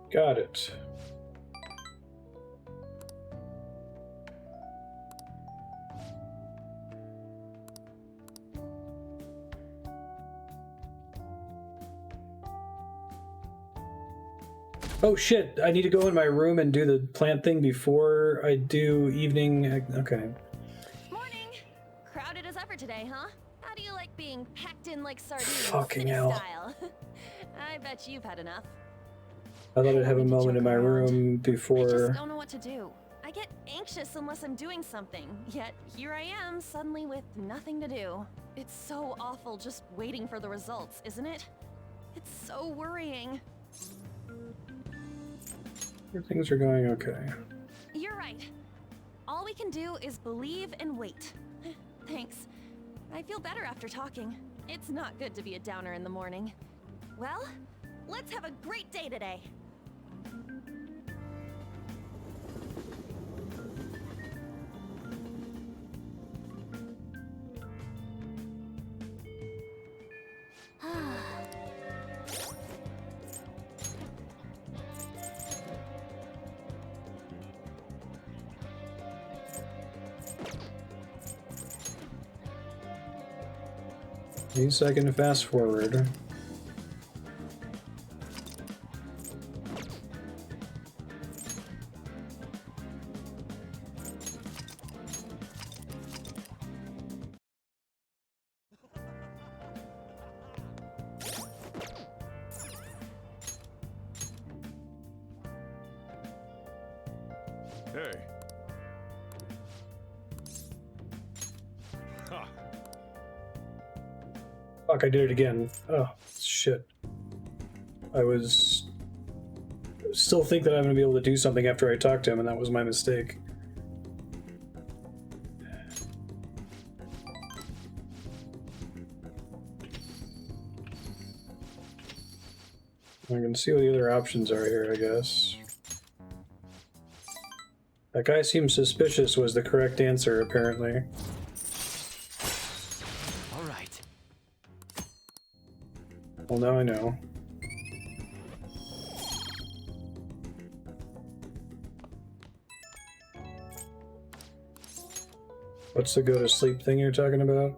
Got it. Oh shit, I need to go in my room and do the plant thing before I do evening. Okay. Morning! Crowded as ever today, huh? How do you like being packed in like sardines, Fucking city hell. style? I bet you've had enough. I thought I'd have a moment in my room I just before. don't know what to do. I get anxious unless I'm doing something, yet here I am suddenly with nothing to do. It's so awful just waiting for the results, isn't it? It's so worrying. Things are going okay. You're right. All we can do is believe and wait. Thanks. I feel better after talking. It's not good to be a downer in the morning. Well, let's have a great day today. Any second to fast forward. Hey. Ha. Fuck, I did it again. Oh, shit. I was... Still think that I'm gonna be able to do something after I talk to him, and that was my mistake. I can see what the other options are here, I guess. That guy seems suspicious was the correct answer, apparently. All right. Well, now I know. What's the go to sleep thing you're talking about?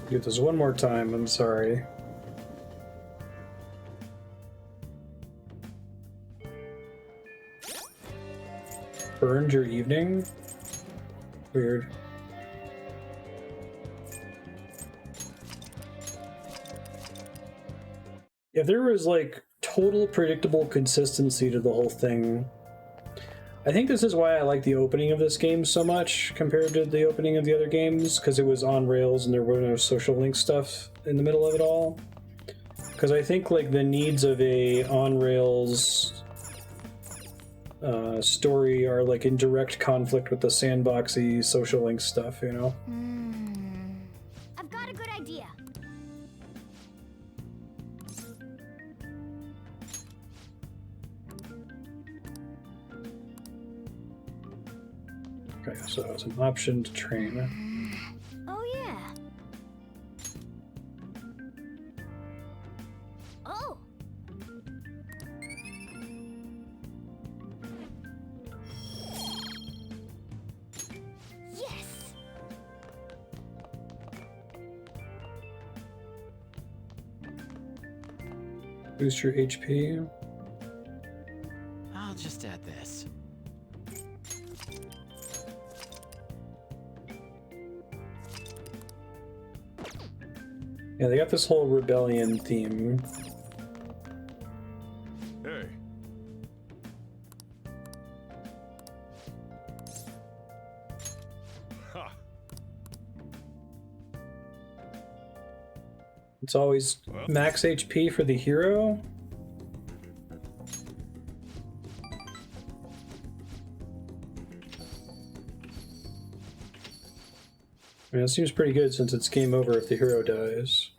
Do this one more time, I'm sorry. Burned your evening? Weird. If there was like total predictable consistency to the whole thing, I think this is why I like the opening of this game so much compared to the opening of the other games, because it was on rails and there were no social link stuff in the middle of it all. Because I think like the needs of a on rails story are like in direct conflict with the sandboxy social link stuff, you know? I've got a good idea. Okay, so it's an option to train. Oh yeah. Oh. Yes. Boost your HP. I'll just add this. Yeah, they got this whole rebellion theme. Hey. Ha. It's always max HP for the hero. I mean, it seems pretty good since it's game over if the hero dies.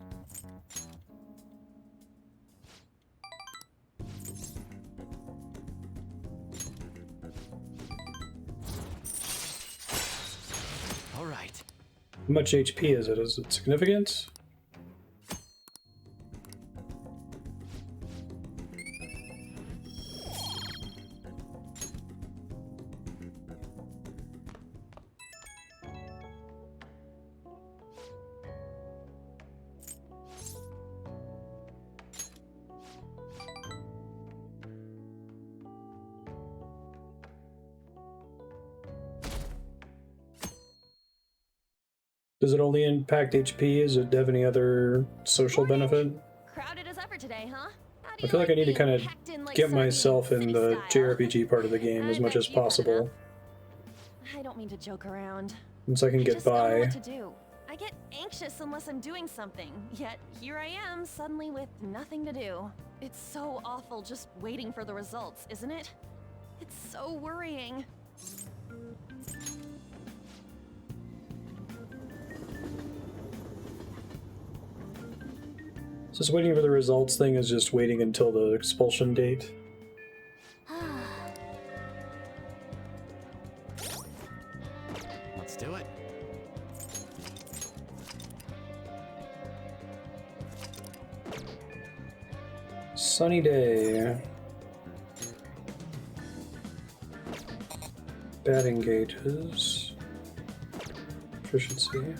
All right. How much HP is it? Is it significant? Does it only impact HP? Does it have any other social benefit? Crowded as ever today, huh? I feel like I need to kind of get myself in the JRPG part of the game as much as possible, I don't mean to joke around. since I can I get just don't know by. what to do. I get anxious unless I'm doing something, yet here I am suddenly with nothing to do. It's so awful just waiting for the results, isn't it? It's so worrying. So just waiting for the results thing is just waiting until the expulsion date. Let's do it. Sunny day. Batting gauges. Efficiency.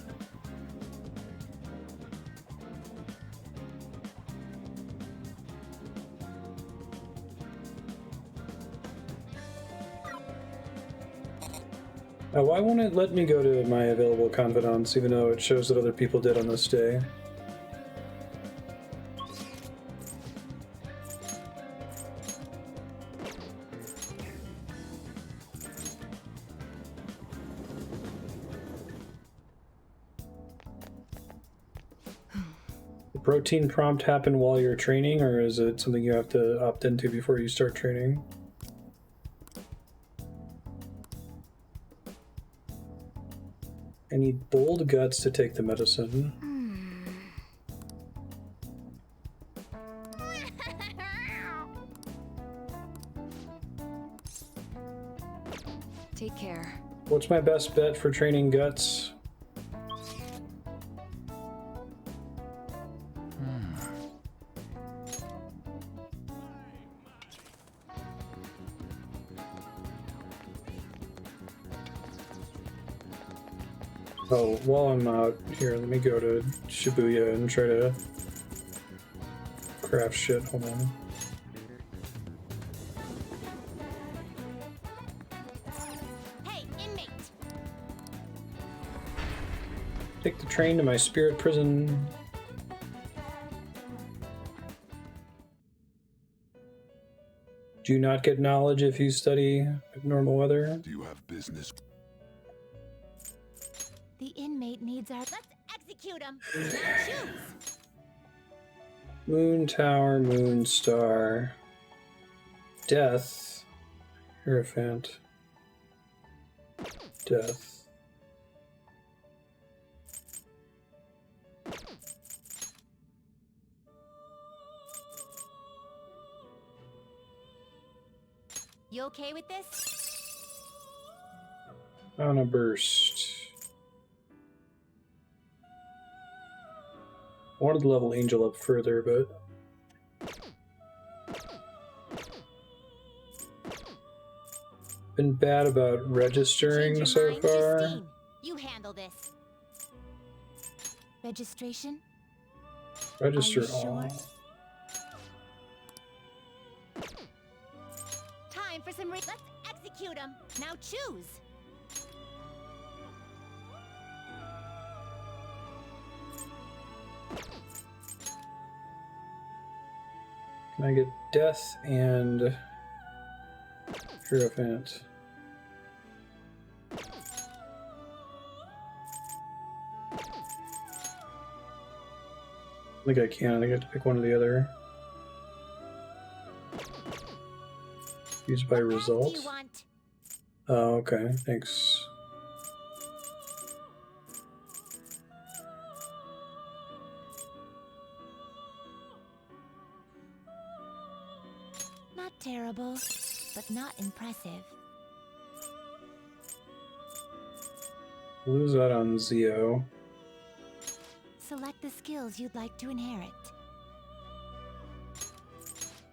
Now, why won't it let me go to my available confidants, even though it shows that other people did on this day? The protein prompt happen while you're training, or is it something you have to opt into before you start training? I need bold guts to take the medicine. Take care. What's my best bet for training guts? Oh, while I'm out here, let me go to Shibuya and try to craft shit. Hold on. Hey, inmate! Take the train to my spirit prison. Do you not get knowledge if you study normal weather? Do you have business? The inmate needs our. Let's execute him! Now choose! Moon Tower, Moon Star. Death. Hierophant. Death. You okay with this? On a burst. I wanted to level Angel up further, but been bad about registering so far. Justine, you handle this. Registration? Register Are you all. sure? Time for some Let's execute him! Now choose! Can I get Death and Hierophant? I think I can. I think I have to pick one or the other. Used by result. Do you want? Oh, okay. Thanks. Not terrible, but not impressive. Lose out on Zio. Select the skills you'd like to inherit.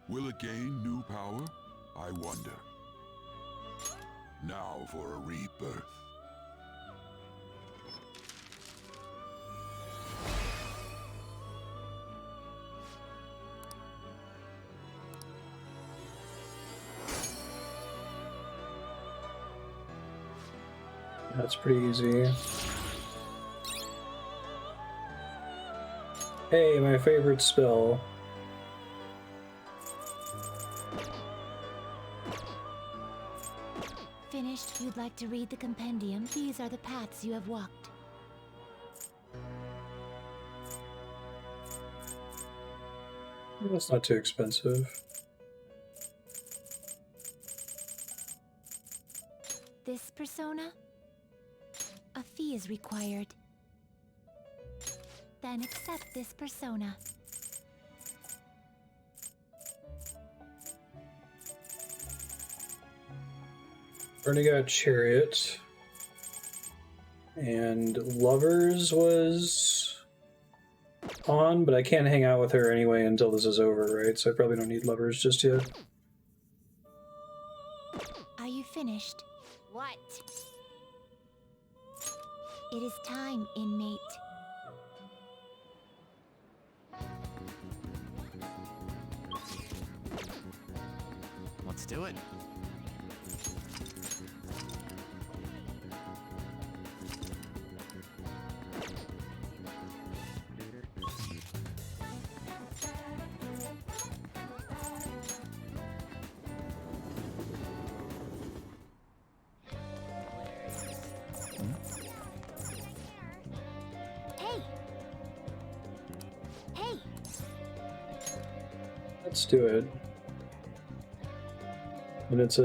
Will it gain new power? I wonder. Now for a rebirth. That's pretty easy. Hey, my favorite spell. Finished, you'd like to read the compendium. These are the paths you have walked. That's not too expensive. This persona? A fee is required. Then accept this persona. Already got Chariot. And Lovers was on, but I can't hang out with her anyway until this is over, right? So I probably don't need lovers just yet. Are you finished? What? It is time, inmate. Let's do it. Hey! Hey! Let's do it. And it's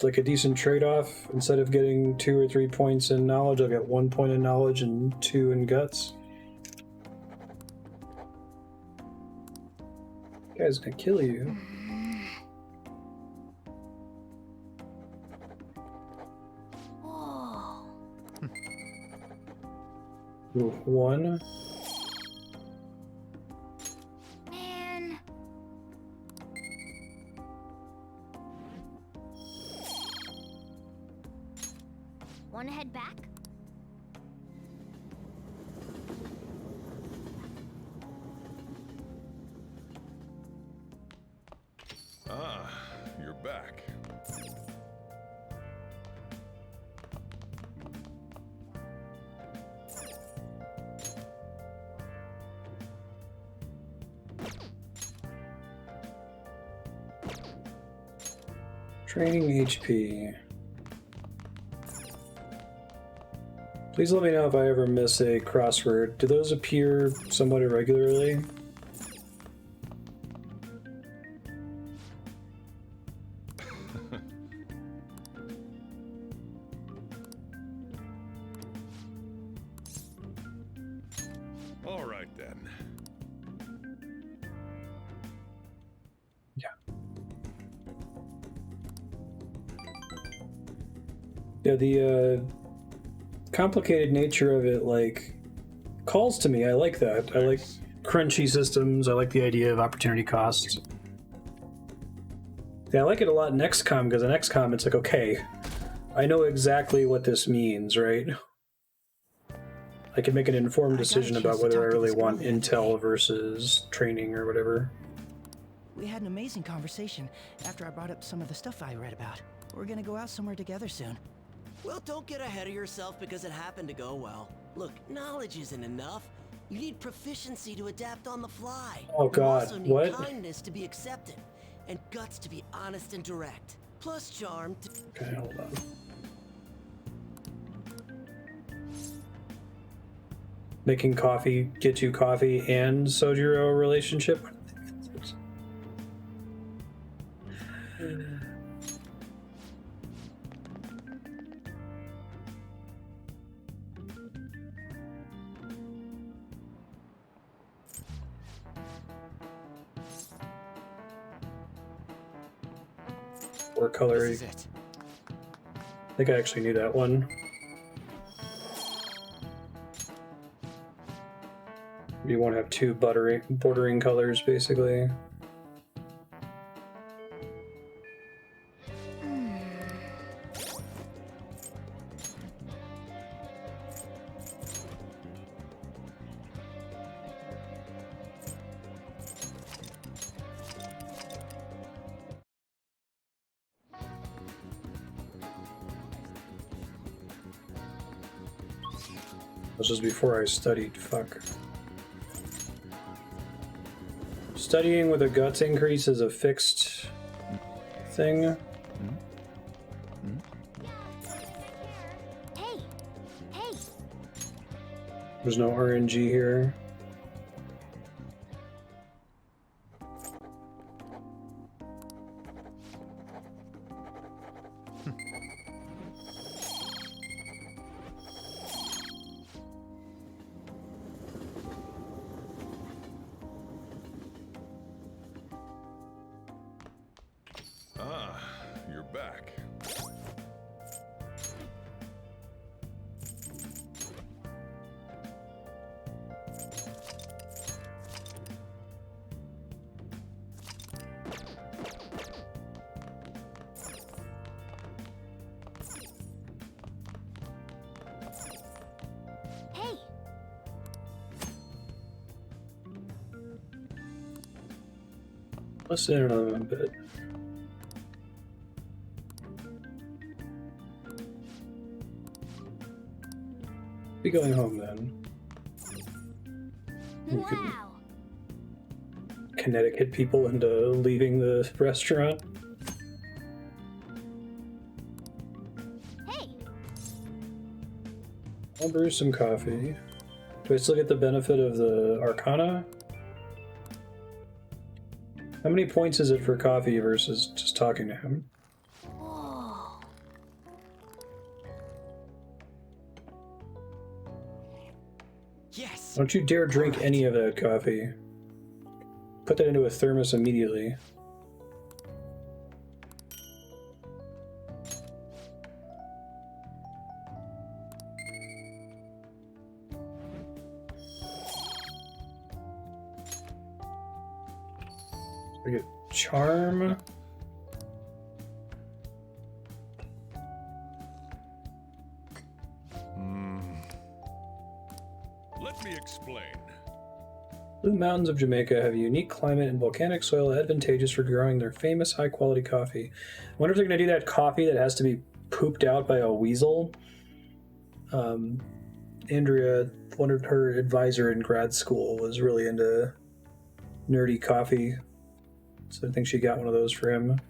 like a decent trade-off. Instead of getting 2 or 3 points in knowledge, I'll get 1 point in knowledge and 2 in guts. Guy's gonna kill you. Whoa. Ooh, 1. Man! Wanna head back? Ah, you're back. Training HP. Please let me know if I ever miss a crossword. Do those appear somewhat irregularly? All right then. Yeah, the complicated nature of it, like, calls to me. I like that. I like crunchy systems. I like the idea of opportunity costs. Yeah, I like it a lot in XCOM, because in XCOM it's like, okay, I know exactly what this means, right? I can make an informed decision about whether I really want intel versus training or whatever. We had an amazing conversation after I brought up some of the stuff I read about. We're gonna go out somewhere together soon. Well, don't get ahead of yourself because it happened to go well. Look, knowledge isn't enough. You need proficiency to adapt on the fly. Oh God, you also need what? kindness to be accepted, and guts to be honest and direct. Plus charm to... Okay, hold on. Making coffee get you coffee and Sojiro relationship? Or coloring. This is it. I think I actually knew that one. You want to have 2 bordering colors, basically. This was before I studied, fuck. Studying with a guts increase is a fixed thing. Hey! Hey! There's no RNG here. Ah, you're back. Listen in on them a bit. Be going home then. You could kinetic hit people into leaving the restaurant. Hey. I'll brew some coffee. Do I still get the benefit of the Arcana? How many points is it for coffee versus just talking to him? Whoa. Yes. Don't you dare drink any of that coffee. Put that into a thermos immediately. I get charm. Let me explain. Blue Mountains of Jamaica have a unique climate and volcanic soil advantageous for growing their famous high-quality coffee. I wonder if they're going to do that coffee that has to be pooped out by a weasel. Andrea, one of her advisor in grad school, was really into nerdy coffee, so I think she got one of those for him.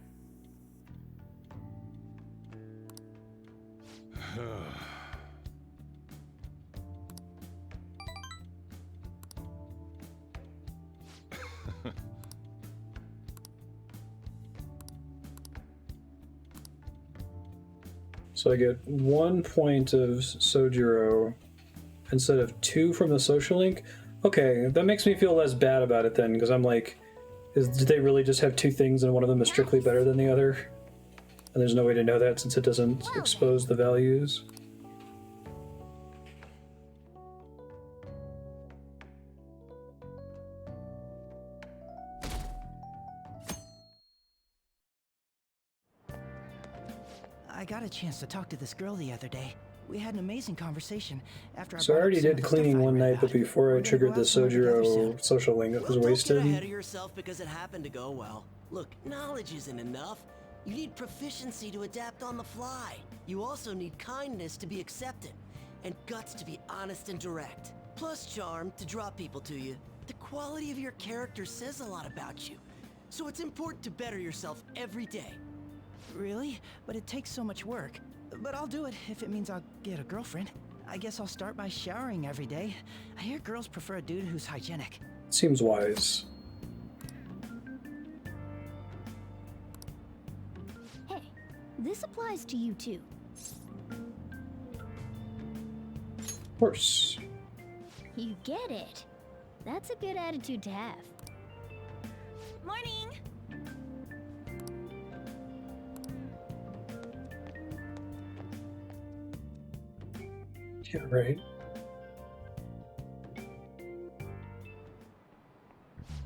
So I get 1 point of Sojiro instead of 2 from the social link. Okay, that makes me feel less bad about it then, because I'm like, did they really just have 2 things and one of them is strictly better than the other? And there's no way to know that since it doesn't expose the values. I got a chance to talk to this girl the other day. We had an amazing conversation after I So I brought up already some of did the cleaning stuff I one read night, but about. before We're I gonna triggered go the out somewhere together soon. Sojiro social link, it was Don't wasted. get ahead of yourself because it happened to go well. Look, knowledge isn't enough. You need proficiency to adapt on the fly. You also need kindness to be accepted, and guts to be honest and direct. Plus charm to draw people to you. The quality of your character says a lot about you. So it's important to better yourself every day. Really? But it takes so much work. But I'll do it if it means I'll get a girlfriend. I guess I'll start by showering every day. I hear girls prefer a dude who's hygienic. Seems wise. Hey, this applies to you too. Horse. You get it. That's a good attitude to have. Morning! Yeah, right.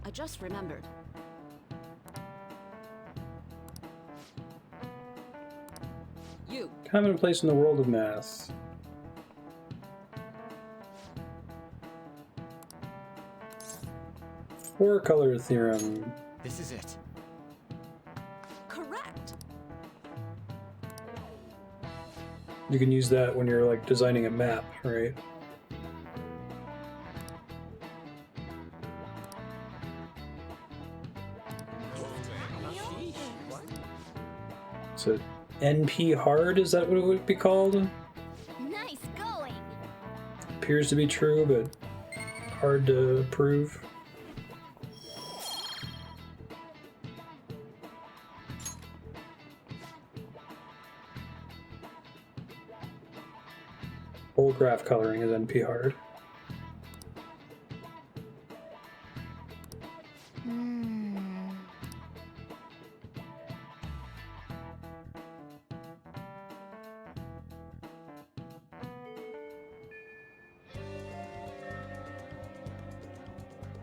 I just remembered. You. Commonplace in the world of math. Four-color theorem. This is it. Correct. You can use that when you're like designing a map, right? So NP hard, is that what it would be called? Nice going. Appears to be true, but hard to prove. Whole graph coloring is NP hard.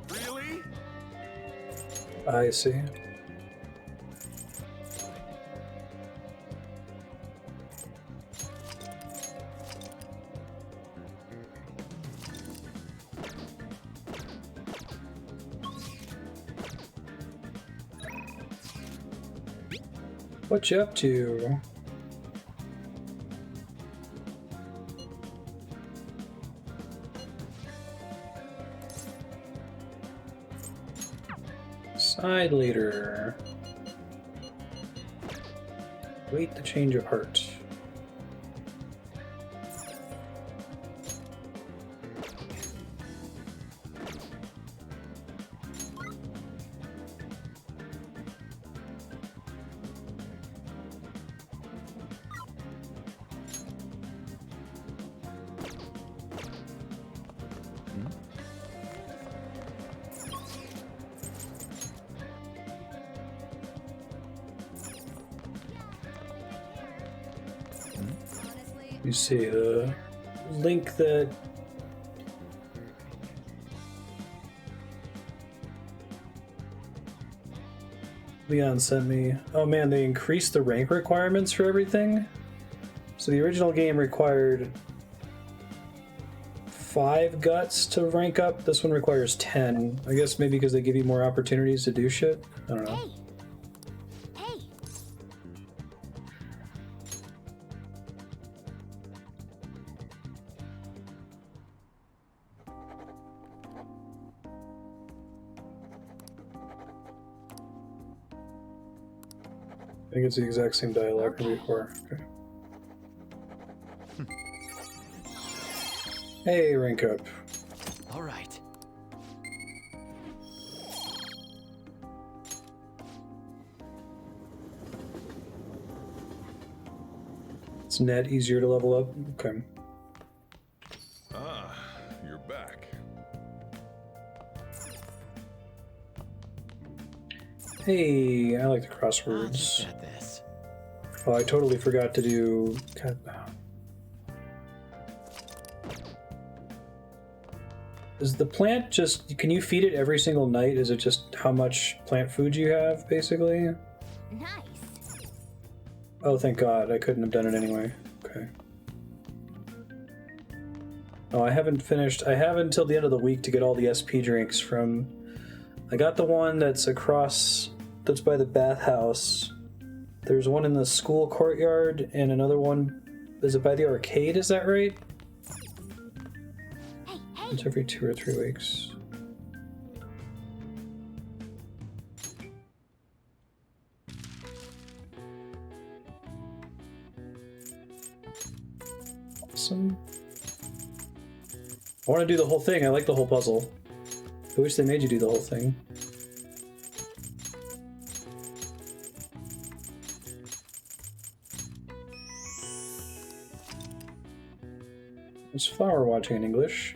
Really? I see. What you up to? Side leader. Wait the change of heart. You see the link that Leon sent me. Oh man, they increased the rank requirements for everything. So the original game required 5 guts to rank up. This one requires 10. I guess maybe because they give you more opportunities to do shit. I don't know. Hey! Hey! I think it's the exact same dialogue from before. Okay. Hey, rank up. All right. It's net easier to level up. Okay. Ah, you're back. Hey, I like the crosswords. At this. Oh, I totally forgot to do. God. Is the plant just? Can you feed it every single night? Is it just how much plant food you have, basically? Nice! Oh, thank God. I couldn't have done it anyway. Okay. Oh, I haven't finished. I have until the end of the week to get all the SP drinks from. I got the one that's across. That's by the bathhouse. There's one in the school courtyard and another one. Is it by the arcade? Is that right? Hey, hey! It's every 2 or 3 weeks. Awesome. I want to do the whole thing. I like the whole puzzle. I wish they made you do the whole thing. It's flower watching in English.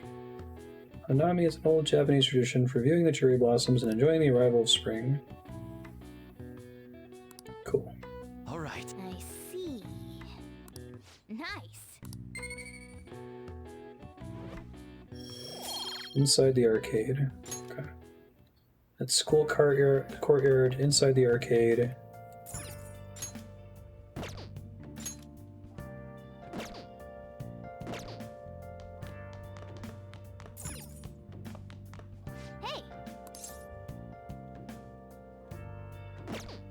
Hanami is an old Japanese tradition for viewing the cherry blossoms and enjoying the arrival of spring. Cool. All right. I see. Nice! Inside the arcade. Okay. That's school courtyard inside the arcade. Hey!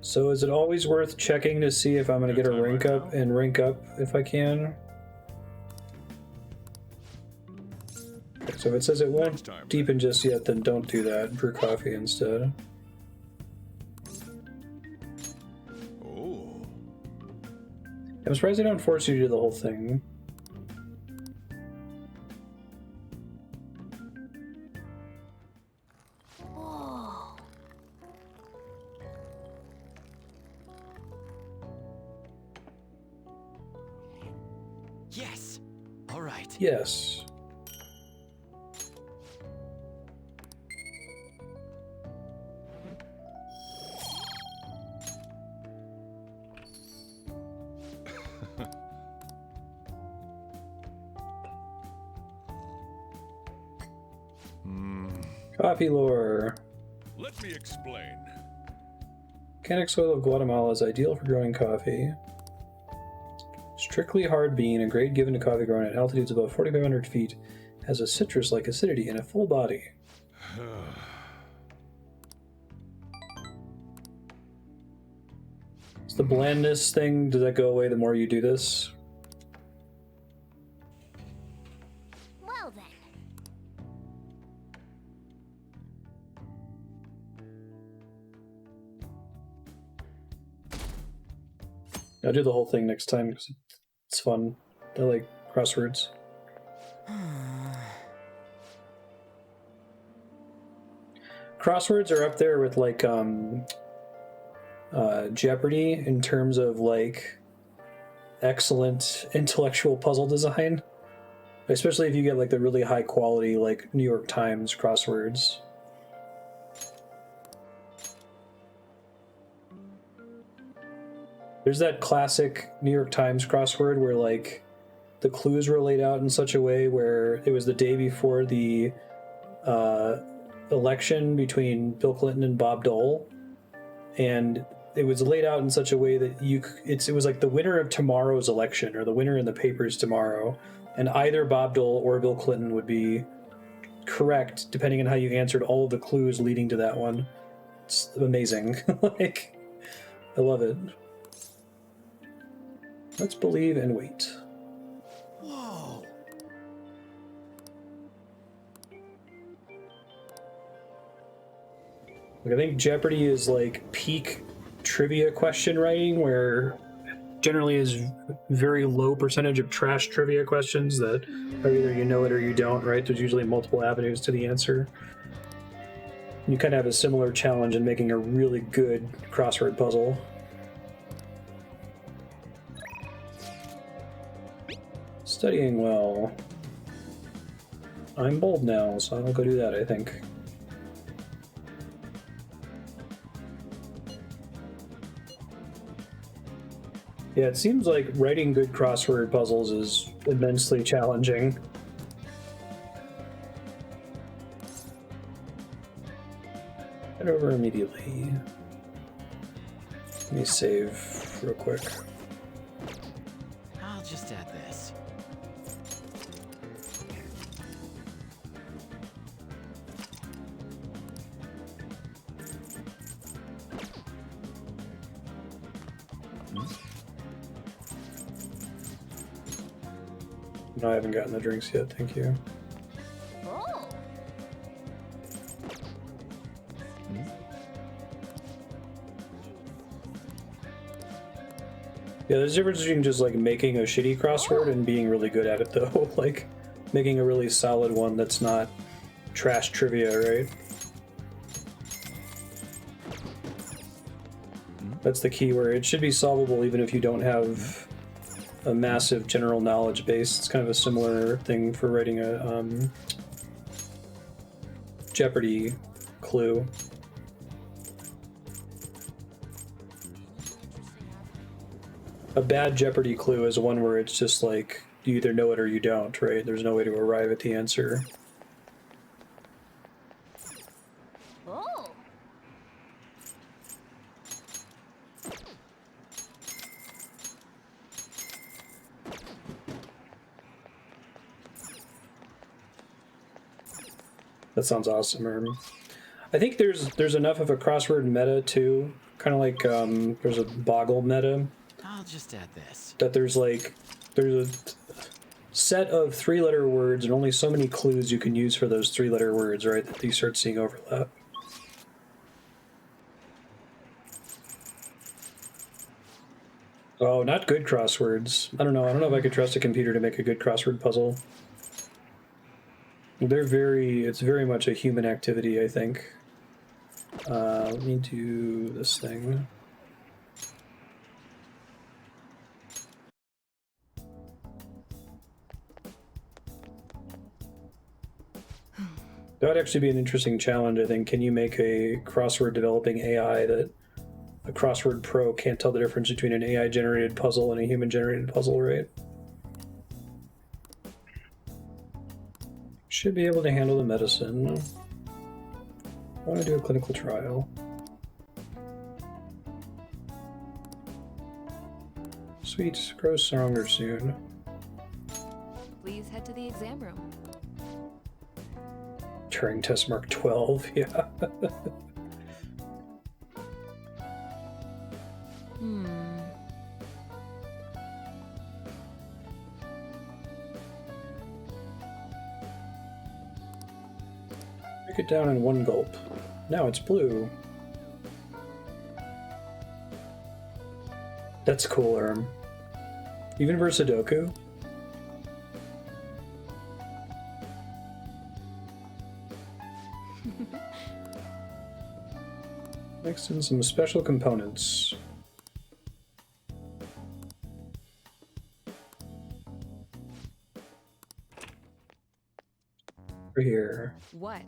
So is it always worth checking to see if I'm going to get a rank up and rank up if I can? Okay, so if it says it won't deepen just yet, then don't do that. Brew coffee instead. Oh. I'm surprised they don't force you to do the whole thing. Whoa! Yes. All right. Yes. Coffee lore. Let me explain. Volcanic soil of Guatemala is ideal for growing coffee. Strictly hard bean, a grade given to coffee grown at altitudes above 4,500 feet, has a citrus-like acidity and a full body. the blandness thing, does that go away the more you do this? Well then. I'll do the whole thing next time because it's fun. I like crosswords. Crosswords are up there with like Jeopardy in terms of like excellent intellectual puzzle design, especially if you get like the really high quality like New York Times crosswords. There's that classic New York Times crossword where like the clues were laid out in such a way where it was the day before the election between Bill Clinton and Bob Dole, and it was laid out in such a way that it was like the winner of tomorrow's election or the winner in the papers tomorrow, and either Bob Dole or Bill Clinton would be correct depending on how you answered all of the clues leading to that one. It's amazing. Like, I love it. Let's believe and wait. Whoa. Like, I think Jeopardy is like peak trivia question writing, where generally is very low percentage of trash trivia questions that are either you know it or you don't, right? There's usually multiple avenues to the answer. You kind of have a similar challenge in making a really good crossword puzzle. Studying well. I'm bold now, so I'll go do that, I think. Yeah, it seems like writing good crossword puzzles is immensely challenging. Head over immediately. Let me save real quick. I'll just add this. No, I haven't gotten the drinks yet, thank you. Oh. Yeah, there's a difference between just like making a shitty crossword and being really good at it though. Like making a really solid one that's not trash trivia, right? That's the key, where it should be solvable even if you don't have a massive general knowledge base. It's kind of a similar thing for writing a Jeopardy clue. A bad Jeopardy clue is one where it's just like you either know it or you don't, right? There's no way to arrive at the answer. Oh. That sounds awesome. I think there's enough of a crossword meta too, kind of like there's a Boggle meta. I'll just add this. That there's a set of 3-letter words and only so many clues you can use for those 3-letter words, right? That you start seeing overlap. Oh, not good crosswords. I don't know if I could trust a computer to make a good crossword puzzle. It's very much a human activity, I think. Let me do this thing. That would actually be an interesting challenge, I think. Can you make a crossword developing AI that a crossword pro can't tell the difference between an AI generated puzzle and a human generated puzzle, right? Should be able to handle the medicine. I want to do a clinical trial. Sweet, grow stronger soon. Please head to the exam room. Turing test mark 12, yeah. Hmm. it down in one gulp. Now it's blue. That's cool, Erm. Even for Sudoku? Mix in some special components. Over here. What?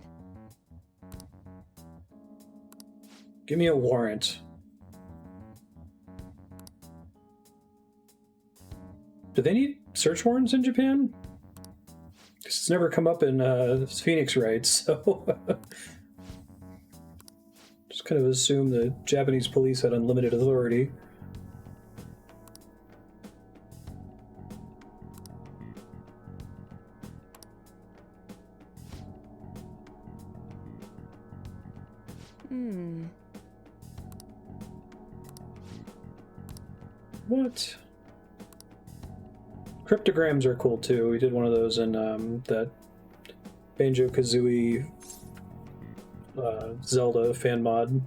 Give me a warrant. Do they need search warrants in Japan? It's never come up in Phoenix Wright, so just kind of assume the Japanese police had unlimited authority. What? Cryptograms are cool too. We did one of those in that Banjo-Kazooie Zelda fan mod.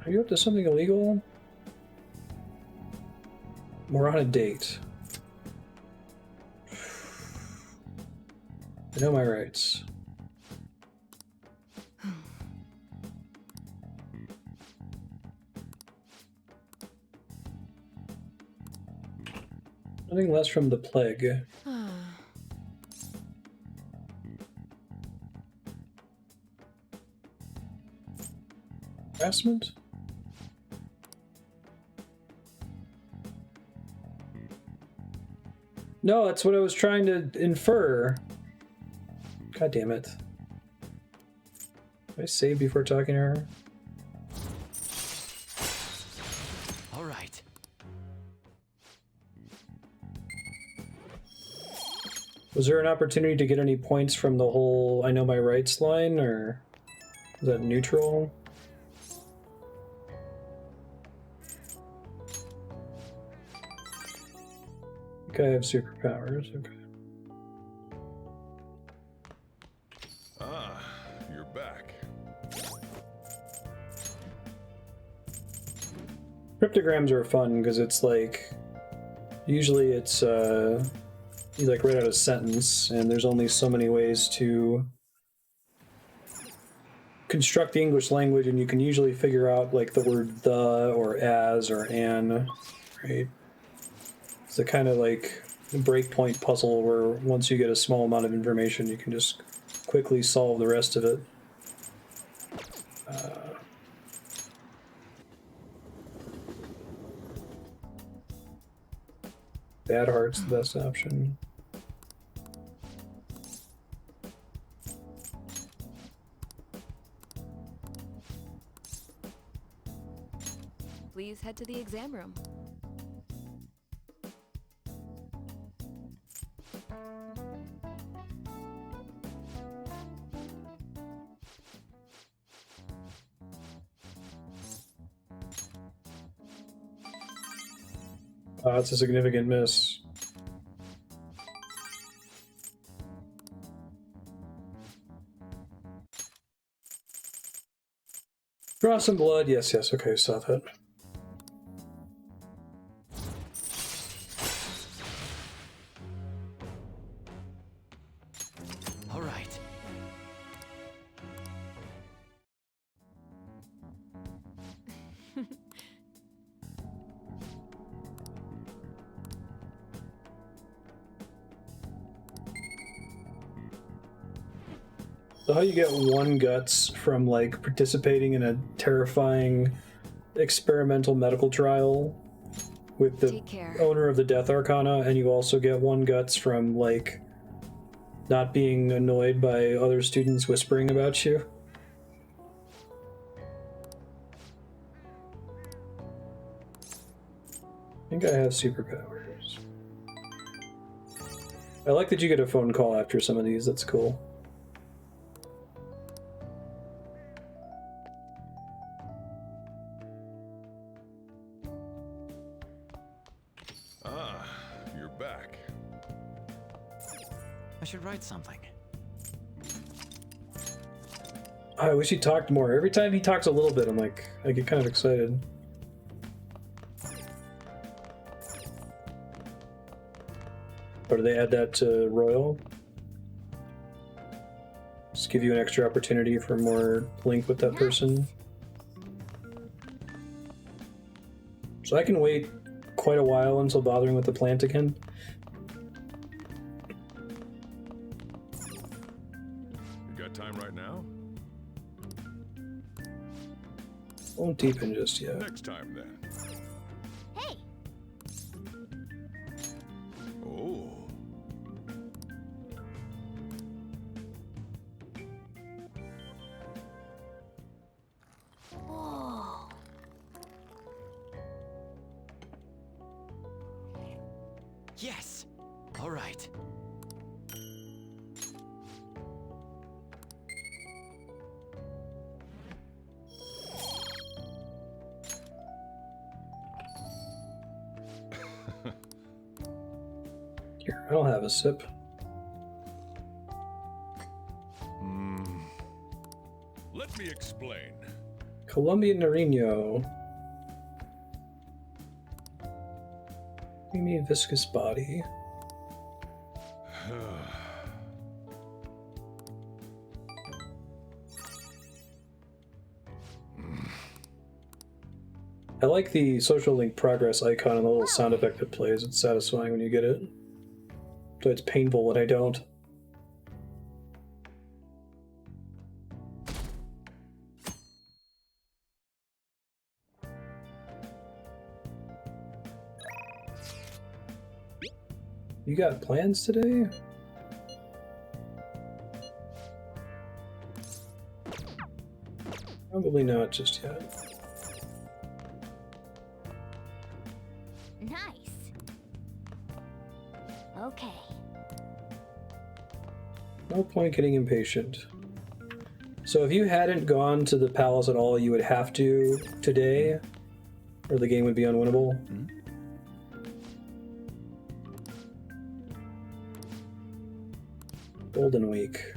Are you up to something illegal? We're on a date. I know my rights. Nothing less from the plague. Harassment? No, that's what I was trying to infer. God damn it. Did I save before talking to her? All right. Was there an opportunity to get any points from the whole I know my rights line, or is that neutral? I think I have superpowers, okay. Ah, you're back. Cryptograms are fun because it's like, usually it's you like write out a sentence and there's only so many ways to construct the English language, and you can usually figure out like the word the or as or an, right? It's a kind of like breakpoint puzzle where once you get a small amount of information you can just quickly solve the rest of it. Bad Heart's the best option. Please head to the exam room. That's a significant miss. Draw some blood. Yes, yes. Okay, saw that. All right. So how you get one guts from like participating in a terrifying experimental medical trial with the owner of the Death Arcana, and you also get one guts from like not being annoyed by other students whispering about you. I think I have superpowers. I like that you get a phone call after some of these, that's cool. I should write something. I wish he talked more. Every time he talks a little bit, I'm like, I get kind of excited. Or do they add that to Royal? Just give you an extra opportunity for more link with that person. So I can wait quite a while until bothering with the plant again. You got time right now? Won't deepen just yet. Next time, then. Hey! Oh. Whoa. Yes! All right. Here, I'll have a sip. Let me explain. Colombian Nariño. Creamy viscous body. I like the social link progress icon and the little sound effect that plays. It's satisfying when you get it. So it's painful when I don't. You got plans today? Probably not just yet. Nice. Okay. No point getting impatient. So if you hadn't gone to the palace at all, you would have to today, or the game would be unwinnable. Golden Week.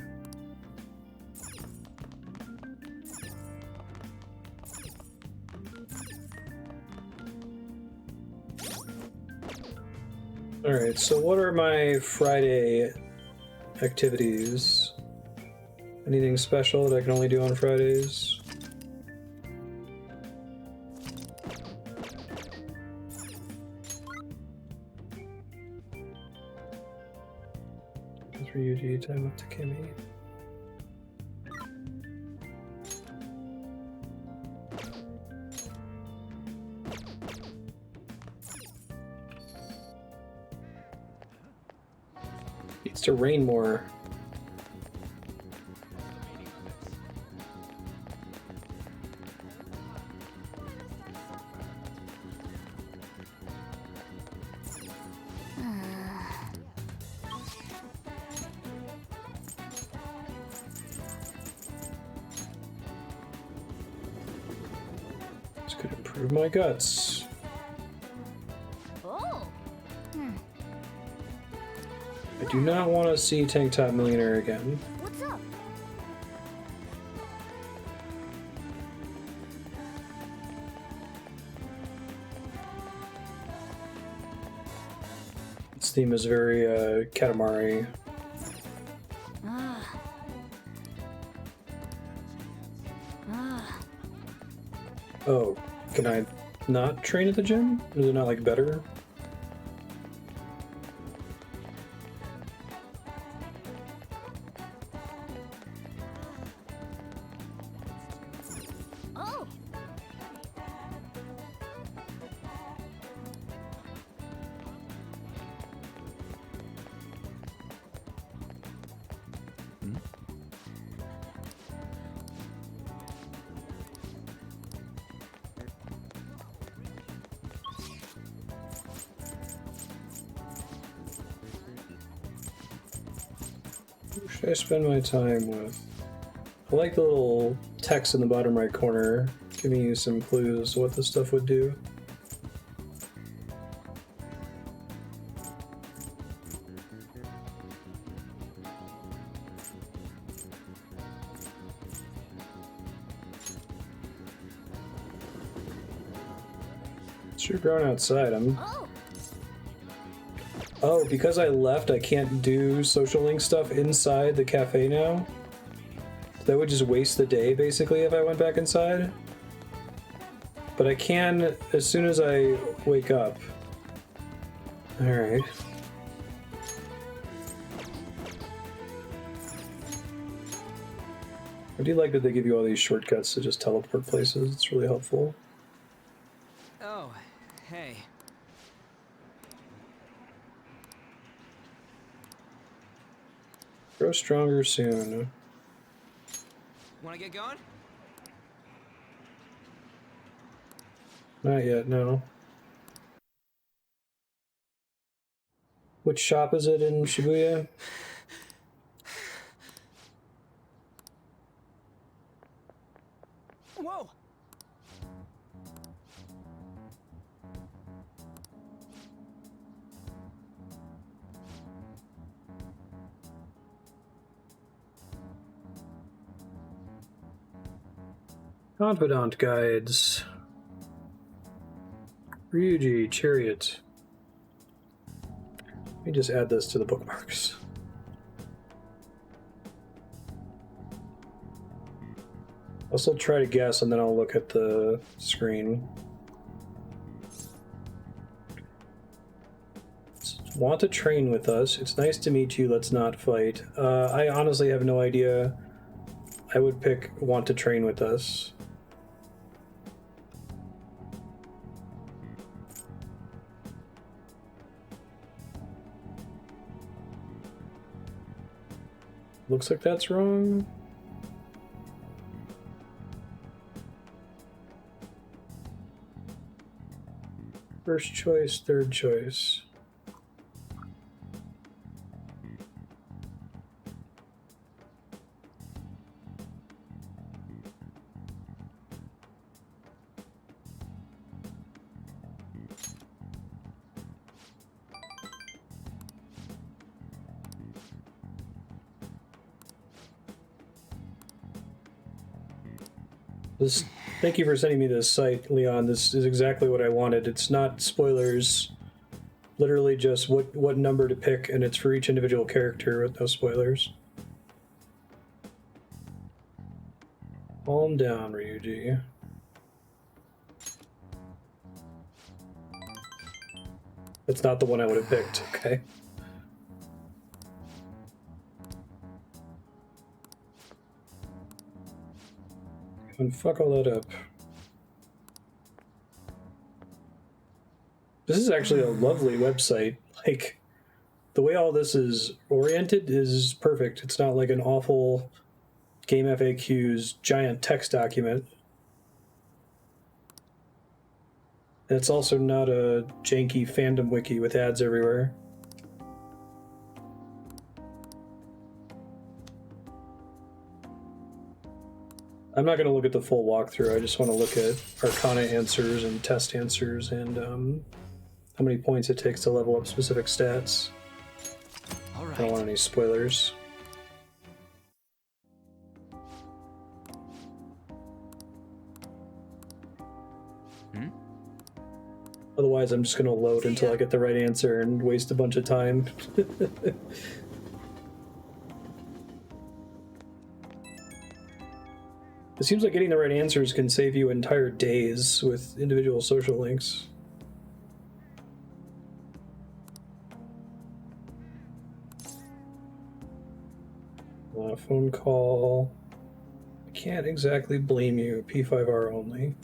Alright, so what are my Friday activities? Anything special that I can only do on Fridays? For UG, time up to Kimmy. Needs to rain more. This could improve my guts. Oh. I do not want to see Tank Top Millionaire again. What's up? Its theme is very Katamari. Oh, can I not train at the gym? Is it not like better? Oh. Who should I spend my time with? I like the little text in the bottom right corner, giving you some clues to what this stuff would do. Should have grown outside. Oh, because I left, I can't do social link stuff inside the cafe now? That would just waste the day, basically, if I went back inside. But I can as soon as I wake up. Alright. I do like that they give you all these shortcuts to just teleport places. It's really helpful. Oh, hey. Grow stronger soon. Wanna get going? Not yet, no. Which shop is it in Shibuya? Whoa! Confidant guides. Ryuji, Chariot. Let me just add this to the bookmarks. I'll still try to guess and then I'll look at the screen. Want to train with us. It's nice to meet you. Let's not fight. I honestly have no idea. I would pick want to train with us. Looks like that's wrong. First choice, third choice. Thank you for sending me this site, Leon. This is exactly what I wanted. It's not spoilers, literally just what number to pick, and it's for each individual character with no spoilers. Calm down, Ryuji. That's not the one I would have picked, okay? And fuck all that up. This is actually a lovely website. Like, the way all this is oriented is perfect. It's not like an awful Game FAQs giant text document. And it's also not a janky fandom wiki with ads everywhere. I'm not going to look at the full walkthrough. I just want to look at Arcana answers and test answers and how many points it takes to level up specific stats. All right. I don't want any spoilers. Otherwise, I'm just going to load until I get the right answer and waste a bunch of time. It seems like getting the right answers can save you entire days with individual social links. Phone call. I can't exactly blame you. P5R only.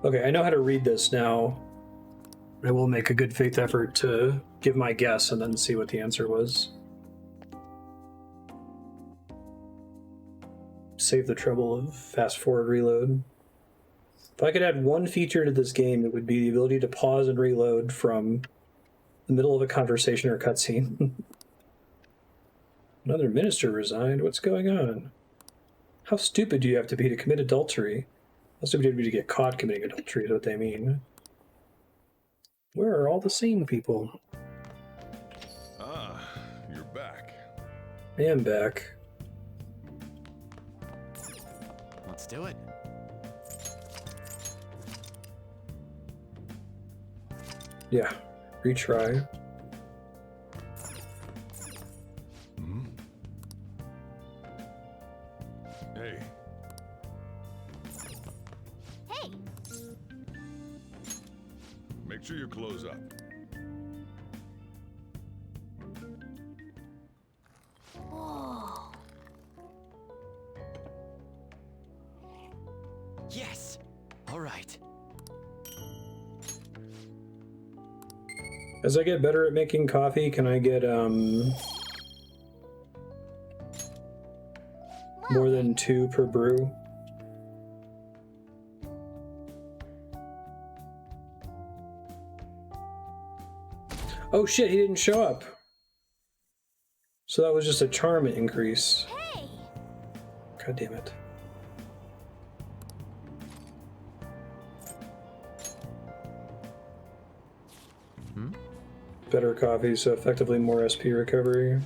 Okay, I know how to read this now. I will make a good faith effort to give my guess and then see what the answer was. Save the trouble of fast forward reload. If I could add one feature to this game, it would be the ability to pause and reload from the middle of a conversation or cutscene. Another minister resigned. What's going on? How stupid do you have to be to commit adultery? How stupid do you have to be to get caught committing adultery is what they mean. Where are all the sane people? Ah, you're back. I am back. What's do it. Yeah, retry. Hey. Hey! Make sure you close up. Whoa. Yes! Alright. As I get better at making coffee, can I get more than 2 per brew? Oh shit, he didn't show up. So that was just a charm increase. Hey! God damn it. Better coffee, so effectively more SP recovery.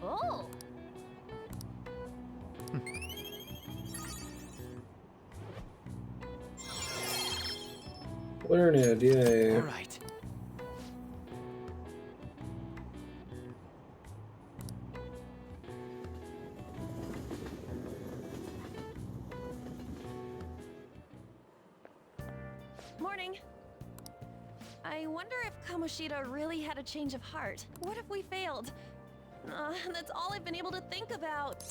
Oh! Learned, yay. Alright. Morning. I wonder if Kamoshida really had a change of heart. What if we failed? That's all I've been able to think about.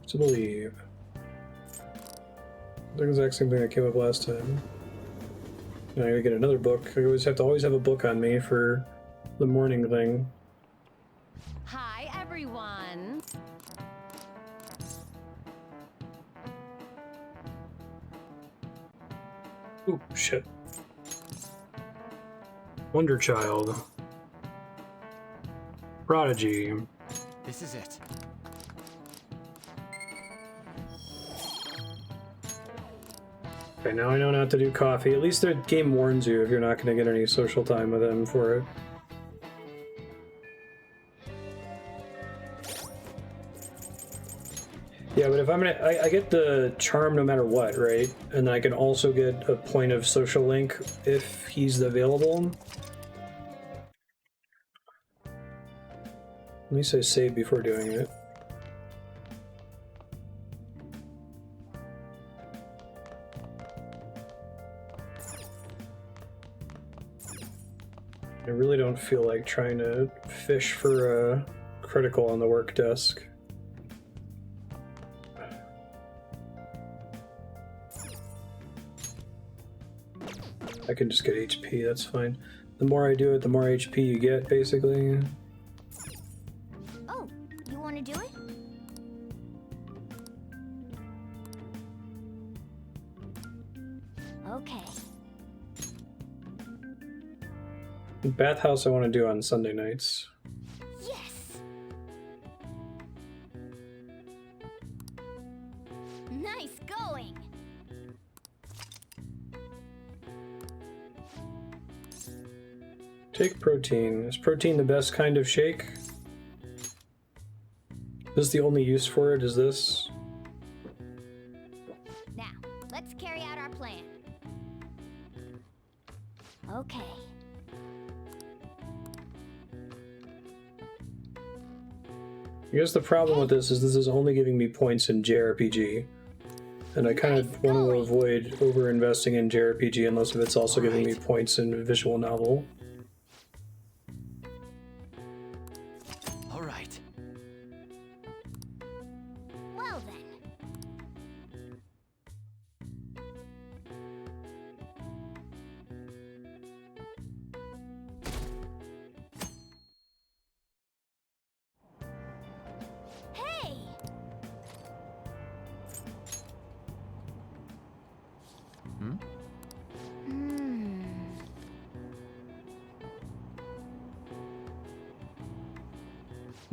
To believe. The exact same thing that came up last time. Now I gotta get another book. I always have a book on me for the morning thing. Hi, everyone. Ooh, shit. Wonder Child. Prodigy. This is it. Okay, now I know not to do coffee. At least the game warns you if you're not going to get any social time with him for it. Yeah, but if I'm gonna, I get the charm no matter what, right? And then I can also get a point of social link if he's available. At least I save before doing it. I really don't feel like trying to fish for a critical on the work desk. I can just get HP, that's fine. The more I do it, the more HP you get, basically. Oh, you want to do it? Okay. Bathhouse I want to do on Sunday nights. Yes! Nice going! Take protein. Is protein the best kind of shake? This is the only use for it, is this? Now, let's carry out our plan. Okay. I guess the problem with this is only giving me points in JRPG. And I kind of want to avoid over-investing in JRPG unless if it's also giving me points in visual novel. Alright. Well then. Hey!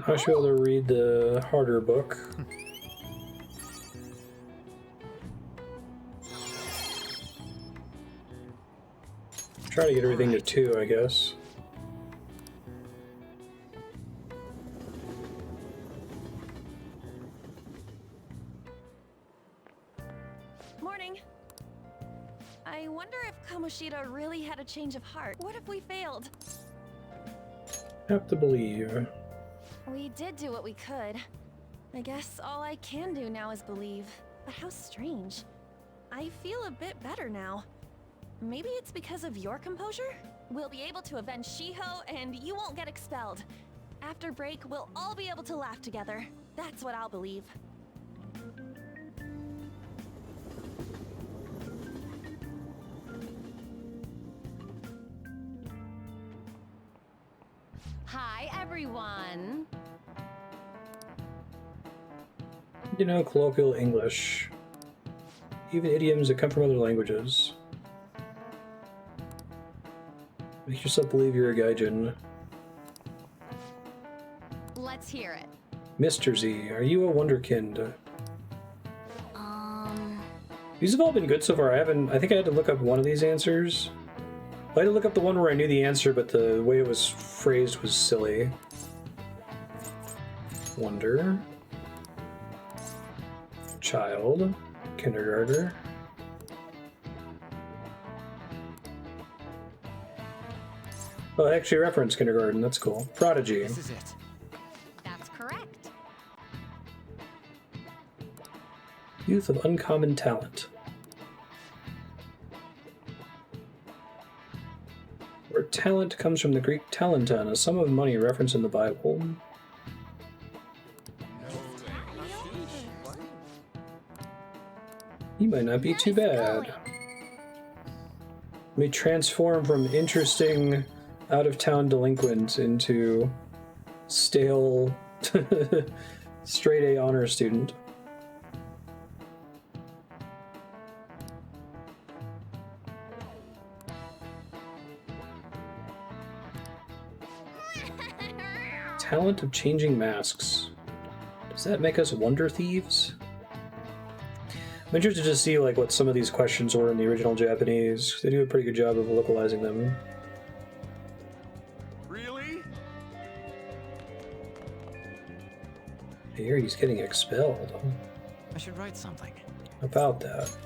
I should be able to read the harder book. Try to get everything to 2, I guess. I wonder if Kamoshida really had a change of heart. What if we failed? Have to believe. We did do what we could. I guess all I can do now is believe. But how strange. I feel a bit better now. Maybe it's because of your composure? We'll be able to avenge Shiho, and you won't get expelled. After break, we'll all be able to laugh together. That's what I'll believe. Hi, everyone. You know, colloquial English. Even idioms that come from other languages. Make yourself believe you're a gaijin. Let's hear it. Mr. Z, are you a wonderkind? These have all been good so far. I think I had to look up one of these answers. I had to look up the one where I knew the answer, but the way it was phrased was silly. Wonder. Child. Kindergartner. Oh, I actually referenced kindergarten. That's cool. Prodigy. This is it. That's correct. Youth of uncommon talent. Where talent comes from the Greek talenton, a sum of money referenced in the Bible. You might not be too bad. May transform from interesting out-of-town delinquent into stale straight A honor student. Talent of changing masks. Does that make us wonder thieves? I'm interested to see like what some of these questions were in the original Japanese. They do a pretty good job of localizing them. Really? I hear he's getting expelled. I should write something. About that.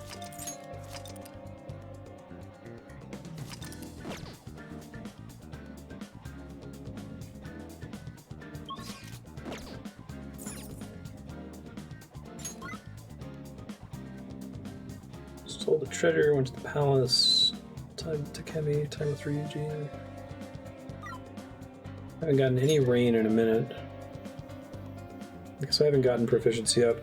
Stole the treasure, went to the palace. Time to Kemi, time with Ryuji. Haven't gotten any rain in a minute. I guess I haven't gotten proficiency up.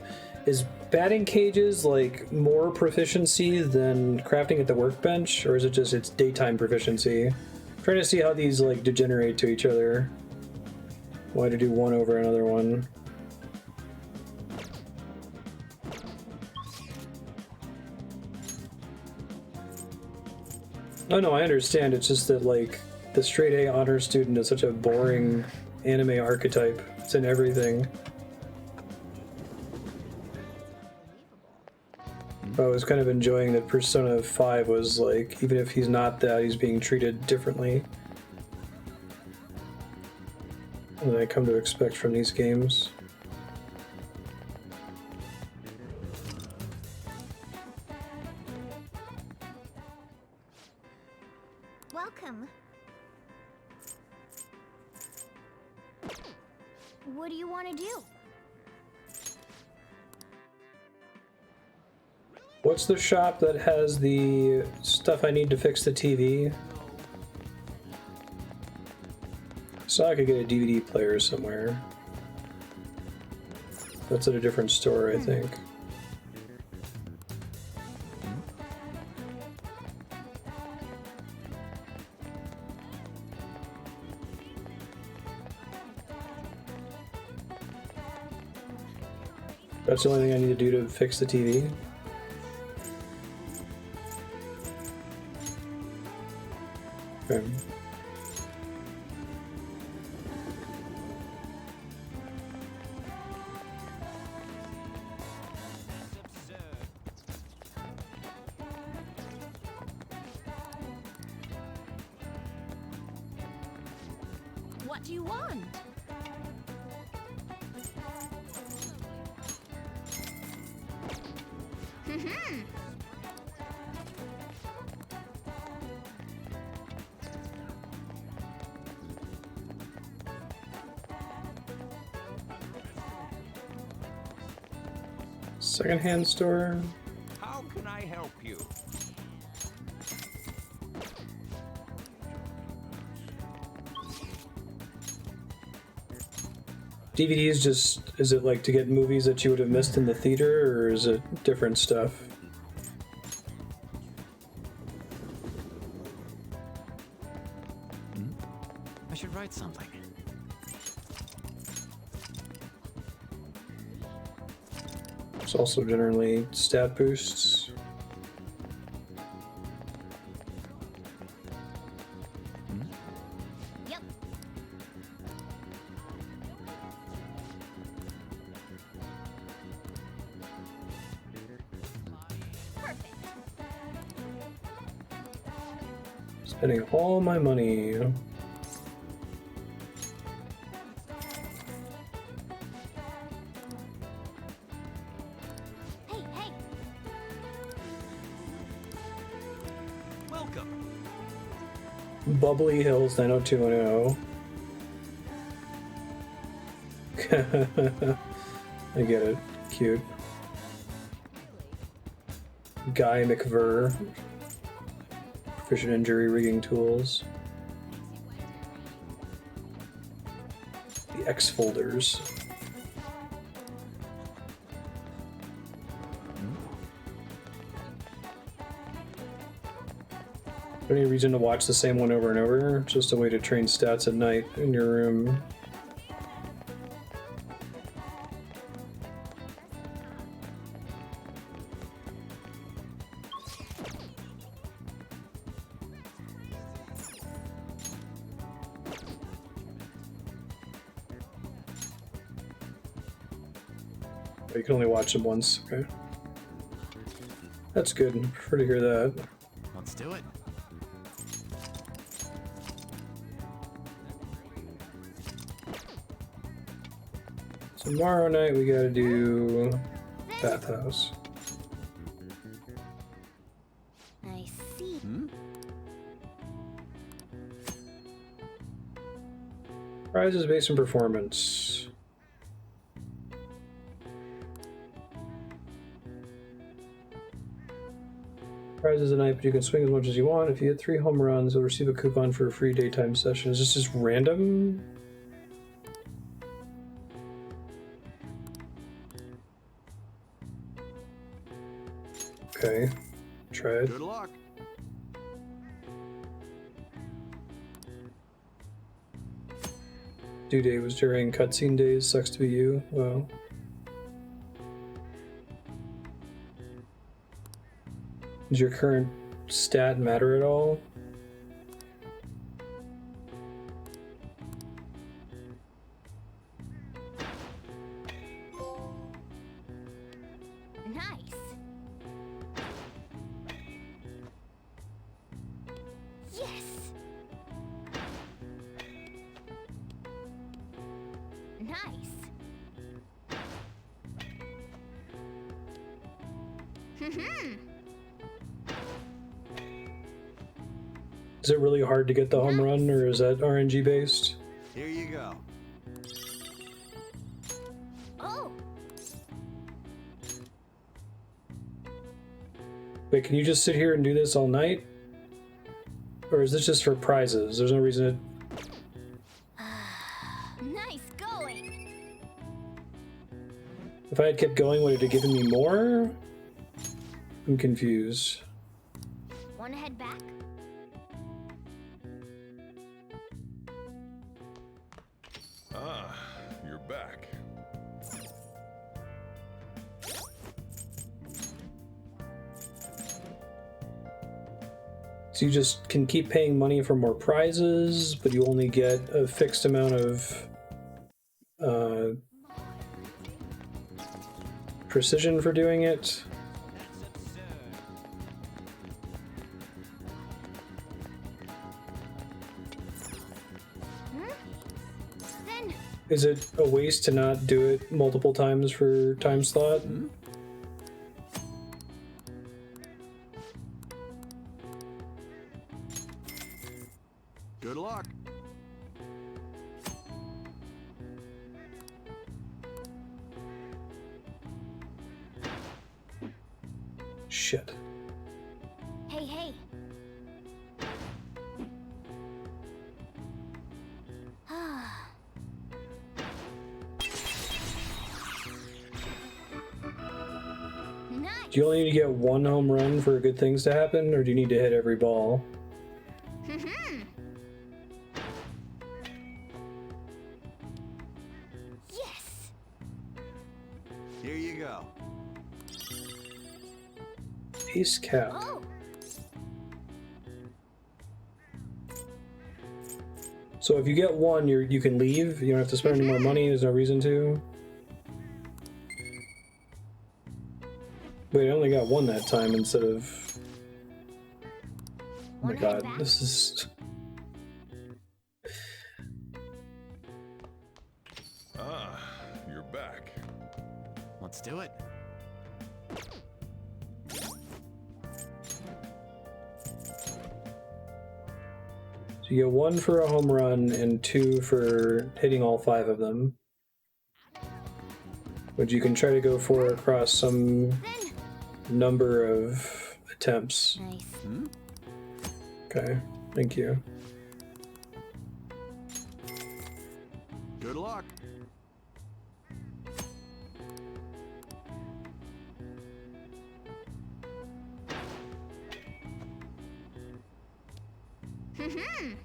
Is batting cages like more proficiency than crafting at the workbench, or is it just it's daytime proficiency? I'm trying to see how these like degenerate to each other. Why to do one over another one? Oh no, I understand. It's just that like the straight A honor student is such a boring anime archetype. It's in everything. I was kind of enjoying that Persona 5 was like, even if he's not that, he's being treated differently than I come to expect from these games. Welcome. What do you want to do? What's the shop that has the stuff I need to fix the TV? So I could get a DVD player somewhere. That's at a different store, I think. That's the only thing I need to do to fix the TV. Okay. What do you want? Secondhand store. How can I help you? DVDs just, is it like to get movies that you would have missed in the theater, or is it different stuff? I should write something. It's also generally stat boosts. Yep. Perfect. Spending all my money. Hey, hey. Welcome. Bubbly Hills 90210. I get it. Cute. Guy McVer. Proficient in jury rigging tools. The X folders. Any reason to watch the same one over and over? Just a way to train stats at night in your room. Oh, you can only watch them once, okay. That's good. I prefer to hear that. Let's do it. Tomorrow night we gotta do bathhouse. I see. Prizes based on performance. Prizes a night, but you can swing as much as you want. If you hit 3 home runs, you'll receive a coupon for a free daytime session. Is this just random? Okay, try it. Good luck. Due date was during cutscene days. Sucks to be you. Well, does your current stat matter at all? Nice. Yes. Nice. Is it really hard to get the home run, or is that RNG based? Here you go. Oh. Wait, can you just sit here and do this all night? Or is this just for prizes? There's no reason Nice going. If I had kept going, would it have given me more? I'm confused. Wanna head back? Ah, you're back. So you just can keep paying money for more prizes, but you only get a fixed amount of precision for doing it. Then Is it a waste to not do it multiple times for time slot? Good luck. shit. Hey, hey. Do you only need to get one home run for good things to happen, or do you need to hit every ball? Yes. Here you go. Ace cap. Oh. So if you get one, you can leave. You don't have to spend any more money. There's no reason to. Wait, I only got one that time instead of... Oh my god, this is... Ah, you're back. Let's do it. So you get one for a home run and two for hitting all 5 of them. Which you can try to go for across some number of attempts. Nice. Okay, thank you. Good luck.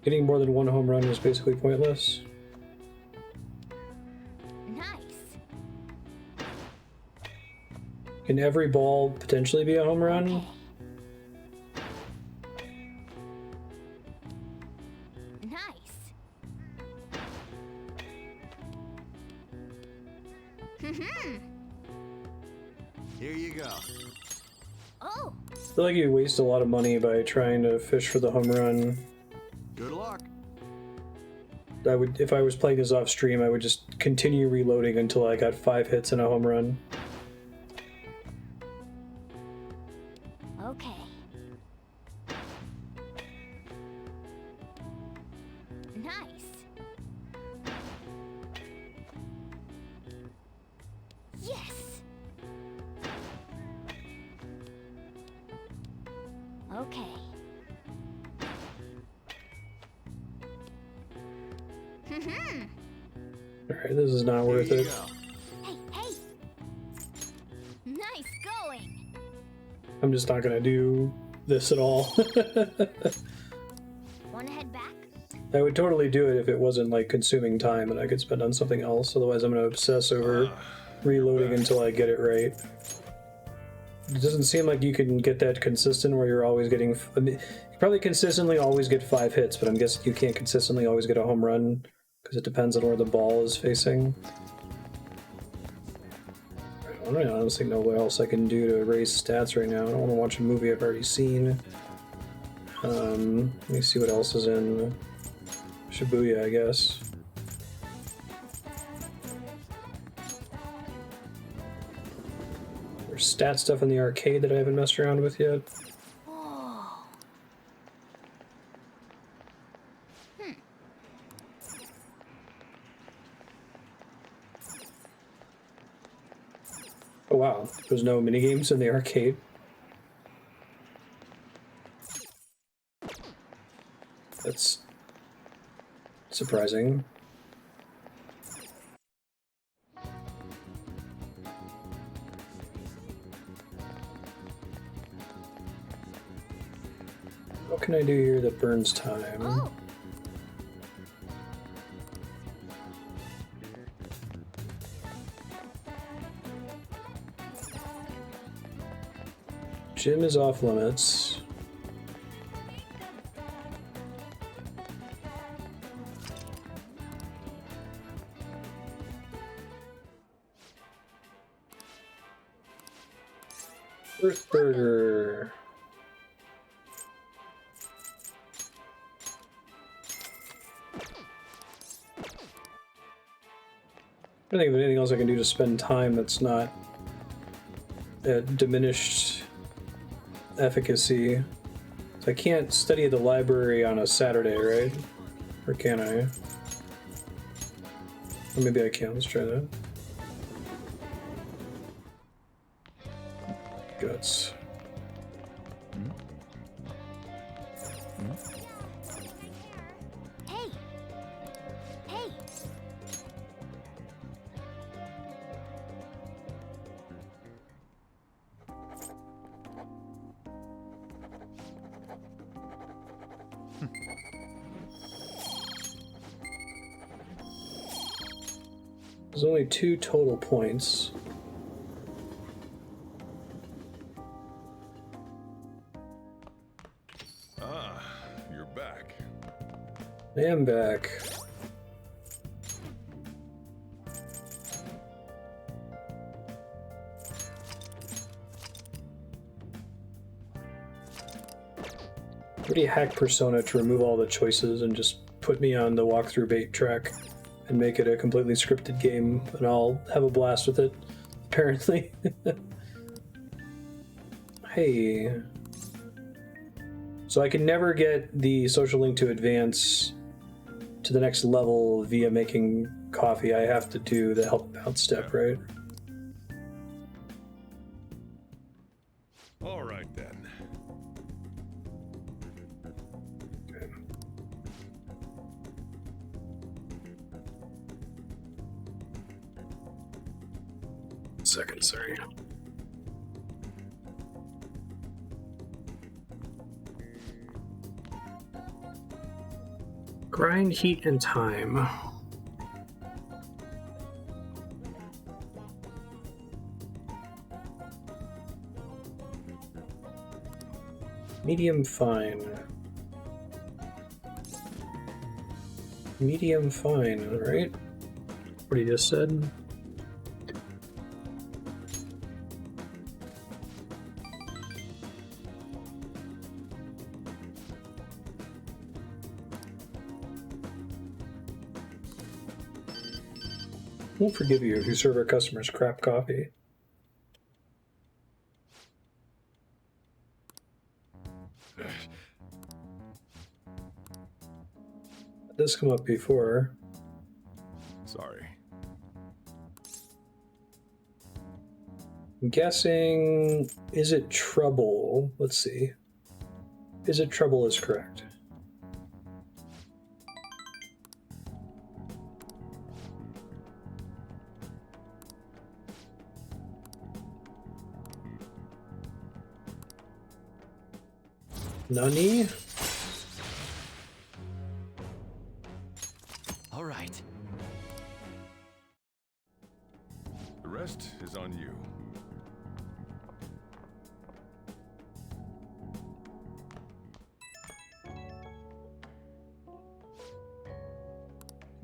Getting more than one home run is basically pointless. Nice. Can every ball potentially be a home run? Okay. Nice. Here you go. Oh. I feel like you waste a lot of money by trying to fish for the home run. Good luck. If I was playing this off stream, I would just continue reloading until I got 5 hits and a home run. Okay. Nice. Yes. Okay. Alright, this is not worth Here you it. go. Hey, hey. Nice going. I'm just not gonna do this at all. Wanna head back? I would totally do it if it wasn't like consuming time and I could spend on something else. Otherwise, I'm gonna obsess over reloading until I get it right. It doesn't seem like you can get that consistent where you're always getting... I mean, you probably consistently always get 5 hits, but I'm guessing you can't consistently always get a home run because it depends on where the ball is facing. I don't honestly know what else I can do to raise stats right now. I don't want to watch a movie I've already seen. Let me see what else is in Shibuya, I guess. There's stat stuff in the arcade that I haven't messed around with yet. Oh. Oh wow, there's no minigames in the arcade. That's surprising. What can I do here that burns time? Oh. Gym is off limits. Earth Burger. I don't think of anything else I can do to spend time that's not at diminished efficacy. So I can't study at the library on a Saturday, right? Or can I? Or maybe I can. Let's try that. Guts. Hey! Hey! There's only 2 total points. Ah, you're back. I am back. Pretty hack Persona to remove all the choices and just put me on the walkthrough bait track and make it a completely scripted game, and I'll have a blast with it, apparently. Hey. So I can never get the social link to advance to the next level via making coffee. I have to do the help out step, right? All right then. Okay. Second, sorry. Grind, heat, and time. Medium fine. Medium fine, right? What he just said. We'll forgive you if you serve our customers crap coffee. This come up before. Sorry. I'm guessing, is it trouble? Let's see. Is it trouble is correct? Nani? All right. The rest is on you.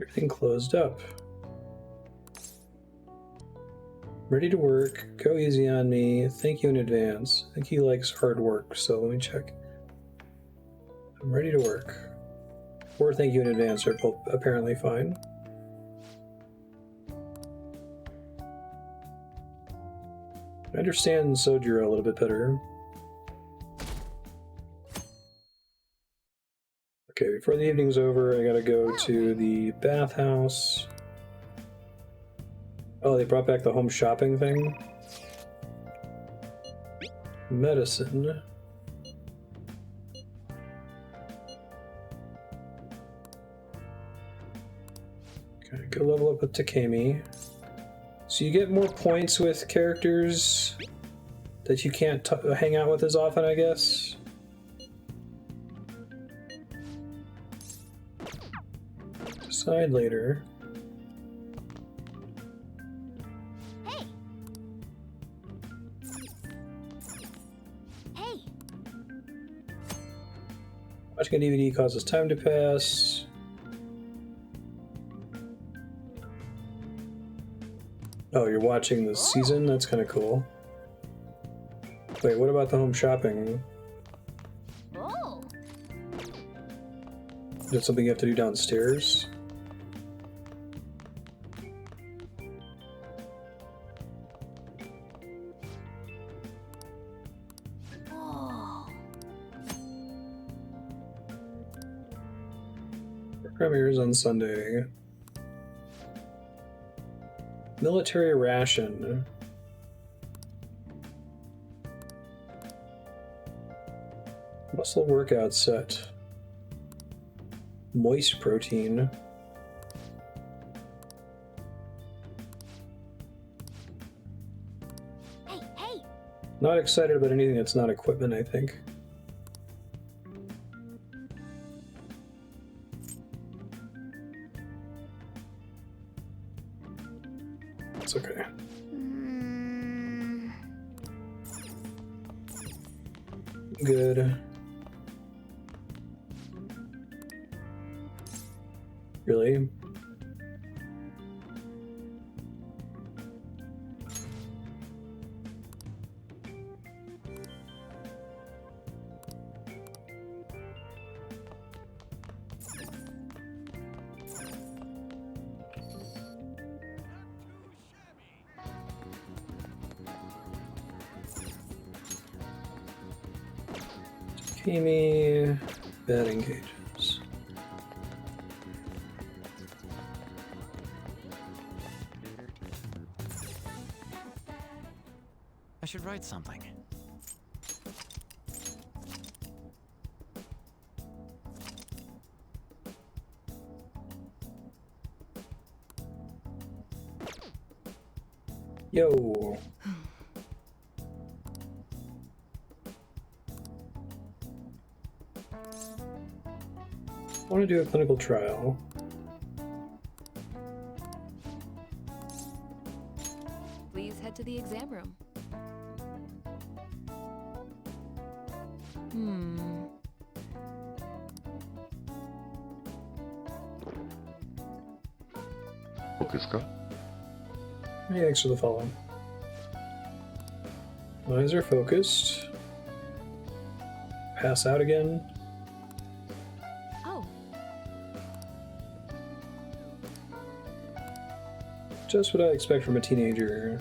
Everything closed up. Ready to work. Go easy on me. Thank you in advance. I think he likes hard work, so let me check. I'm ready to work. Or thank you in advance are both apparently fine. I understand Sojiro a little bit better. Okay, before the evening's over, I gotta go to the bathhouse. Oh, they brought back the home shopping thing? Medicine. Okay, go level up with Takemi. So you get more points with characters that you can't hang out with as often, I guess. Decide later. Hey! Hey! Watching a DVD causes time to pass. Oh, you're watching the season? That's kind of cool. Wait, what about the home shopping? Oh! Is that something you have to do downstairs? Oh! Premieres on Sunday. Military ration. Muscle workout set. Moist protein. Hey, hey! Not excited about anything that's not equipment, I think. It's okay. Good. Really? Kimi, batting cages. I should write something. Yo. I want to do a clinical trial. Please head to the exam room. Yeah, thanks for the follow. Eyes are focused. Pass out again. Oh. Just what I expect from a teenager.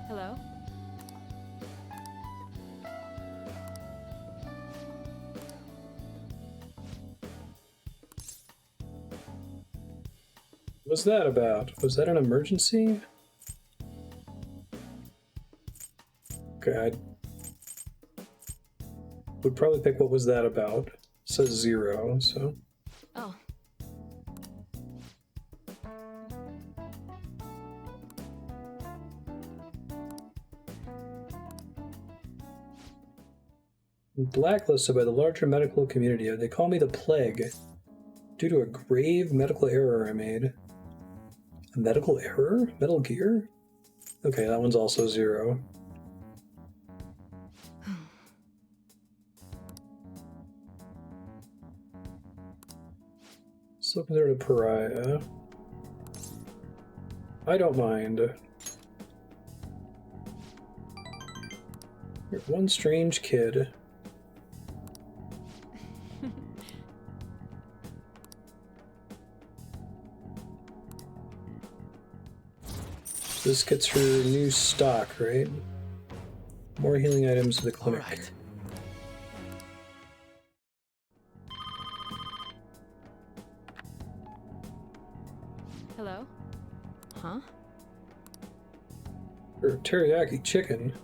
Hello? What's that about? Was that an emergency? Okay, I would probably pick what was that about. It says 0, so. Oh. Blacklisted by the larger medical community. They call me the Plague due to a grave medical error I made. A medical error? Metal Gear? Okay, that one's also 0. Still considered a pariah. I don't mind. You're one strange kid. This gets her new stock, right? More healing items to the clinic. All right. Hello? Huh? Or teriyaki chicken.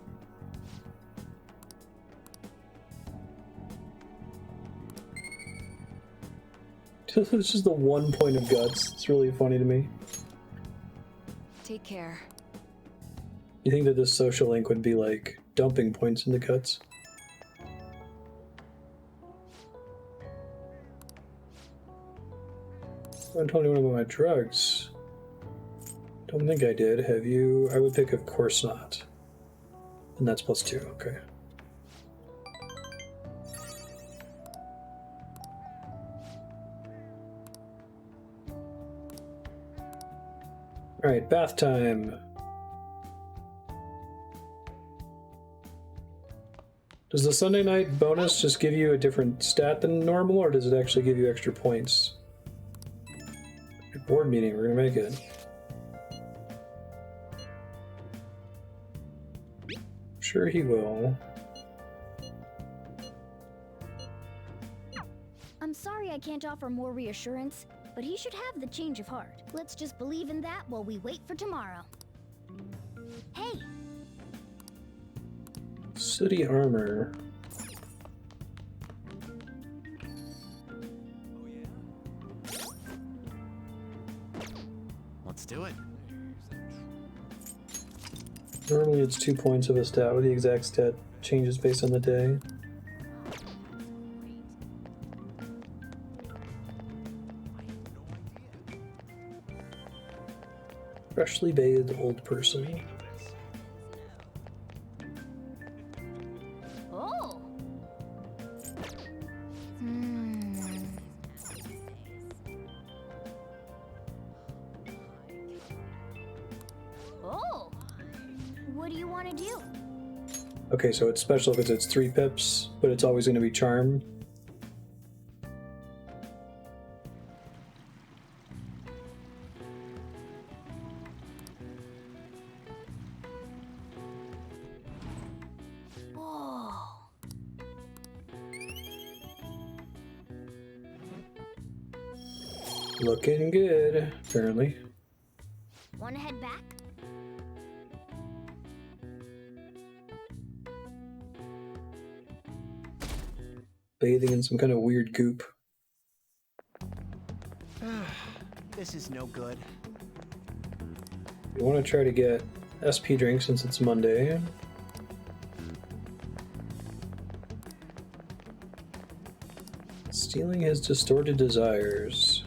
It's just the 1 point of guts. It's really funny to me. Take care. You think that this social link would be like dumping points into guts? I haven't told anyone about my drugs. Don't think I did. Have you? I would pick, of course not. And that's +2. Okay. Alright, bath time. Does the Sunday night bonus just give you a different stat than normal, or does it actually give you extra points? Board meeting, we're gonna make it. Sure he will. I'm sorry I can't offer more reassurance, but he should have the change of heart. Let's just believe in that while we wait for tomorrow. Hey, Sooty armor. Let's do it. Normally it's 2 points of a stat, with the exact stat changes based on the day. Freshly bathed old person. Oh. Oh. What do you want to do? Okay, so it's special because it's 3 pips, but it's always going to be charm. Oh. Looking good, apparently. Want to head back? Bathing in some kind of weird goop. This is no good. We want to try to get SP drink since it's Monday. Stealing his distorted desires.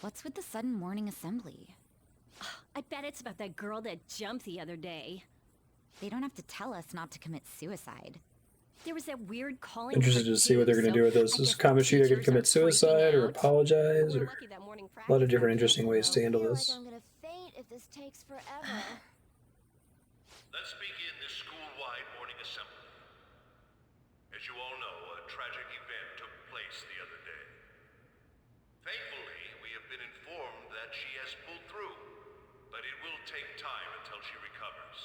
What's with the sudden morning assembly? I bet it's about that girl that jumped the other day. They don't have to tell us not to commit suicide. There was that weird calling. Interested to see what they're going to do with this. Is Kamoshida going to commit suicide or apologize? Or a lot of different interesting ways to handle this. I'm gonna faint if this takes forever. Let's begin this school-wide morning assembly. As you all know, a tragic event took place the other day. Thankfully, we have been informed that she has pulled through, but it will take time until she recovers.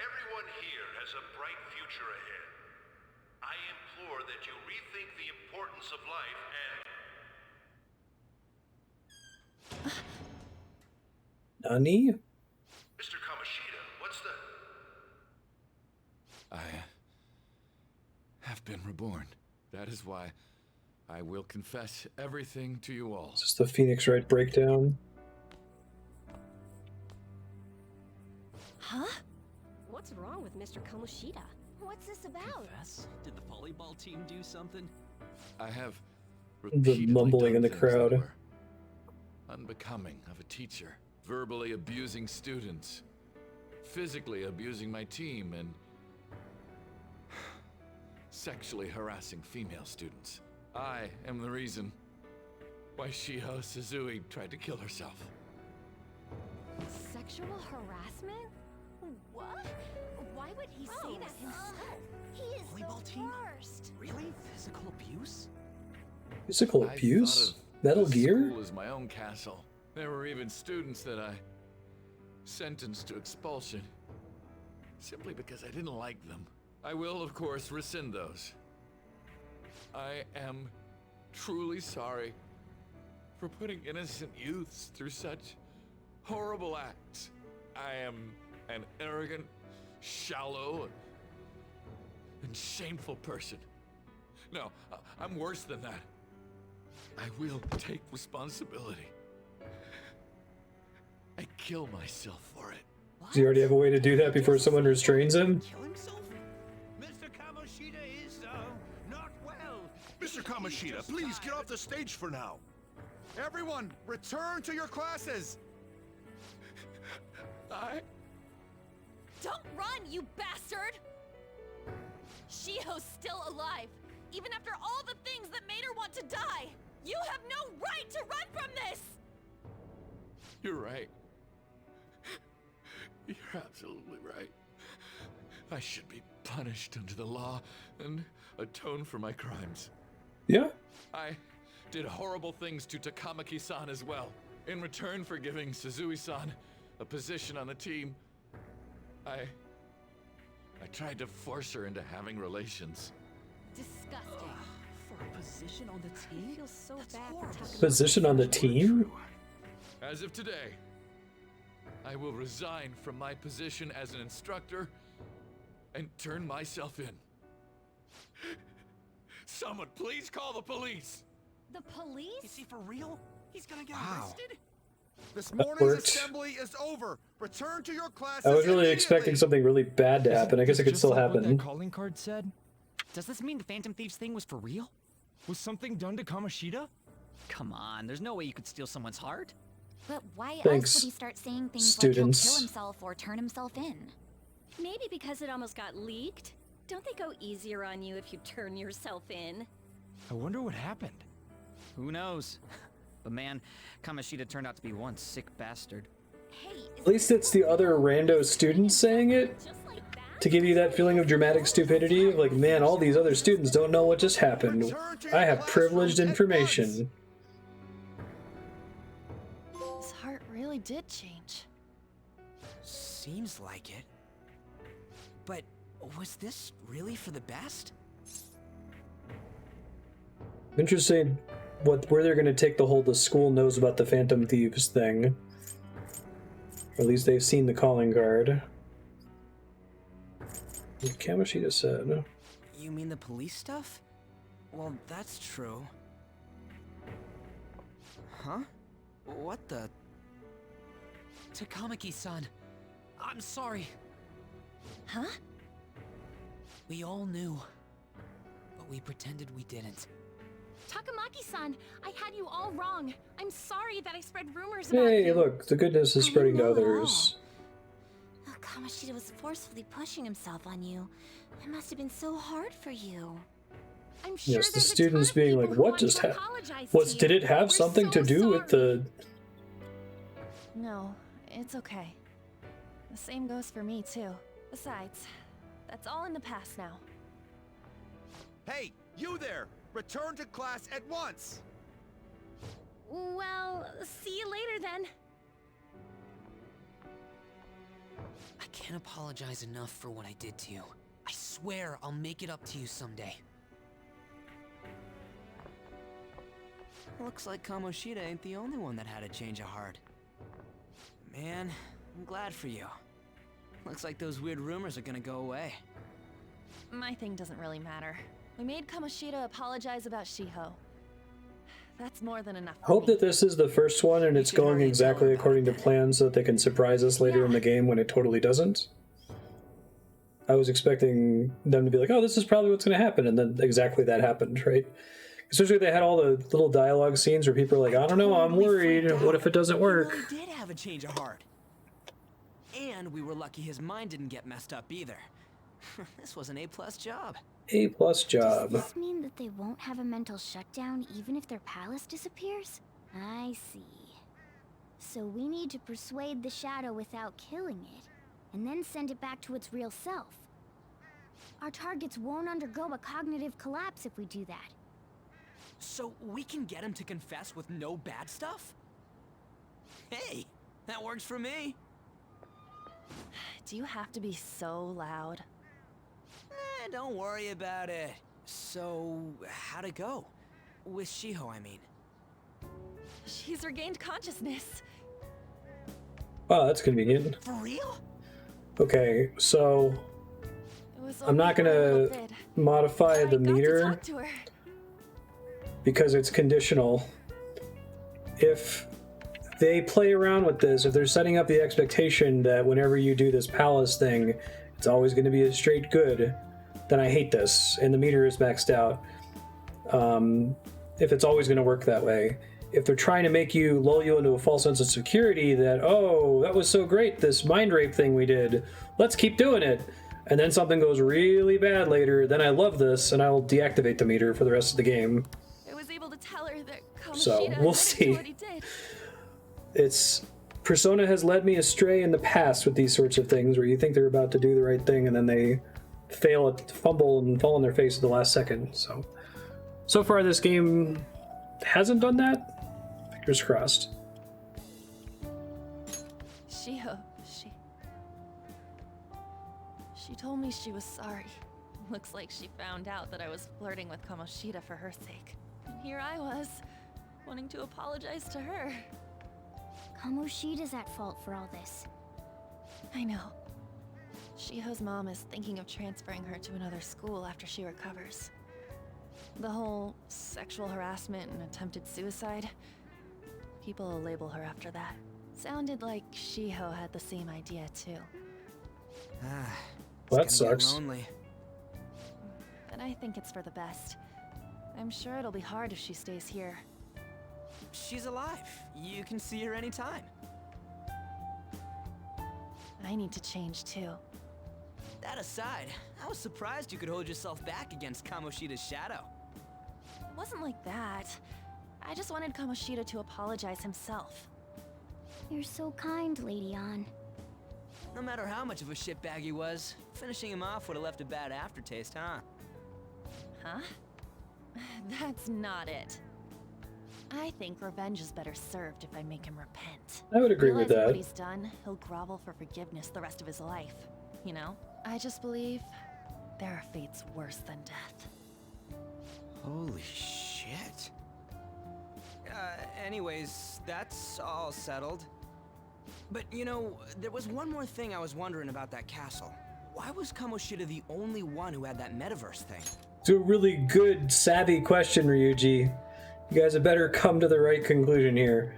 Everyone here has a bright future ahead. I implore that you rethink the importance of life and... Nani? Mr. Kamoshida, what's the... I have been reborn. That is why I will confess everything to you all. Is this the Phoenix Wright breakdown? Huh? What's wrong with Mr. Kamoshida? What's this about? Confess? Did the volleyball team do something? I have The repeatedly mumbling in done the things crowd. that were unbecoming of a teacher. Verbally abusing students, physically abusing my team, and sexually harassing female students. I am the reason why Shiho Suzui tried to kill herself. Sexual harassment? What? Why would he say that himself? He is Volleyball the team? worst. Really? Physical abuse? Physical I abuse? thought of Metal the Gear? School is my own castle. There were even students that I sentenced to expulsion simply because I didn't like them. I will, of course, rescind those. I am truly sorry for putting innocent youths through such horrible acts. I am an arrogant, shallow, and shameful person. No, I'm worse than that. I will take responsibility. I kill myself for it. Does he already have a way to do that before someone restrains him? Mr. Kamoshida is, not well. Mr. Kamoshida, please get off the stage for now. Everyone, return to your classes! Don't run, you bastard! Shiho's still alive, even after all the things that made her want to die! You have no right to run from this! You're right. You're absolutely right. I should be punished under the law and atone for my crimes. Yeah? I did horrible things to Takamaki-san as well. In return for giving Suzui-san a position on the team, I tried to force her into having relations. Disgusting. For a position on the team? I feel so bad for talking Position on the team? As of today, I will resign from my position as an instructor and turn myself in. Someone please call the police! The police? Is he for real? He's gonna get Wow. arrested? This morning's worked. assembly is over. Return to your classes. I was really immediately. expecting something really bad to happen. I guess it could Just still like what happen. that calling card said? Does this mean the Phantom Thieves thing was for real? Was something done to Kamoshida? Come on, there's no way you could steal someone's heart. But why Thanks, else would he start saying things students. like he'll kill himself or turn himself in? Maybe because it almost got leaked. Don't they go easier on you if you turn yourself in? I wonder what happened. Who knows? But man, Kamoshida turned out to be one sick bastard. Hey, At least it's the other rando students saying it to give you that feeling of dramatic stupidity. Of like, man, all these other students don't know what just happened. I have privileged information. His heart really did change. Seems like it. But was this really for the best? Interesting where they're going to take the school knows about the Phantom Thieves thing. Or at least they've seen the calling card. Kamoshida said. You mean the police stuff? Well, that's true. Huh? What the? Takamaki-san, I'm sorry. Huh? We all knew, but we pretended we didn't. Takamaki-san, I had you all wrong. I'm sorry that I spread rumors about Hey, you. look, the goodness is spreading to know it all. others. Oh, Kamoshida was forcefully pushing himself on you. It must have been so hard for you. I'm sure Yes, the there's a students ton of being people like, who what want just to happened? apologize to you. Did it have We're something to so do with the... No, it's okay. The same goes for me, too. Besides, that's all in the past now. Hey, you there! Return to class at once! Well, see you later then. I can't apologize enough for what I did to you. I swear I'll make it up to you someday. Looks like Kamoshida ain't the only one that had a change of heart. Man, I'm glad for you. Looks like those weird rumors are gonna go away. My thing doesn't really matter. We made Kamoshida apologize about Shiho. That's more than enough. Hope that this is the first one and it's going exactly according to plan so that they can surprise us later in the game when it totally doesn't. I was expecting them to be like, oh, this is probably what's going to happen, and then exactly that happened, right? Especially they had all the little dialogue scenes where people are like, I don't know, I'm worried. What if it doesn't work? He really did have a change of heart. And we were lucky his mind didn't get messed up either. This was an A+ job. A+ job. Does this mean that they won't have a mental shutdown even if their palace disappears? I see. So we need to persuade the shadow without killing it, and then send it back to its real self. Our targets won't undergo a cognitive collapse if we do that. So we can get him to confess with no bad stuff? Hey, that works for me. Do you have to be so loud? Don't worry about it. So, how'd it go? With Shiho, I mean. She's regained consciousness. Wow, that's convenient. For real? Okay, so I'm not gonna modify the meter because it's conditional. If they play around with this, if they're setting up the expectation that whenever you do this palace thing, it's always going to be a straight good, then I hate this, and the meter is maxed out. If it's always going to work that way. If they're trying to make you, lull you into a false sense of security that, oh, that was so great, this mind rape thing we did, let's keep doing it, and then something goes really bad later, then I love this, and I'll deactivate the meter for the rest of the game. I was able to tell her that Kamoshida So, we'll see. what he did. It's Persona has led me astray in the past with these sorts of things where you think they're about to do the right thing and then they fail at fumble and fall on their face at the last second. So far this game hasn't done that. Fingers crossed. Shiho, she told me she was sorry Looks like she found out that I was flirting with Kamoshida for her sake. And here I was, wanting to apologize to her. Kamoshida's at fault for all this. I know. Shiho's mom is thinking of transferring her to another school after she recovers. The whole sexual harassment and attempted suicide, people will label her after that. Sounded like Shiho had the same idea too. Well, that sucks. Lonely. But I think it's for the best. I'm sure it'll be hard if she stays here. She's alive. You can see her anytime. I need to change too. That aside, I was surprised you could hold yourself back against Kamoshida's shadow. It wasn't like that. I just wanted Kamoshida to apologize himself. You're so kind, Lady Ann. No matter how much of a shitbag he was, finishing him off would have left a bad aftertaste, huh? Huh? That's not it. I think revenge is better served if I make him repent. I would agree with Realizing that. what he's done, he'll grovel for forgiveness the rest of his life. You know? I just believe there are fates worse than death. Holy shit. Anyways, that's all settled. But you know, there was one more thing I was wondering about that castle. Why was Kamoshida the only one who had that metaverse thing? It's a really good, savvy question, Ryuji. You guys had better come to the right conclusion here.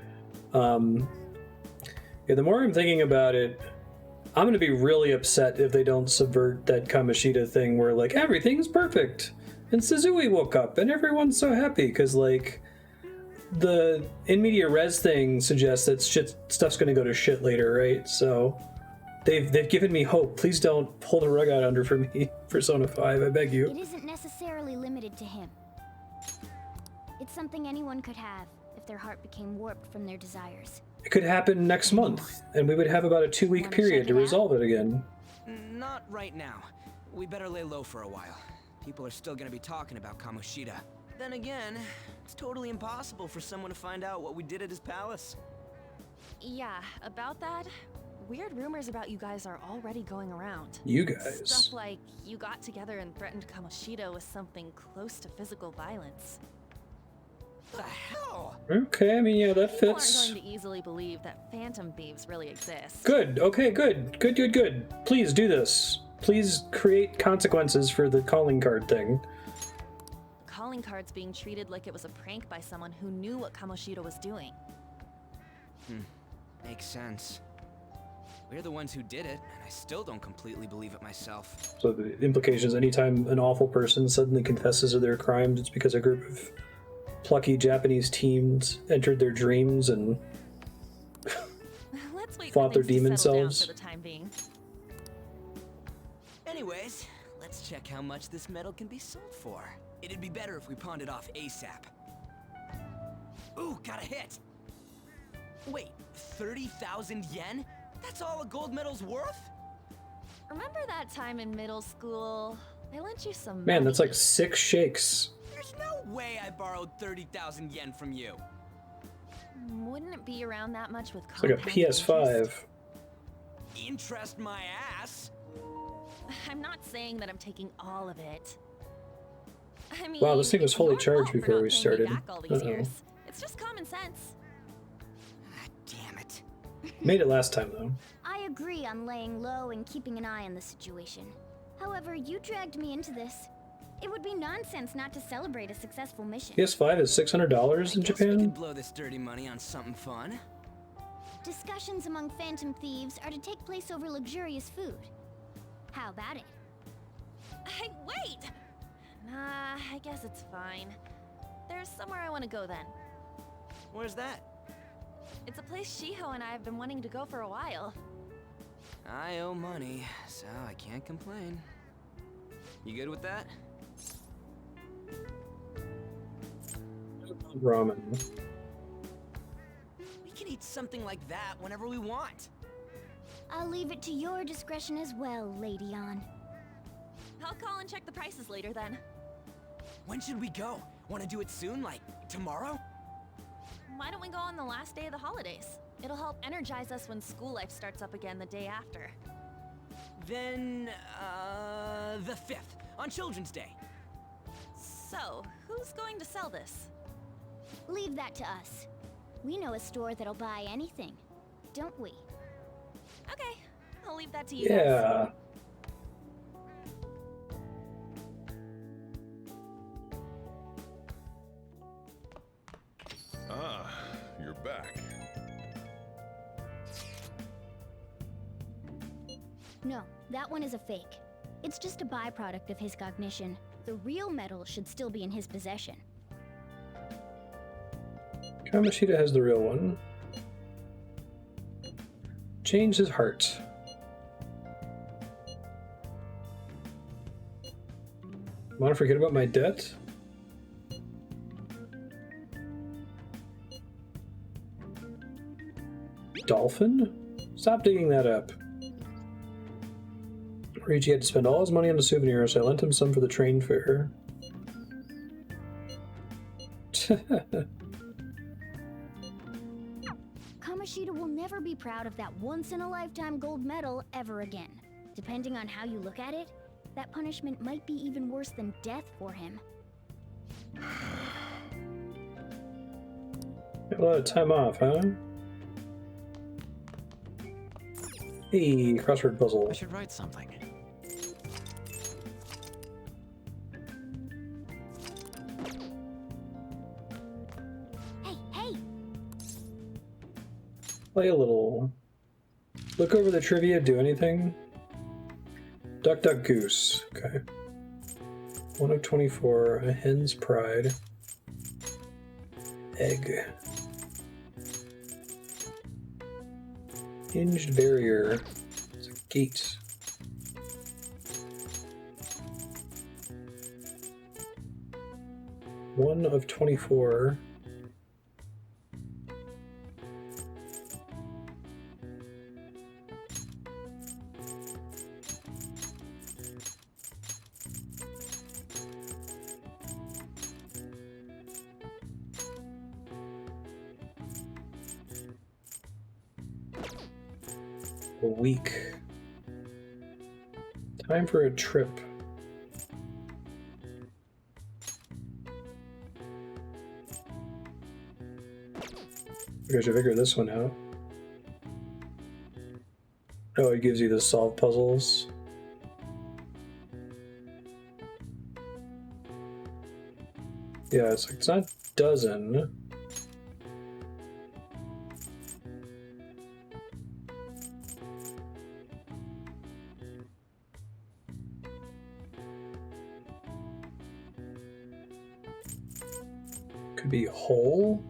Yeah, the more I'm thinking about it, I'm gonna be really upset if they don't subvert that Kamoshida thing where, like, everything's perfect and Suzui woke up and everyone's so happy, because, like, the in media res thing suggests that stuff's gonna go to shit later, right? So they've given me hope. Please don't pull the rug out under for me, Persona 5, I beg you. It isn't necessarily limited to him. It's something anyone could have if their heart became warped from their desires. It could happen next month, and we would have about a 2-week period to resolve it again. Not right now. We better lay low for a while. People are still gonna be talking about Kamoshida. Then again, it's totally impossible for someone to find out what we did at his palace. Yeah, about that, weird rumors about you guys are already going around. You guys? Stuff like you got together and threatened Kamoshida with something close to physical violence. The hell? Okay, I mean, yeah, that People fits. aren't going to easily believe that phantom thieves really exist. Good, okay, good. Good. Please do this. Please create consequences for the calling card thing. The calling card's being treated like it was a prank by someone who knew what Kamoshida was doing. Makes sense. We're the ones who did it, and I still don't completely believe it myself. So the implication is anytime an awful person suddenly confesses to their crimes, it's because a group of plucky Japanese teens entered their dreams and Let's wait fought their for things demon to settle down selves. for the time being. Anyways, let's check how much this metal can be sold for. It'd be better if we pawned it off ASAP. Ooh, got a hit! Wait, 30,000 yen? That's all a gold medal's worth? Remember that time in middle school? I lent you some Man, that's money. like 6 shakes. There's no way I borrowed 30,000 yen from you. Wouldn't it be around that much with It's like a compounded PS5. Interest my ass? I'm not saying that I'm taking all of it. I mean, Wow, this thing was it's fully your charged fault for before not we paying me started. back all these Uh-oh. years. It's just common sense. Damn it. Made it last time, though. I agree on laying low and keeping an eye on the situation. However, you dragged me into this. It would be nonsense not to celebrate a successful mission. PS5 is $600 in We Japan? could blow this dirty money on something fun. Discussions among phantom thieves are to take place over luxurious food. How about it? Hey, wait! Nah, I guess it's fine. There's somewhere I want to go then. Where's that? It's a place Shiho and I have been wanting to go for a while. I owe money, so I can't complain. You good with that? Ramen. We can eat something like that whenever we want. I'll leave it to your discretion as well, Lady Ann. I'll call and check the prices later then. When should we go? Want to do it soon, like tomorrow? Why don't we go on the last day of the holidays? It'll help energize us when school life starts up again the day after. Then, the 5th. on Children's Day. So, who's going to sell this? Leave that to us. We know a store that'll buy anything, don't we? Okay, I'll leave that to you guys. Yeah. Ah, you're back. No, that one is a fake. It's just a byproduct of his cognition. The real metal should still be in his possession. Kamoshida has the real one. Change his heart. Want to forget about my debt? Dolphin? Stop digging that up. Ryuji had to spend all his money on the souvenir, so I lent him some for the train fare. Kamoshida will never be proud of that once-in-a-lifetime gold medal ever again. Depending on how you look at it, that punishment might be even worse than death for him. Got a lot of time off, huh? Hey, crossword puzzle. I should write something. Hey! Play a little. Look over the trivia, do anything? Duck, duck, goose. Okay. 1 of 24, a hen's pride. Egg. Hinged barrier. It's a gate. One of 24. A week. Time for a trip. I should figure this one out. Oh, it gives you the solve puzzles. Yeah, it's like, it's not dozen. Could be whole.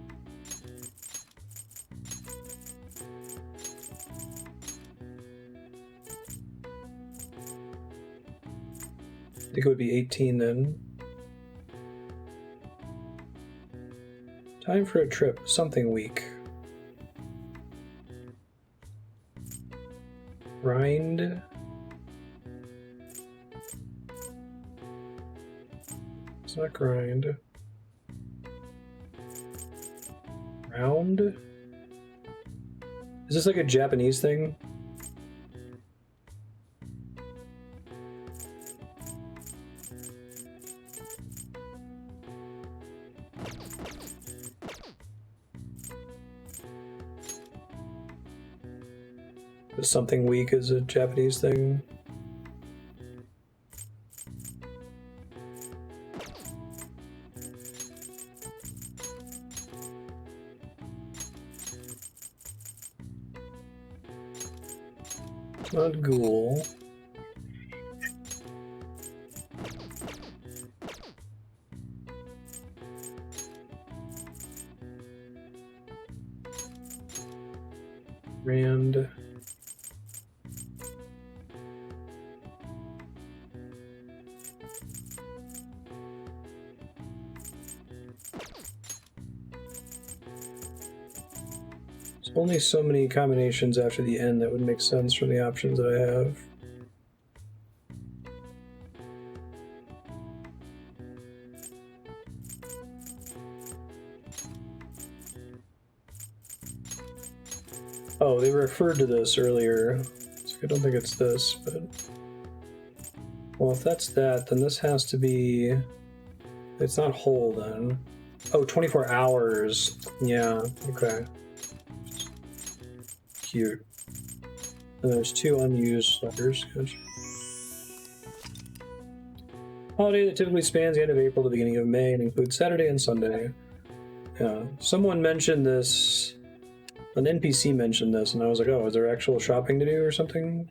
I think it would be 18 then. Time for a trip. Something weak. Rind. It's not grind. Round? Is this like a Japanese thing? Is something weak is a Japanese thing? Not ghoul. Rand. There's only so many combinations after the end that would make sense from the options that I have. Oh, they referred to this earlier. So I don't think it's this, but Well, if that's that, then this has to be... It's not whole, then. Oh, 24 hours. Yeah, okay. Cute. And there's 2 unused letters. Good. Holiday that typically spans the end of April to the beginning of May and includes Saturday and Sunday. Yeah. Someone mentioned this... An NPC mentioned this, and I was like, oh, is there actual shopping to do or something?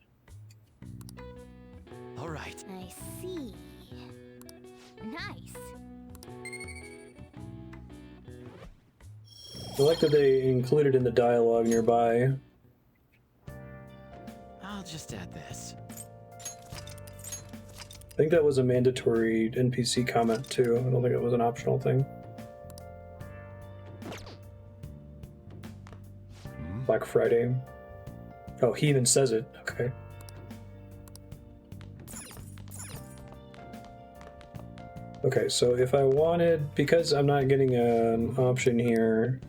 All right. I see. Nice. I like that they included in the dialogue nearby. I'll just add this. I think that was a mandatory NPC comment too. I don't think it was an optional thing. Black Friday. Oh, he even says it. Okay. Okay, so if I wanted, because I'm not getting an option here,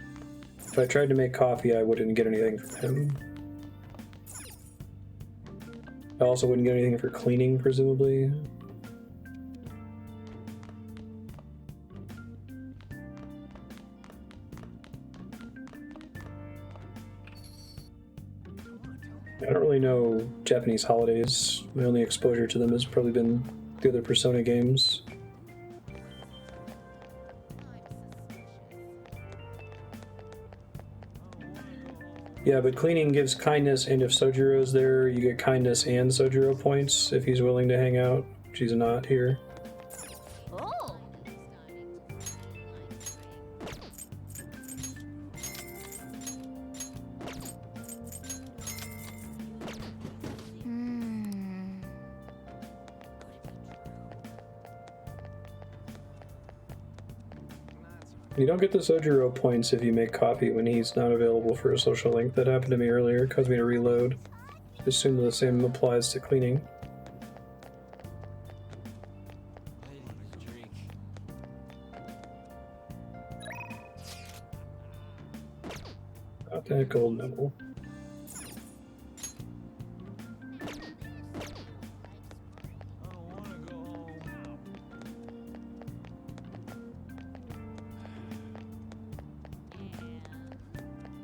if I tried to make coffee, I wouldn't get anything from him. I also wouldn't get anything for cleaning, presumably. I don't really know Japanese holidays. My only exposure to them has probably been the other Persona games. Yeah, but cleaning gives kindness, and if Sojiro's there, you get kindness and Sojiro points if he's willing to hang out. She's not here. Oh. You don't get the Sojiro points if you make coffee when he's not available for a social link. That happened to me earlier. It caused me to reload. I assume the same applies to cleaning. Got that gold medal.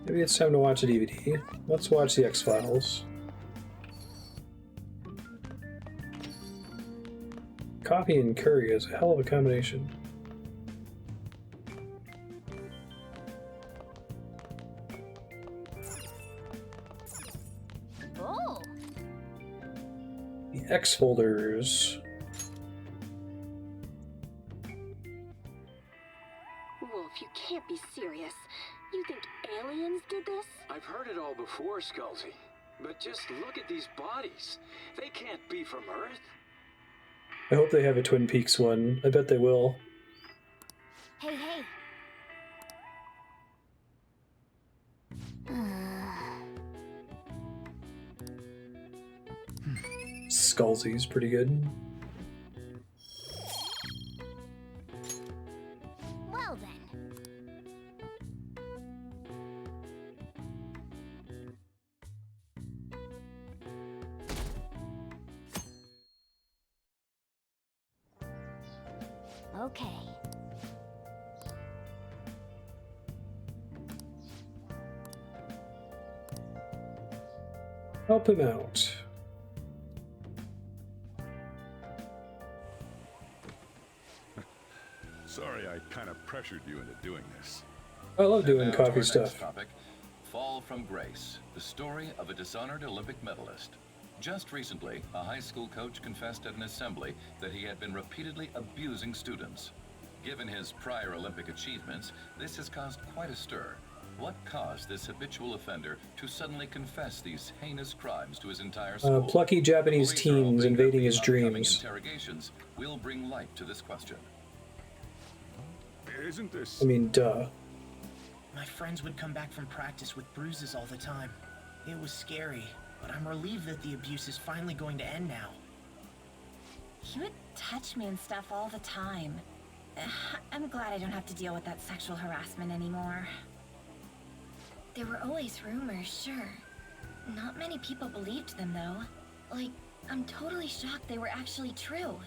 Maybe it's time to watch a DVD. Let's watch the X-Files. Coffee and curry is a hell of a combination. Oh. The X folders. Wolf, you can't be serious. You think aliens did this? I've heard it all before, Skullsy. But just look at these bodies. They can't be from Earth. I hope they have a Twin Peaks one. I bet they will. Hey, hey. Skullsy's pretty good. Well then. Okay. Help him out. Sorry, I kind of pressured you into doing this. I love doing And now to coffee our stuff. next topic, Fall from Grace, the story of a dishonored Olympic medalist. Just recently, a high school coach confessed at an assembly that he had been repeatedly abusing students. Given his prior Olympic achievements, this has caused quite a stir. What caused this habitual offender to suddenly confess these heinous crimes to his entire school? Plucky Japanese Police are hoping teens that invading the his upcoming dreams. Interrogations will bring light to this question. Isn't this... I mean, duh. My friends would come back from practice with bruises all the time. It was scary, but I'm relieved that the abuse is finally going to end now. He would touch me and stuff all the time. I'm glad I don't have to deal with that sexual harassment anymore. There were always rumors, sure. Not many people believed them, though. Like, I'm totally shocked they were actually true.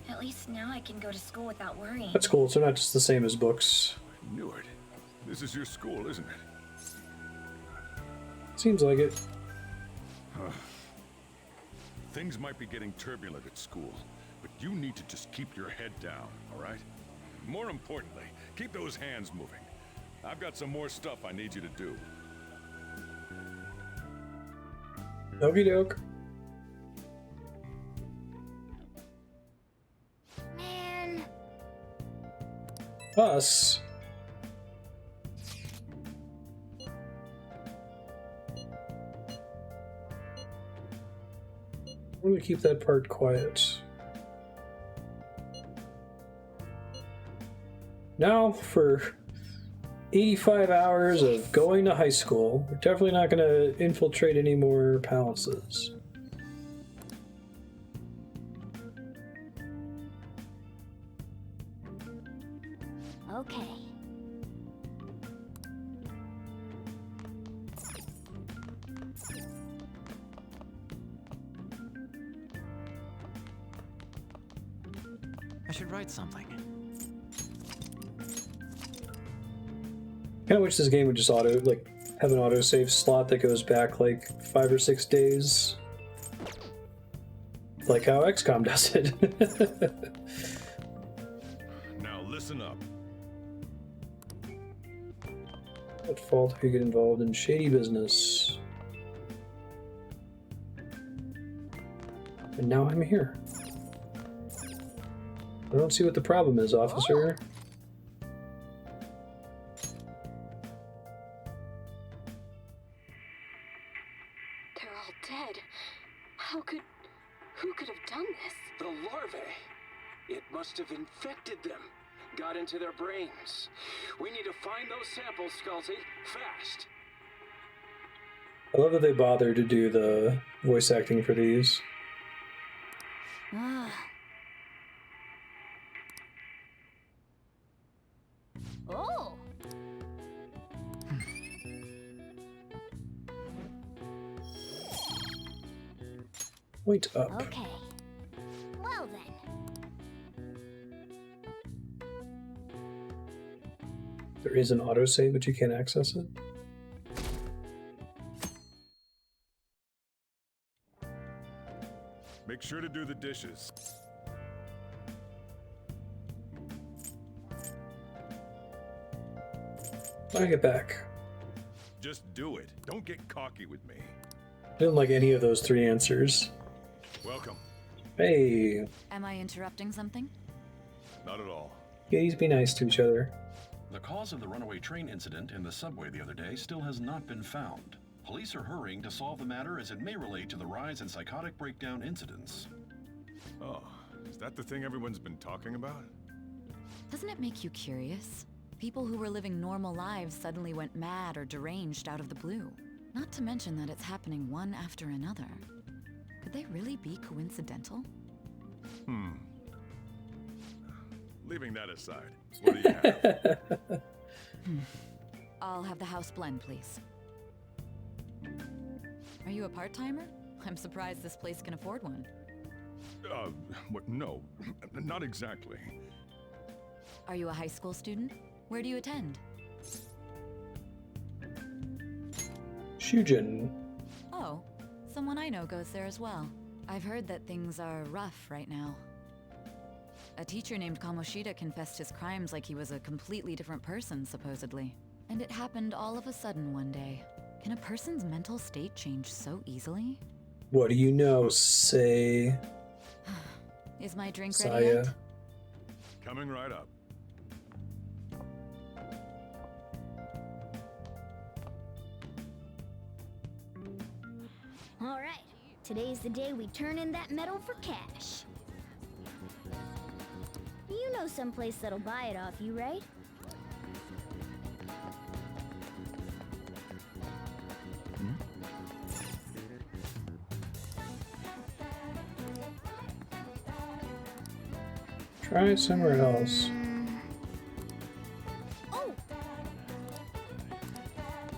At least now I can go to school without worrying. That's cool. So not just the same as books. I knew it. This is your school, isn't it? Seems like it. Things might be getting turbulent at school, but you need to just keep your head down, all right? More importantly, keep those hands moving. I've got some more stuff I need you to do. Okie doke. Man. Us. I'm gonna keep that part quiet. Now for 85 hours of going to high school. We're definitely not gonna infiltrate any more palaces. Okay. I should write something. Kind of wish this game would just have an autosave slot that goes back like 5 or 6 days. Like how XCOM does it. Now listen up. What fault do you get involved in shady business? And now I'm here. I don't see what the problem is, officer. They're all dead. Who could have done this? The larvae. It must have infected them. Got into their brains. We need to find those samples, Skullsy. Fast. I love that they bothered to do the voice acting for these. Oh. Point up. Okay. Well then. There is an autosave, but you can't access it. Make sure to do the dishes. When I get back. Just do it. Don't get cocky with me. I didn't like any of those 3 answers. Welcome. Hey. Am I interrupting something? Not at all. Please be nice to each other. The cause of the runaway train incident in the subway the other day still has not been found. Police are hurrying to solve the matter as it may relate to the rise in psychotic breakdown incidents. Oh, is that the thing everyone's been talking about? Doesn't it make you curious? People who were living normal lives suddenly went mad or deranged out of the blue. Not to mention that it's happening one after another. Could they really be coincidental? Leaving that aside, what do you have? I'll have the house blend, please. Are you a part-timer? I'm surprised this place can afford one. What? No, not exactly. Are you a high school student? Where do you attend? Shujin. Oh, someone I know goes there as well. I've heard that things are rough right now. A teacher named Kamoshida confessed his crimes like he was a completely different person, supposedly. And it happened all of a sudden one day. Can a person's mental state change so easily? What do you know, say? Is my drink Saya. ready yet? Coming right up. All right. Today's the day we turn in that metal for cash. You know someplace that'll buy it off you, right? Try somewhere else. Oh.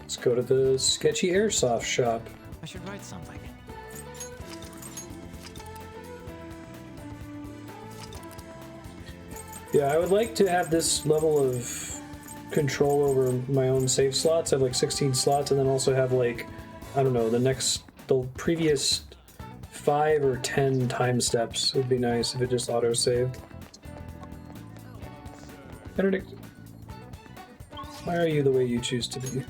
Let's go to the sketchy airsoft shop. I should write something. Yeah, I would like to have this level of control over my own save slots. I have like 16 slots, and then also have like, I don't know, the previous 5 or 10 time steps would be nice if it just auto-saved. Benedict, why are you the way you choose to be?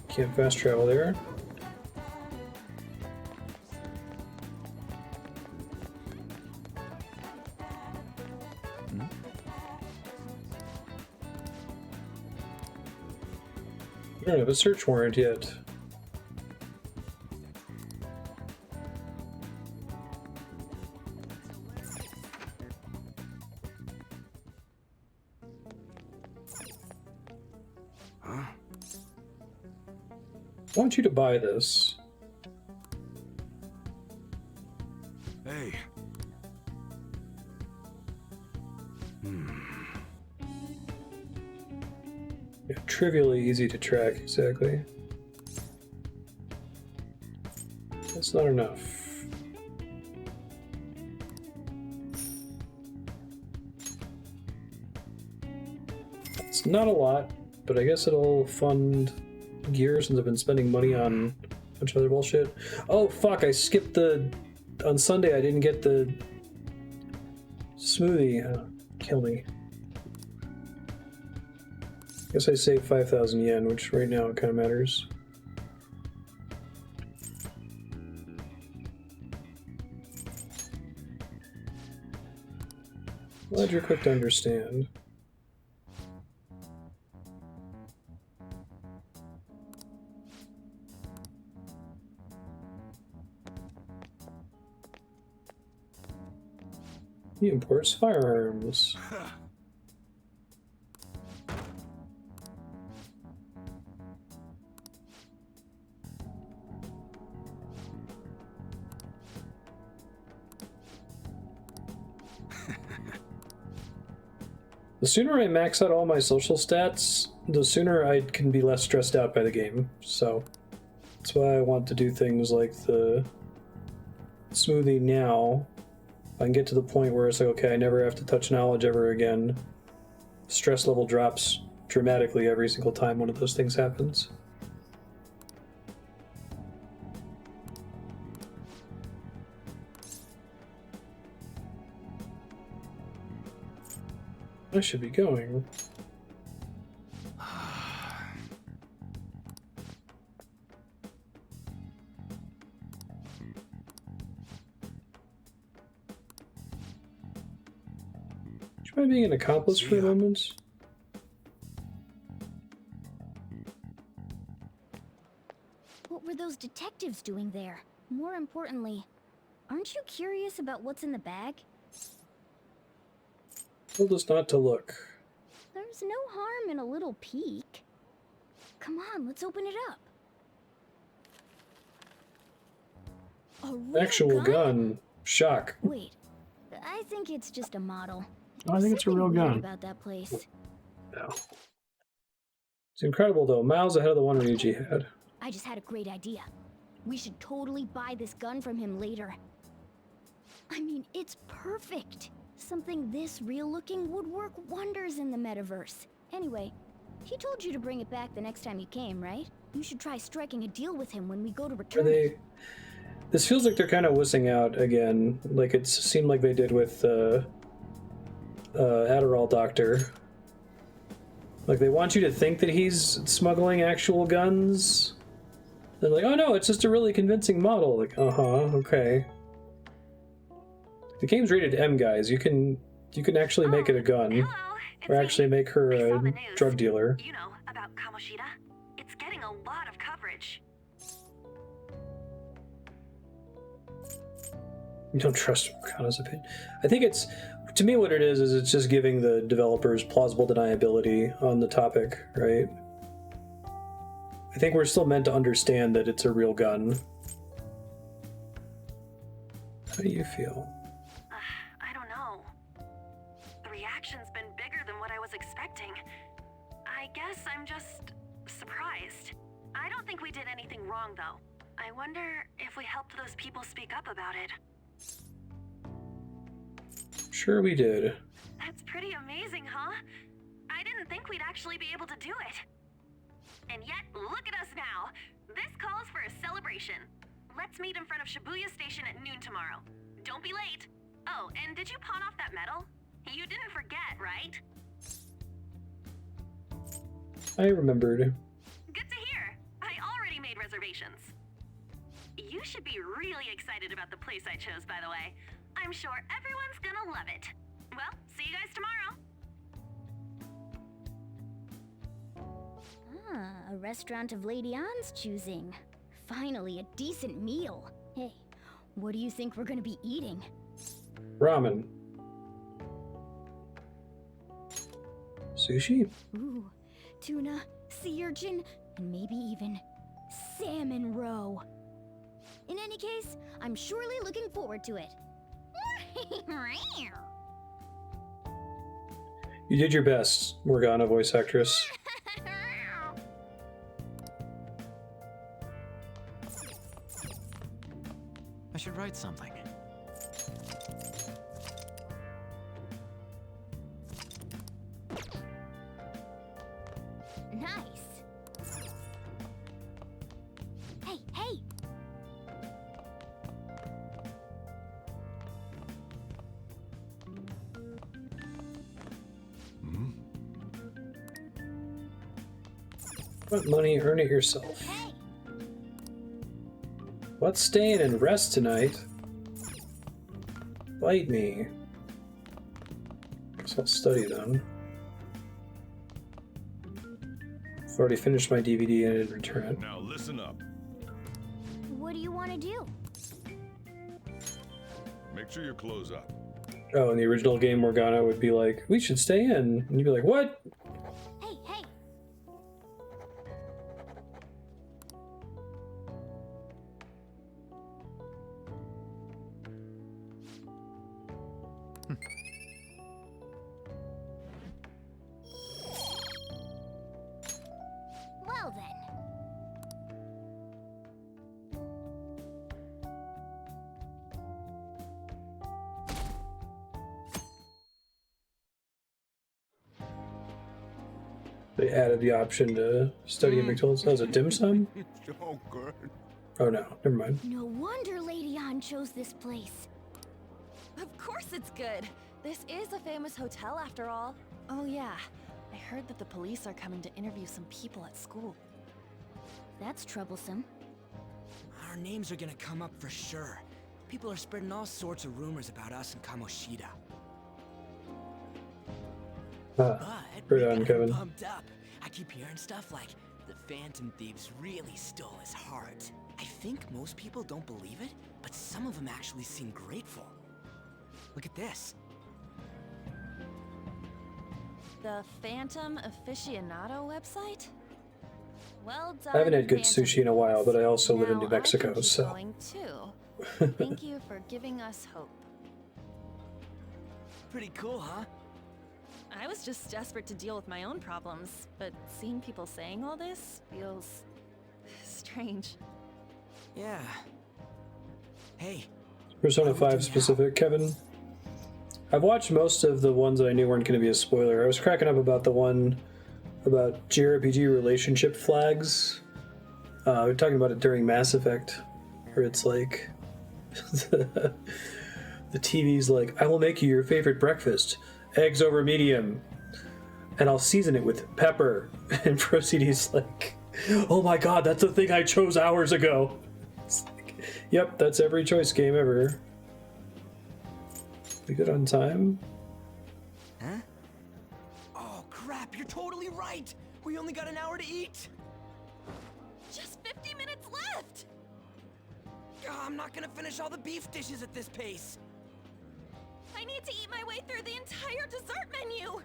Can't fast travel there. I don't have a search warrant yet. Huh? I want you to buy this. Hey. Yeah, trivially easy to track, exactly. That's not enough. It's not a lot, but I guess it'll fund gear since I've been spending money on a bunch of other bullshit. Oh fuck, I skipped on Sunday I didn't get the smoothie. Kill me. Guess I saved 5,000 yen, which right now kind of matters. Glad you're quick to understand. He imports firearms. The sooner I max out all my social stats, the sooner I can be less stressed out by the game. So that's why I want to do things like the smoothie now. I can get to the point where it's like, okay, I never have to touch knowledge ever again. Stress level drops dramatically every single time one of those things happens. I should be going. Try being an accomplice for a moment. What were those detectives doing there? More importantly, aren't you curious about what's in the bag? Told us not to look. There's no harm in a little peek. Come on, let's open it up. A real Actual gun. Shock. Wait, I think it's just a model. I think it's a real Weird gun. about that place. No. It's incredible though, miles ahead of the one Ryuji had. I just had a great idea. We should totally buy this gun from him later. I mean, it's perfect. Something this real-looking would work wonders in the metaverse. Anyway, he told you to bring it back the next time you came, right? You should try striking a deal with him when we go to return it. This feels like they're kind of wussing out again, like it seemed like they did with Adderall Doctor. Like they want you to think that he's smuggling actual guns. They're like, oh no, it's just a really convincing model. Like, okay. The game's rated M, guys. You can actually make it a gun, or actually make her a drug dealer. You know about Kamoshida? It's getting a lot of coverage. You don't trust Murano's opinion. I think it's, to me, what it is it's just giving the developers plausible deniability on the topic, right? I think we're still meant to understand that it's a real gun. How do you feel? I don't know. The reaction's been bigger than what I was expecting. I guess I'm just surprised. I don't think we did anything wrong, though. I wonder if we helped those people speak up about it. Sure we did. That's pretty amazing, huh? I didn't think we'd actually be able to do it. And yet, look at us now. This calls for a celebration. Let's meet in front of Shibuya Station at noon tomorrow. Don't be late. Oh, and did you pawn off that medal? You didn't forget, right? I remembered. Good to hear. I already made reservations. You should be really excited about the place I chose, by the way. I'm sure everyone's gonna love it. Well, see you guys tomorrow. Ah, a restaurant of Lady Ann's choosing. Finally, a decent meal. Hey, what do you think we're gonna be eating? Ramen. Sushi? Ooh, tuna, sea urchin, and maybe even salmon roe. In any case, I'm surely looking forward to it. You did your best, Morgana voice actress. I should write something. Nice. Hey, hey! Want money, earn it yourself. Hey! Let's stay in and rest tonight. Bite me. Guess I'll study then. I've already finished my DVD and didn't return it. Now listen up. What do you want to do? Make sure your clothes up. Oh, in the original game, Morgana would be like, we should stay in. And you'd be like, what? Hey, hey! Well then. They added the option to study in McDonald's. That was a dim sum? So good. Oh no, never mind. No wonder Lady Anne chose this place. Of course it's good. This is a famous hotel after all. Oh yeah, I heard that the police are coming to interview some people at school. That's troublesome. Our names are gonna come up for sure. People are spreading all sorts of rumors about us and Kamoshida. Ah, But right on, we got Kevin. pumped up. I keep hearing stuff like the Phantom Thieves really stole his heart. I think most people don't believe it, but some of them actually seem grateful. Look at this. The Phantom Aficionado website? Well done. I haven't had good Phantom sushi in a while, but I also live in Now New Mexico, I can keep so. going too. Thank you for giving us hope. Pretty cool, huh? I was just desperate to deal with my own problems, but seeing people saying all this feels strange. Yeah. Hey. Persona 5 specific, Kevin. I've watched most of the ones that I knew weren't going to be a spoiler. I was cracking up about the one about JRPG relationship flags. We were talking about it during Mass Effect, where it's like the TV's like, I will make you your favorite breakfast, eggs over medium, and I'll season it with pepper. And Proceedy's like, oh my god, that's the thing I chose hours ago. It's like, yep, that's every choice game ever. We good on time? Huh? Oh crap, you're totally right! We only got an hour to eat! Just 50 minutes left! I'm not gonna finish all the beef dishes at this pace! I need to eat my way through the entire dessert menu!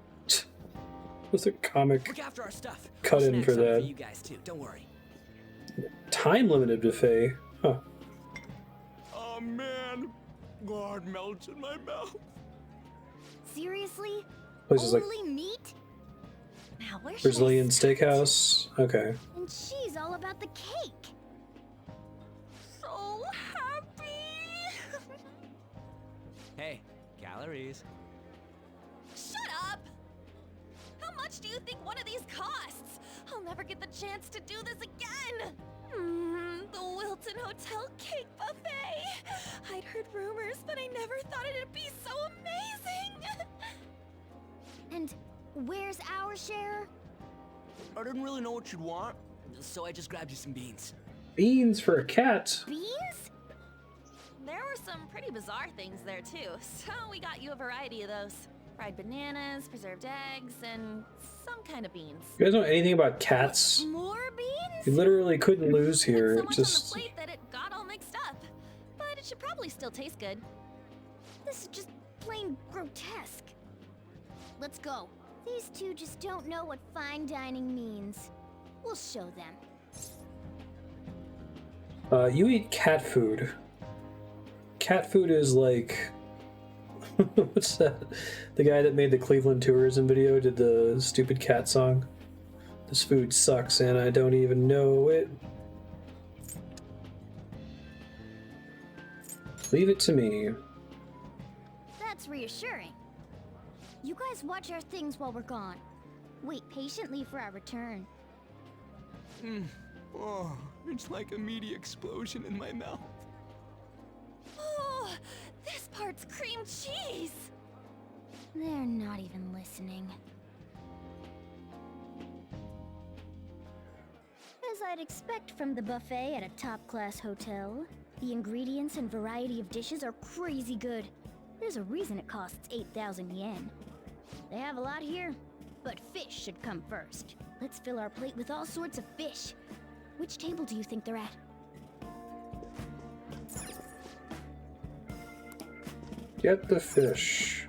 Was a comic Look after our stuff. cut in Snacks for on that. For you guys too, don't worry. Time limited buffet. Huh. Oh man, God melts in my mouth. Seriously? Places like Only meat? Now where should Brazilian Steakhouse. Okay. And she's all about the cake. calories. Shut up! How much do you think one of these costs? I'll never get the chance to do this again! The Wilton Hotel Cake Buffet! I'd heard rumors, but I never thought it'd be so amazing! And where's our share? I didn't really know what you'd want, so I just grabbed you some beans. Beans for a cat? Beans? There were some pretty bizarre things there too, so we got you a variety of those. Fried bananas, preserved eggs, and some kind of beans. You guys know anything about cats? More beans? You literally couldn't lose here. So much Just on the plate that it got all mixed up. But it should probably still taste good. This is just plain grotesque. Let's go. These two just don't know what fine dining means. We'll show them. You eat cat food. Cat food is like... What's that? The guy that made the Cleveland tourism video did the stupid cat song. This food sucks and I don't even know it. Leave it to me. That's reassuring. You guys watch our things while we're gone. Wait patiently for our return. Oh, it's like a meaty explosion in my mouth. Oh, this part's cream cheese! They're not even listening. As I'd expect from the buffet at a top-class hotel, the ingredients and variety of dishes are crazy good. There's a reason it costs 8,000 yen. They have a lot here, but fish should come first. Let's fill our plate with all sorts of fish. Which table do you think they're at? Get the fish.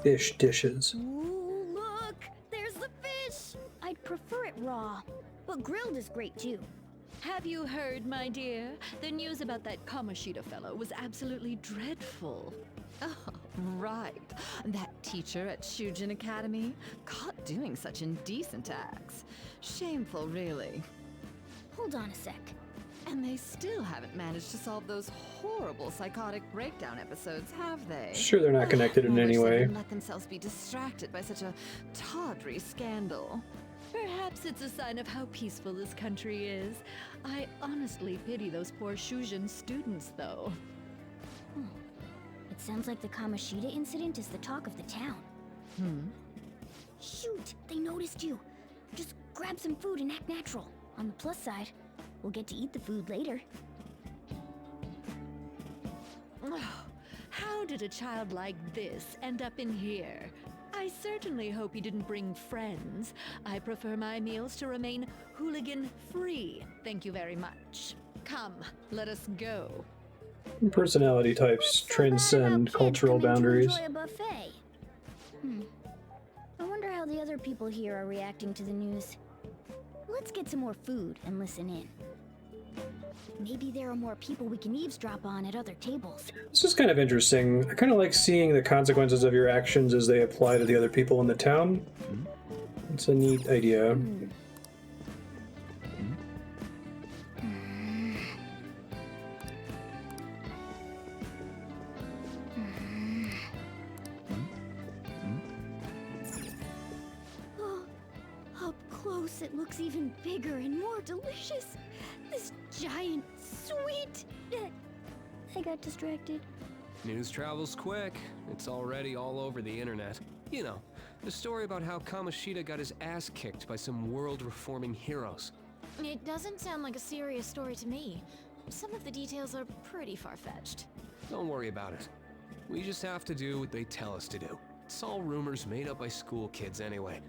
Fish dishes. Ooh, look! There's the fish! I'd prefer it raw, but grilled is great too. Have you heard, my dear? The news about that Kamoshida fellow was absolutely dreadful. Oh, right. That teacher at Shujin Academy, caught doing such indecent acts. Shameful, really. Hold on a sec. And they still haven't managed to solve those horrible psychotic breakdown episodes, have they? Sure, they're not connected in any Wish they way. didn't let themselves be distracted by such a tawdry scandal. Perhaps it's a sign of how peaceful this country is. I honestly pity those poor Shujin students, though. It sounds like the Kamoshida incident is the talk of the town. Shoot! They noticed you! Just grab some food and act natural. On the plus side, we'll get to eat the food later. How did a child like this end up in here? I certainly hope he didn't bring friends. I prefer my meals to remain hooligan-free. Thank you very much. Come, let us go. Personality types transcend cultural boundaries. Enjoy a buffet. I wonder how the other people here are reacting to the news. Let's get some more food and listen in. Maybe there are more people we can eavesdrop on at other tables. This is kind of interesting. I kind of like seeing the consequences of your actions as they apply to the other people in the town. It's a neat idea. Oh, up close it looks even bigger and more delicious. This giant sweet... I got distracted. News travels quick. It's already all over the internet. You know, the story about how Kamoshida got his ass kicked by some world-reforming heroes. It doesn't sound like a serious story to me. Some of the details are pretty far-fetched. Don't worry about it. We just have to do what they tell us to do. It's all rumors made up by school kids anyway.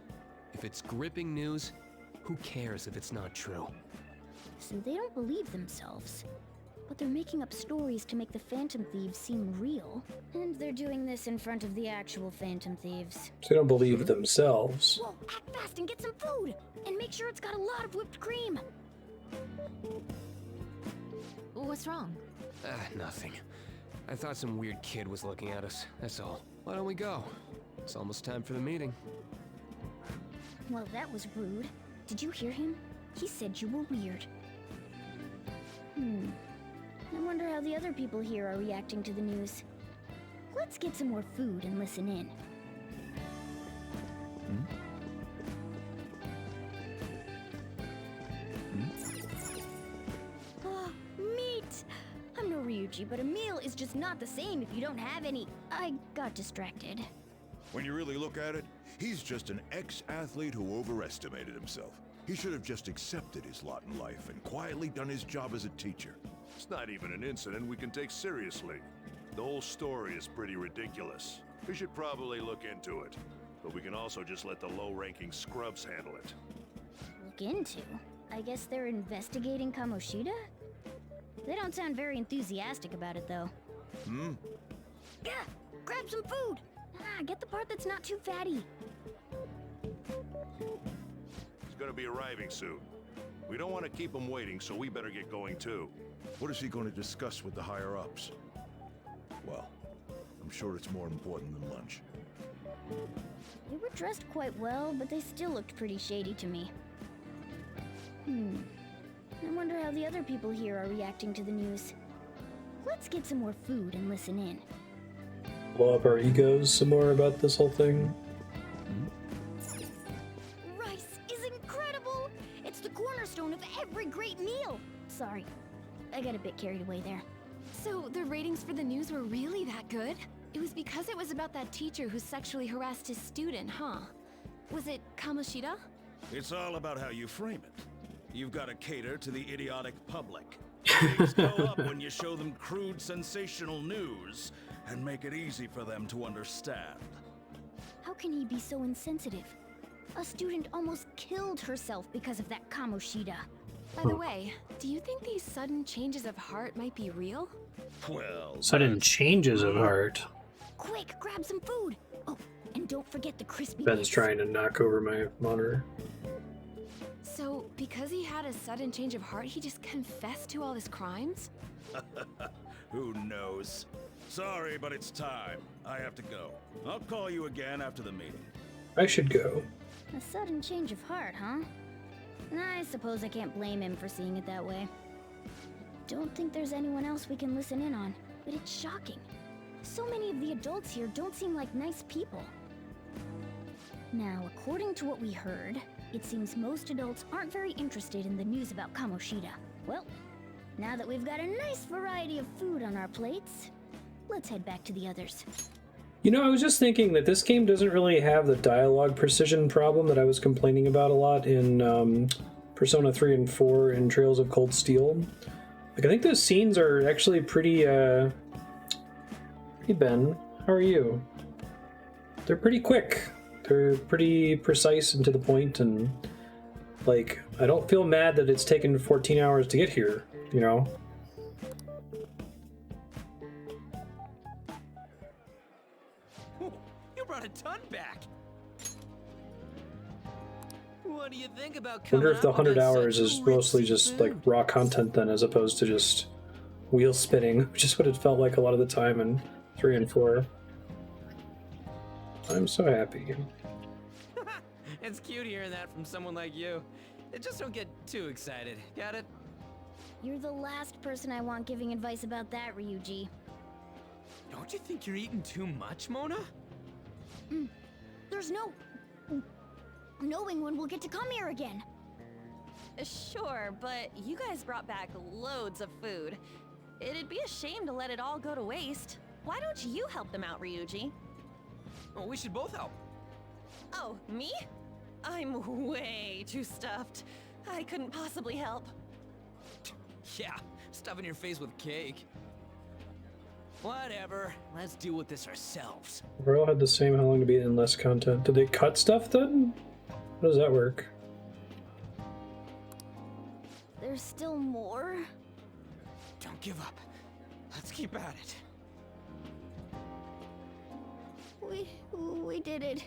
If it's gripping news, who cares if it's not true? So they don't believe themselves. But they're making up stories to make the Phantom Thieves seem real. And they're doing this in front of the actual Phantom Thieves. So they don't believe themselves. Whoa, act fast and get some food! And make sure it's got a lot of whipped cream! What's wrong? Nothing. I thought some weird kid was looking at us, that's all. Why don't we go? It's almost time for the meeting. Well, that was rude. Did you hear him? He said you were weird. I wonder how the other people here are reacting to the news. Let's get some more food and listen in. Oh, meat! I'm no Ryuji, but a meal is just not the same if you don't have any. I got distracted. When you really look at it, he's just an ex-athlete who overestimated himself. He should have just accepted his lot in life and quietly done his job as a teacher. It's not even an incident we can take seriously. The whole story is pretty ridiculous. We should probably look into it. But we can also just let the low-ranking scrubs handle it. Look into? I guess they're investigating Kamoshida? They don't sound very enthusiastic about it, though. Yeah, grab some food! Get the part that's not too fatty. He's gonna be arriving soon. We don't want to keep him waiting, so we better get going too. What is he going to discuss with the higher-ups? Well, I'm sure it's more important than lunch. They were dressed quite well, but they still looked pretty shady to me. I wonder how the other people here are reacting to the news. Let's get some more food and listen in. Blow up our egos some more about this whole thing. Rice is incredible! It's the cornerstone of every great meal! Sorry, I got a bit carried away there. So the ratings for the news were really that good? It was because it was about that teacher who sexually harassed his student, huh? Was it Kamoshida? It's all about how you frame it. You've got to cater to the idiotic public. Ratings go up when you show them crude, sensational news and make it easy for them to understand. How can he be so insensitive? A student almost killed herself because of that Kamoshida. By the way, do you think these sudden changes of heart might be real? Well, Sudden changes of heart. Quick, grab some food! Oh, and don't forget the crispy Ben's bits. trying to knock over my monitor. So, because he had a sudden change of heart, he just confessed to all his crimes? Who knows? Sorry, but it's time. I have to go. I'll call you again after the meeting. I should go. A sudden change of heart, huh? I suppose I can't blame him for seeing it that way. Don't think there's anyone else we can listen in on, but it's shocking. So many of the adults here don't seem like nice people. Now, according to what we heard, it seems most adults aren't very interested in the news about Kamoshida. Well, now that we've got a nice variety of food on our plates, let's head back to the others. You know, I was just thinking that this game doesn't really have the dialogue precision problem that I was complaining about a lot in Persona 3 and 4 and Trails of Cold Steel. Like, I think those scenes are actually pretty, Hey Ben, how are you? They're pretty quick. They're pretty precise and to the point, and, like, I don't feel mad that it's taken 14 hours to get here, you know? You brought a ton back. What do you think about I coming wonder if the up with 100 such hours is mostly just, like, raw content then, as opposed to just wheel spinning, which is what it felt like a lot of the time in 3 and 4. I'm so happy. It's cute hearing that from someone like you. Just don't get too excited. Got it? You're the last person I want giving advice about that, Ryuji. Don't you think you're eating too much, Mona? There's no knowing when we'll get to come here again. Sure, but you guys brought back loads of food. It'd be a shame to let it all go to waste. Why don't you help them out, Ryuji? Well, we should both help. Oh, me? I'm way too stuffed. I couldn't possibly help. Yeah, stuffing your face with cake. Whatever, let's deal with this ourselves. We all had the same how long to be in less content. Did they cut stuff then? How does that work? There's still more? Don't give up. Let's keep at it. We did it.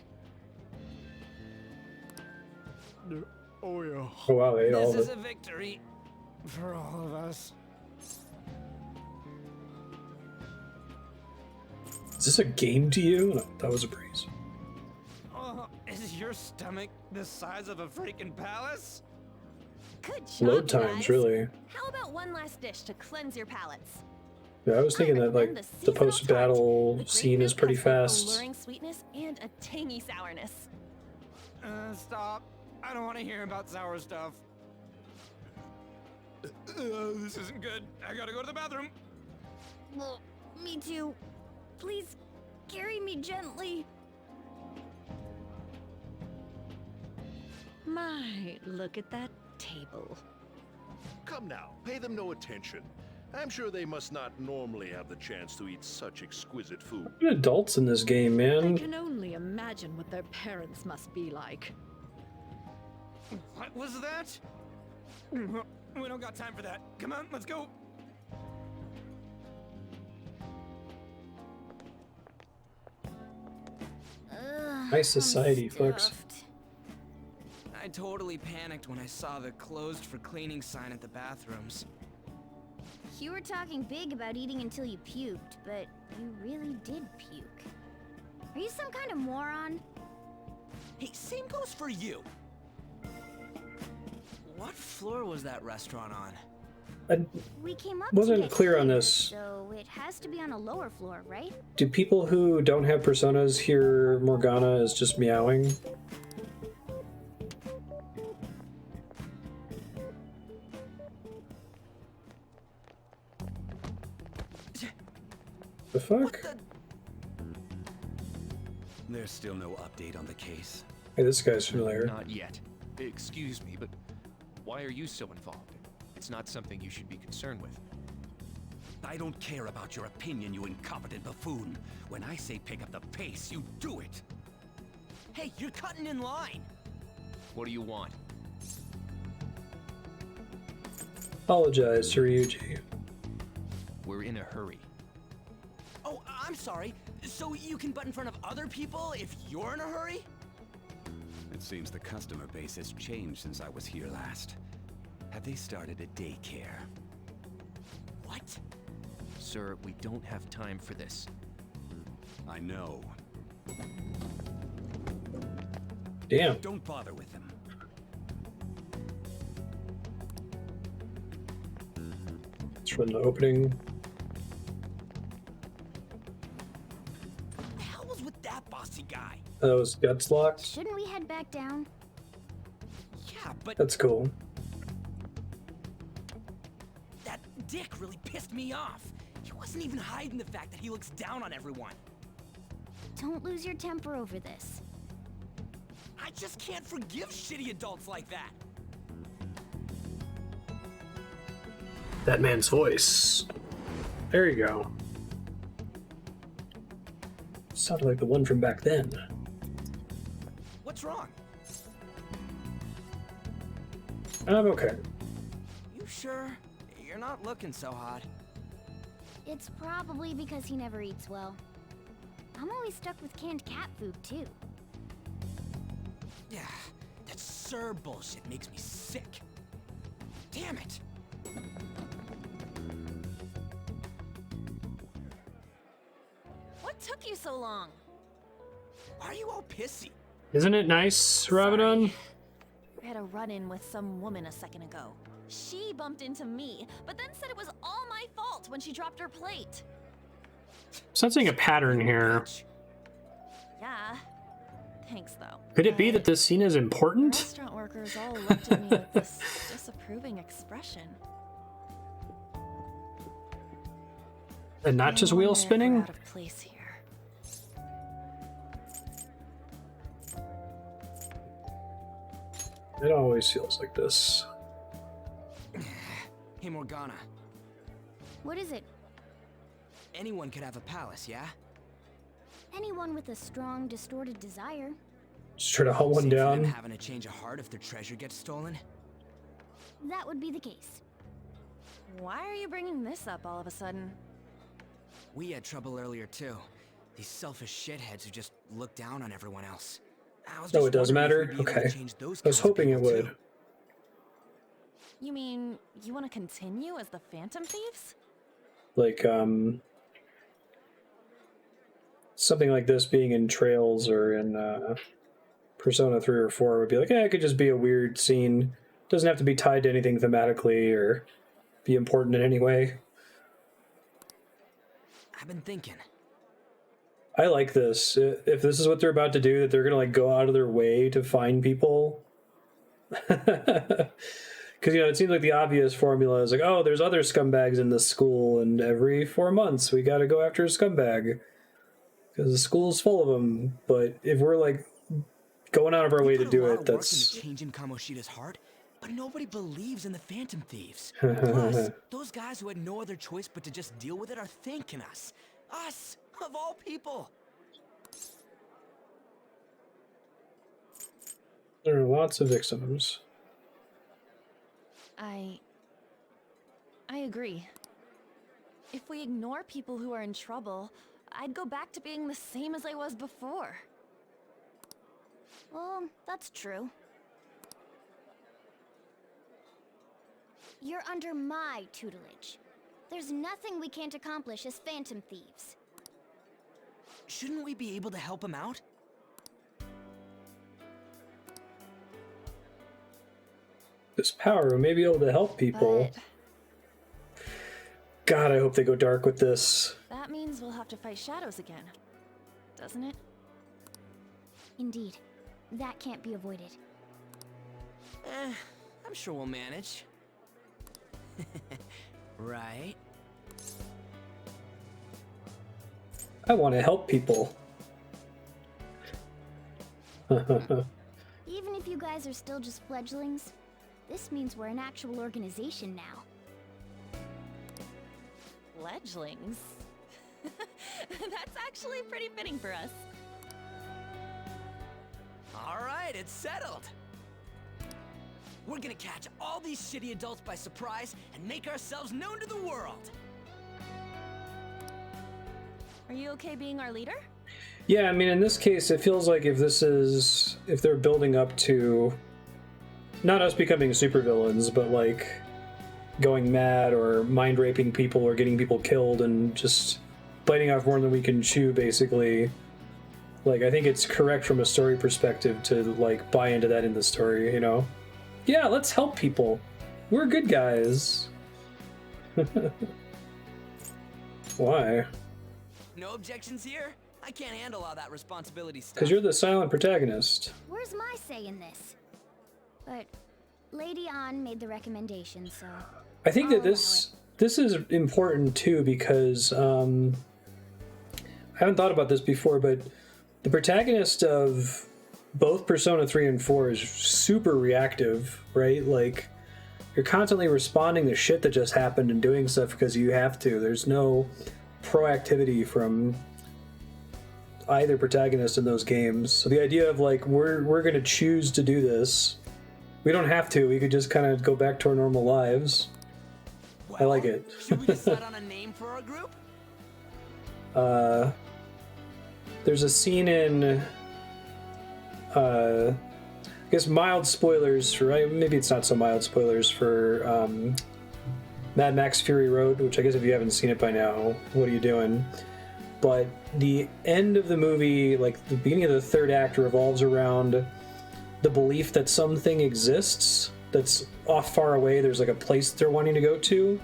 Oh yeah. Oh wow, they ate all This of is it. a victory. For all of us. Is this a game to you? No, that was a breeze. Oh, is your stomach the size of a freaking palace? Good job, load times, guys. really. How about one last dish to cleanse your palates? Yeah, I was thinking that like the post-battle scene is pretty fast. Alluring sweetness and a tangy sourness. Stop. I don't want to hear about sour stuff. This isn't good. I gotta go to the bathroom. Well, me too. Please, carry me gently. My, look at that table. Come now, pay them no attention. I'm sure they must not normally have the chance to eat such exquisite food. What adults in this game, I man? can only imagine what their parents must be like. What was that? We don't got time for that. Come on, let's go. High society, folks. I totally panicked when I saw the closed for cleaning sign at the bathrooms. You were talking big about eating until you puked, but you really did puke. Are you some kind of moron? Hey, same goes for you. What floor was that restaurant on? We came up Wasn't to get clear on food, this. so it has to be on a lower floor, right? Do people who don't have personas hear Morgana as just meowing? The fuck? There's still no update on the case. Hey, this guy's familiar. Not yet. Excuse me, but why are you so involved? It's not something you should be concerned with. I don't care about your opinion, you incompetent buffoon. When I say pick up the pace, you do it. Hey, you're cutting in line. What do you want? Apologize to Ryuji. We're in a hurry. Oh, I'm sorry. So you can butt in front of other people if you're in a hurry? It seems the customer base has changed since I was here last. Have they started a daycare? What? Sir, we don't have time for this. I know. Damn. Don't bother with them. It's from the opening. What the hell was with that bossy guy? That was guts locked. Shouldn't we head back down? Yeah, but That's cool. that dick really pissed me off. He wasn't even hiding the fact that he looks down on everyone. Don't lose your temper over this. I just can't forgive shitty adults like that. That man's voice. There you go. Sounded like the one from back then. What's wrong? I'm okay. You sure? You're not looking so hot. It's probably because he never eats well. I'm always stuck with canned cat food, too. Yeah, that sir bullshit makes me sick. Damn it! What took you so long? Why are you all pissy? Isn't it nice, Rabadon? I had a run-in with some woman a second ago. She bumped into me, but then said it was all my fault when she dropped her plate. Sensing a pattern here. Yeah. Thanks, though. Could it be that this scene is important? Restaurant workers all looked at me with this disapproving expression. And not just wheel spinning? Out of place here. It always feels like this. Hey, Morgana. What is it? Anyone could have a palace, yeah? Anyone with a strong, distorted desire. Just try to hunt one Same for down. them having a change of heart if their treasure gets stolen? That would be the case. Why are you bringing this up all of a sudden? We had trouble earlier, too. These selfish shitheads who just look down on everyone else. Oh, it does matter? Okay. I was hoping it would. You mean, you want to continue as the Phantom Thieves? Like, something like this being in Trails or in Persona 3 or 4 would be like, it could just be a weird scene Doesn't have to be tied to anything thematically or be important in any way. I've been thinking. I like this. If this is what they're about to do, that they're gonna like go out of their way to find people. Because, you know, it seems like the obvious formula is like, oh, there's other scumbags in this school, and every 4 months we got to go after a scumbag because the school's full of them. But if we're like going out of our way to do it, that's Changing Kamoshida's heart, but nobody believes in the Phantom Thieves. Plus, those guys who had no other choice but to just deal with it are thanking us. Us, of all people. There are lots of victims. I agree. If we ignore people who are in trouble, I'd go back to being the same as I was before. Well, that's true. You're under my tutelage. There's nothing we can't accomplish as Phantom Thieves. Shouldn't we be able to help him out? This power we may be able to help people. God, I hope they go dark with this. That means we'll have to fight shadows again, doesn't it? Indeed. That can't be avoided. I'm sure we'll manage. Right? I want to help people. Even if you guys are still just fledglings, this means we're an actual organization now. Fledglings? That's actually pretty fitting for us. All right, it's settled. We're gonna catch all these shitty adults by surprise and make ourselves known to the world. Are you okay being our leader? Yeah, I mean, in this case, it feels like if they're building up to not us becoming supervillains, but like going mad or mind raping people or getting people killed and just biting off more than we can chew, basically. Like, I think it's correct from a story perspective to like buy into that in the story, you know? Yeah, let's help people. We're good guys. Why? No objections here? I can't handle all that responsibility stuff. Because you're the silent protagonist. Where's my say in this? But Lady An made the recommendation, so... I think that this is important too, because I haven't thought about this before, but the protagonist of both Persona 3 and 4 is super reactive, right? Like, you're constantly responding to shit that just happened and doing stuff because you have to. There's no proactivity from either protagonist in those games. So the idea of like, we're going to choose to do this. We don't have to. We could just kind of go back to our normal lives. Well, I like it. Should we decide on a name for our group? There's a scene in, I guess mild spoilers for, maybe it's not so mild spoilers for Mad Max Fury Road, which I guess if you haven't seen it by now, what are you doing? But the end of the movie, like the beginning of the third act, revolves around the belief that something exists that's off far away. There's like a place they're wanting to go to.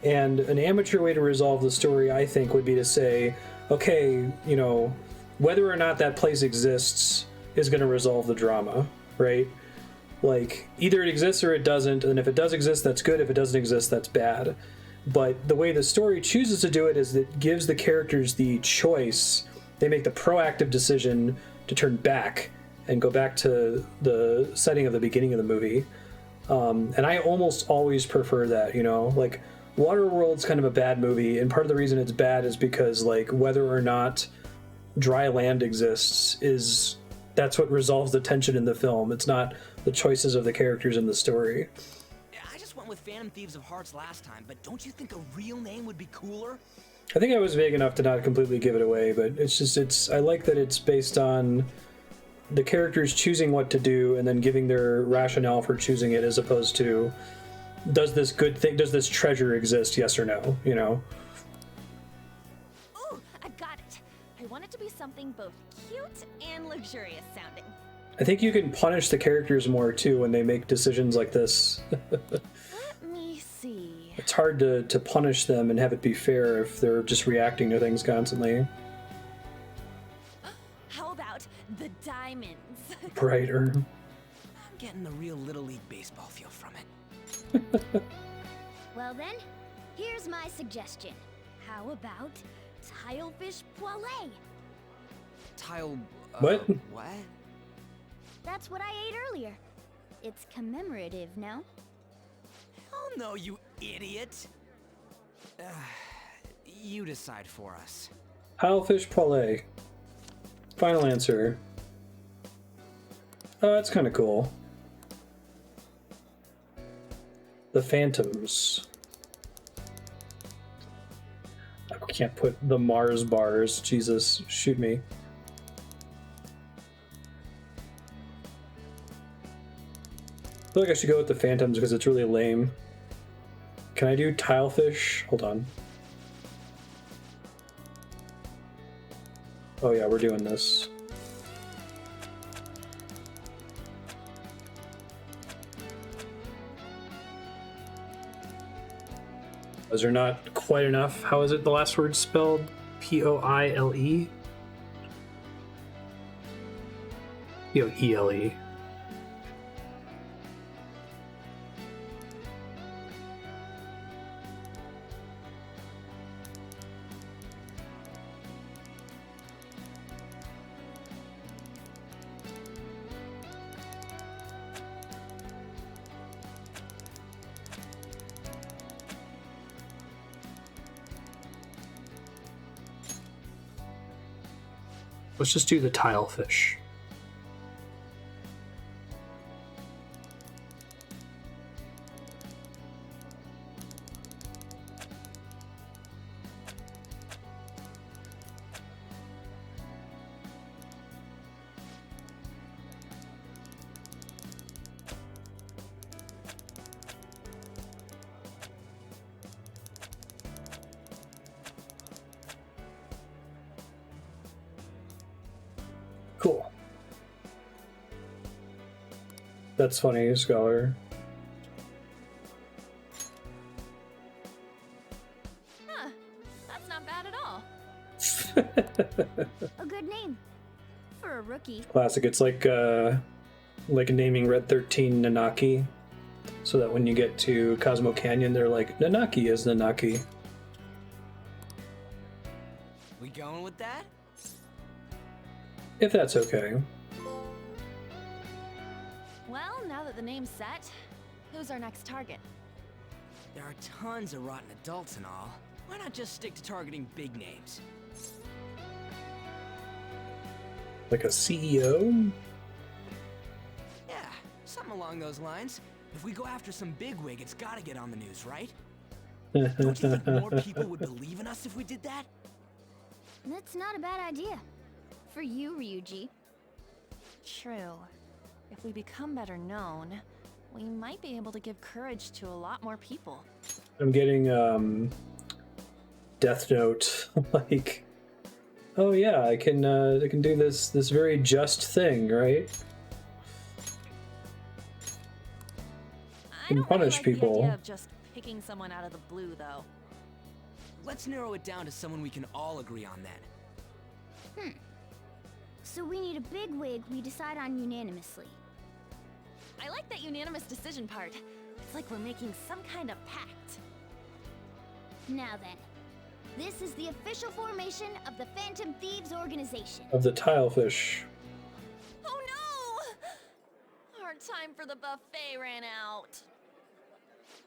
And an amateur way to resolve the story, I think, would be to say, okay, you know, whether or not that place exists is going to resolve the drama, right? Like, either it exists or it doesn't, and if it does exist, that's good. If it doesn't exist, that's bad. But the way the story chooses to do it is it gives the characters the choice. They make the proactive decision to turn back and go back to the setting of the beginning of the movie. And I almost always prefer that, you know? Like, Waterworld's kind of a bad movie, and part of the reason it's bad is because, like, whether or not dry land exists that's what resolves the tension in the film. It's not the choices of the characters in the story. I just went with Phantom Thieves of Hearts last time, but don't you think a real name would be cooler? I think I was vague enough to not completely give it away, but I like that it's based on the characters choosing what to do and then giving their rationale for choosing it, as opposed to, does this treasure exist, yes or no, you know? Ooh, I've got it. I want it to be something both cute and luxurious sounding. I think you can punish the characters more too when they make decisions like this. Let me see. It's hard to punish them and have it be fair if they're just reacting to things constantly. How about the diamonds? Brighter. I'm getting the real Little League Baseball feel from it. Well then, here's my suggestion. How about Tilefish Poêlée? Tile... What? What? That's what I ate earlier. It's commemorative, no? Hell no, you idiot! You decide for us. Tilefish Poêlée. Final answer. Oh, that's kind of cool. The Phantoms. I can't put the Mars bars. Jesus, shoot me. I feel like I should go with the Phantoms because it's really lame. Can I do Tilefish? Hold on. Oh yeah, we're doing this. Those are not quite enough. How is it the last word spelled? P-O-I-L-E? P-O-E-L-E. Let's just do the Tilefish. Cool. That's funny, Scholar. Huh. That's not bad at all. A good name. For a rookie. Classic. It's like naming Red 13 Nanaki. So that when you get to Cosmo Canyon, they're like, Nanaki is Nanaki. We going with that? If that's okay. Well, now that the name's set, who's our next target? There are tons of rotten adults and all. Why not just stick to targeting big names? Like a CEO? Yeah, something along those lines. If we go after some bigwig, it's gotta get on the news, right? Don't you think more people would believe in us if we did that? That's not a bad idea. For you, Ryuji. True. If we become better known, we might be able to give courage to a lot more people. I'm getting Death Note like, oh yeah, I can do this very just thing, right? I don't punish like people. The idea of just picking someone out of the blue, though. Let's narrow it down to someone we can all agree on then. So we need a big wig we decide on unanimously. I like that unanimous decision part. It's like we're making some kind of pact. Now then, this is the official formation of the Phantom Thieves organization. Of the Tilefish. Oh no! Our time for the buffet ran out.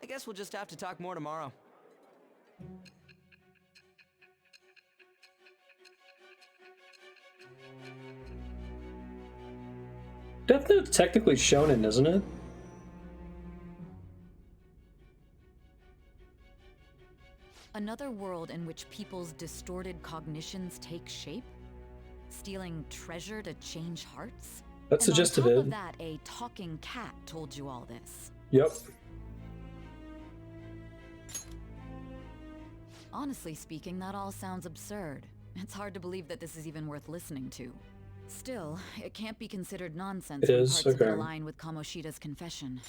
I guess we'll just have to talk more tomorrow. Death Note's technically shonen, isn't it? Another world in which people's distorted cognitions take shape? Stealing treasure to change hearts? That's the gist of And on it. top of that, a talking cat told you all this. Yep. Honestly speaking, that all sounds absurd. It's hard to believe that this is even worth listening to. Still, it can't be considered nonsense It when is? parts of it Okay. align with Kamoshida's confession.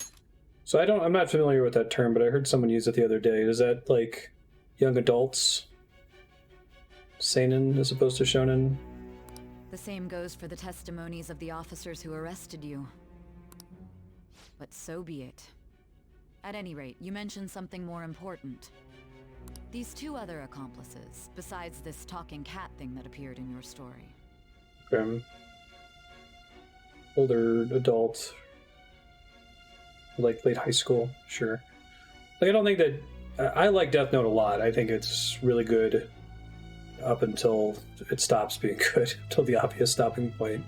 So I'm not familiar with that term, but I heard someone use it the other day. Is that like young adults? Seinen as opposed to shonen? The same goes for the testimonies of the officers who arrested you. But so be it. At any rate, you mentioned something more important. These two other accomplices, besides this talking cat thing that appeared in your story. Older adult, like late high school, sure. Like I don't think that I like Death Note a lot. I think it's really good up until it stops being good, until the obvious stopping point.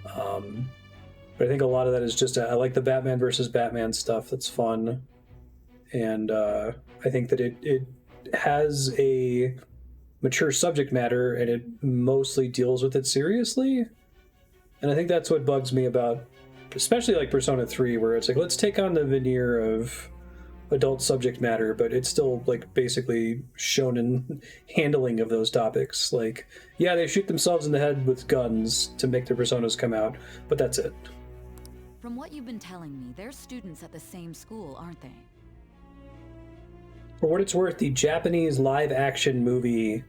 But I think a lot of that is just I like the Batman versus Batman stuff. That's fun, and I think that it has a mature subject matter and it mostly deals with it seriously. And I think that's what bugs me about, especially like Persona 3, where it's like, let's take on the veneer of adult subject matter, but it's still like basically shonen handling of those topics. Like, yeah, they shoot themselves in the head with guns to make their personas come out, but that's it. From what you've been telling me, they're students at the same school, aren't they? For what it's worth, the Japanese live-action movie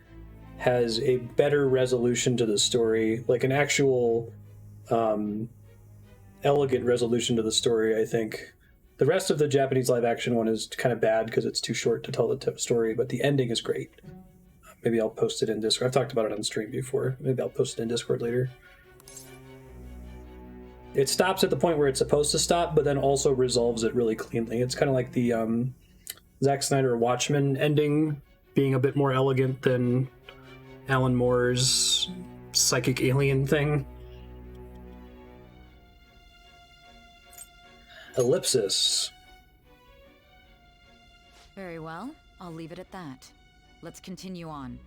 has a better resolution to the story, like an actual elegant resolution to the story, I think. The rest of the Japanese live-action one is kind of bad because it's too short to tell the story, but the ending is great. Maybe I'll post it in Discord. I've talked about it on stream before. Maybe I'll post it in Discord later. It stops at the point where it's supposed to stop, but then also resolves it really cleanly. It's kind of like the Zack Snyder Watchmen ending being a bit more elegant than Alan Moore's psychic alien thing. Ellipsis. Very well, I'll leave it at that. Let's continue on.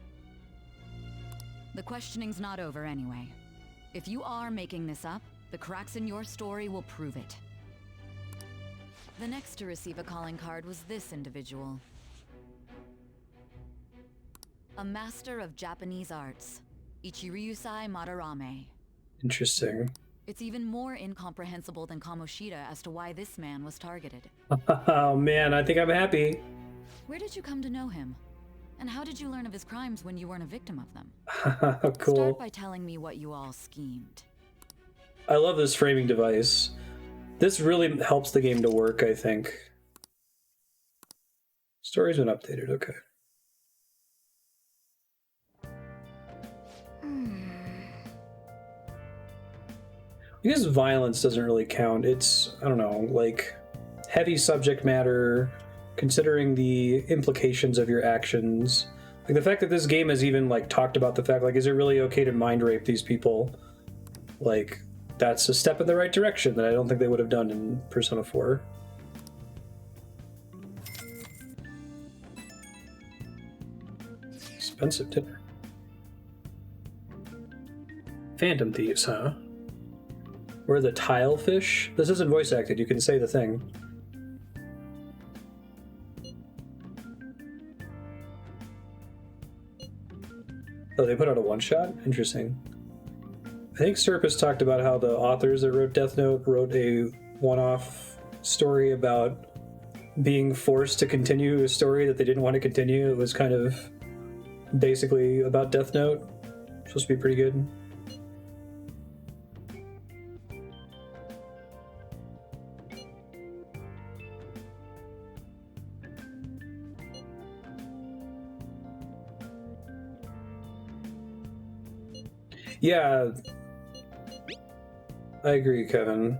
The questioning's not over anyway. If you are making this up, the cracks in your story will prove it. The next to receive a calling card was this individual. A master of Japanese arts, Ichiryusai Madarame. Interesting. It's even more incomprehensible than Kamoshida as to why this man was targeted. Oh man, I think I'm happy. Where did you come to know him? And how did you learn of his crimes when you weren't a victim of them? Cool. Start by telling me what you all schemed. I love this framing device. This really helps the game to work, I think. Story's been updated, okay. I guess violence doesn't really count. It's, I don't know, like heavy subject matter, considering the implications of your actions. Like the fact that this game has even like talked about the fact, like, is it really okay to mind rape these people? Like, that's a step in the right direction that I don't think they would have done in Persona 4. Expensive dinner. Phantom Thieves, huh? We're the tile fish? This isn't voice acted, you can say the thing. Oh, they put out a one-shot? Interesting. I think Serpus talked about how the authors that wrote Death Note wrote a one-off story about being forced to continue a story that they didn't want to continue. It was kind of basically about Death Note. Supposed to be pretty good. Yeah, I agree, Kevin.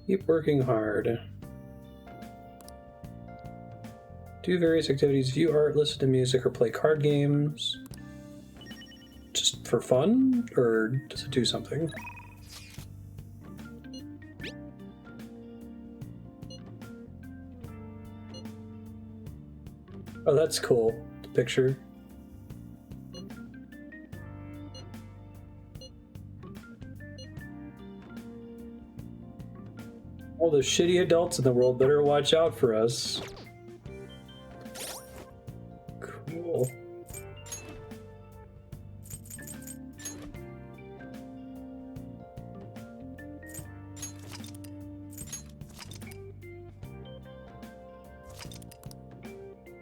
Keep working hard. Do various activities, view art, listen to music, or play card games. Just for fun, or does it do something? Oh, that's cool. The picture. All the shitty adults in the world better watch out for us. Cool.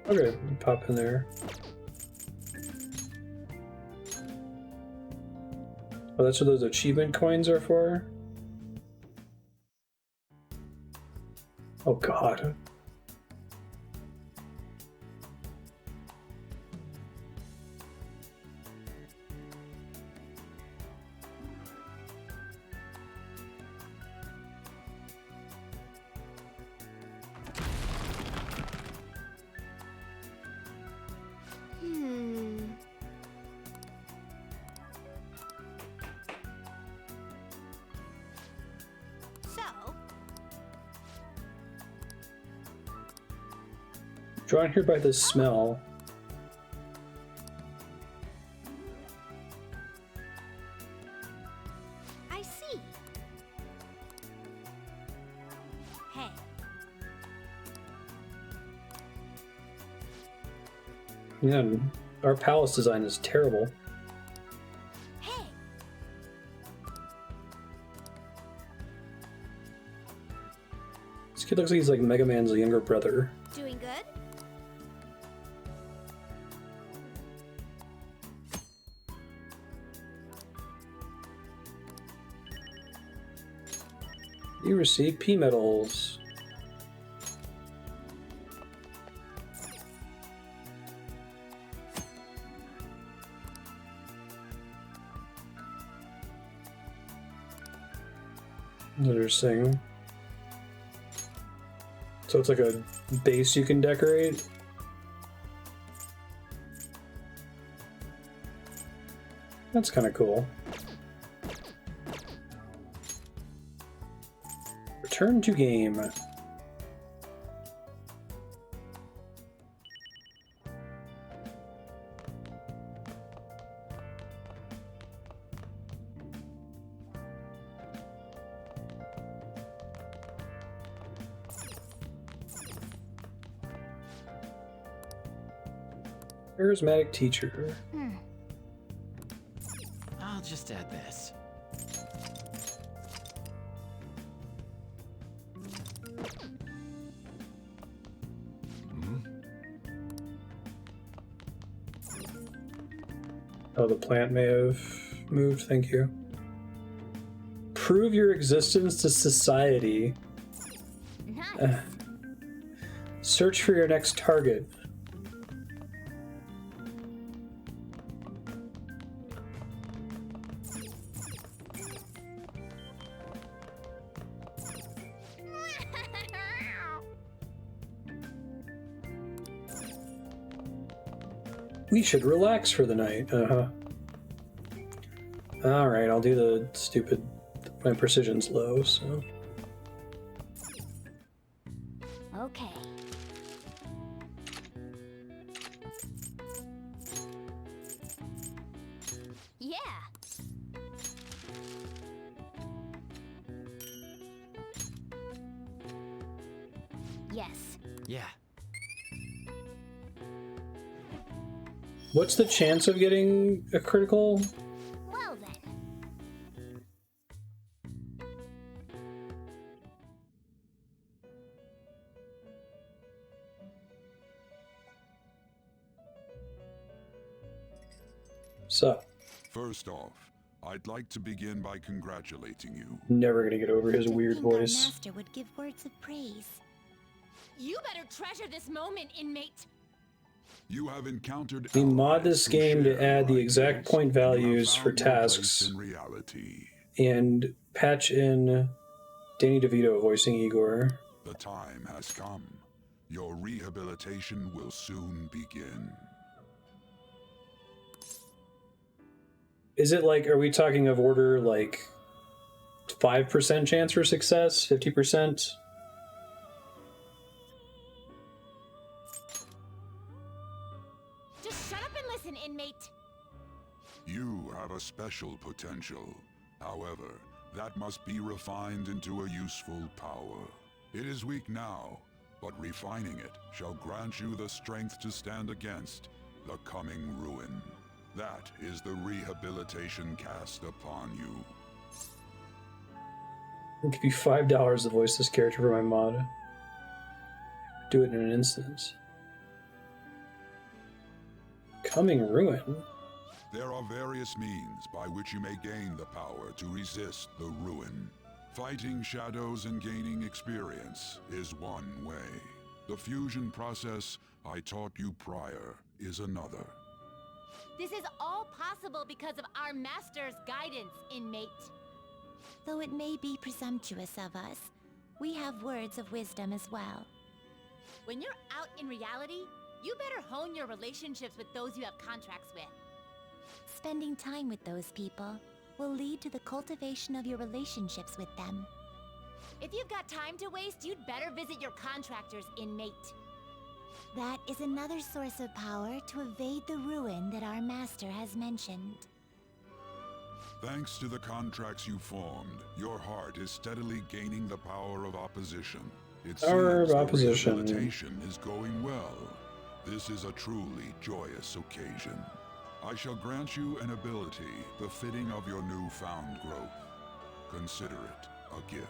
Okay, pop in there. Oh, that's what those achievement coins are for? Oh god. Drawn here by the smell. I see. Hey. Yeah, our palace design is terrible. Hey. This kid looks like he's like Mega Man's younger brother. Doing good? You receive P medals. Interesting. So it's like a base you can decorate? That's kind of cool. Return to game. Charismatic teacher. I'll just add this. Oh, the plant may have moved, thank you. Prove your existence to society. Nice. Search for your next target. We should relax for the night. Alright, I'll do the stupid... My precision's low, so... Okay. Yeah. Yes. Yeah. What's the chance of getting a critical? Well then. So. First off, I'd like to begin by congratulating you. Never gonna get over his Didn't weird think our voice. master would give words of praise. You better treasure this moment, inmate. You have encountered. We mod this game to add the exact point values for tasks in reality. and patch in Danny DeVito voicing Igor. The time has come. Your rehabilitation will soon begin. Is it like, are we talking of order like 5% chance for success? 50%? Just shut up and listen, inmate. You have a special potential. However, that must be refined into a useful power. It is weak now, but refining it shall grant you the strength to stand against the coming ruin. That is the rehabilitation cast upon you. I'll give you $5 to voice this character for my mod. Do it in an instant. Coming ruin? There are various means by which you may gain the power to resist the ruin. Fighting shadows and gaining experience is one way. The fusion process I taught you prior is another. This is all possible because of our master's guidance, inmate. Though it may be presumptuous of us, we have words of wisdom as well. When you're out in reality, you better hone your relationships with those you have contracts with. Spending time with those people will lead to the cultivation of your relationships with them. If you've got time to waste, you'd better visit your contractors, inmate. That is another source of power to evade the ruin that our master has mentioned. Thanks to the contracts you formed, your heart is steadily gaining the power of opposition. It Power of seems the opposition. rehabilitation is going well. This is a truly joyous occasion. I shall grant you an ability befitting of your newfound growth. Consider it a gift.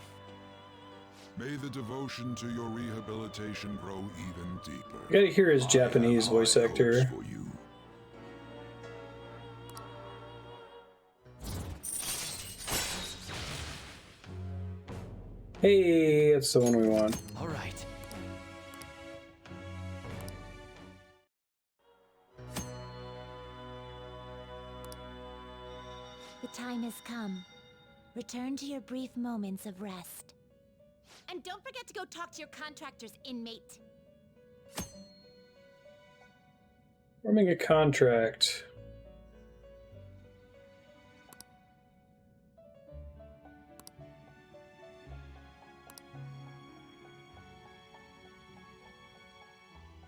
May the devotion to your rehabilitation grow even deeper. You gotta hear his Japanese voice actor. For you. Hey, that's the one we want. All right. The time has come. Return to your brief moments of rest. And don't forget to go talk to your contractors, inmate. Forming a contract.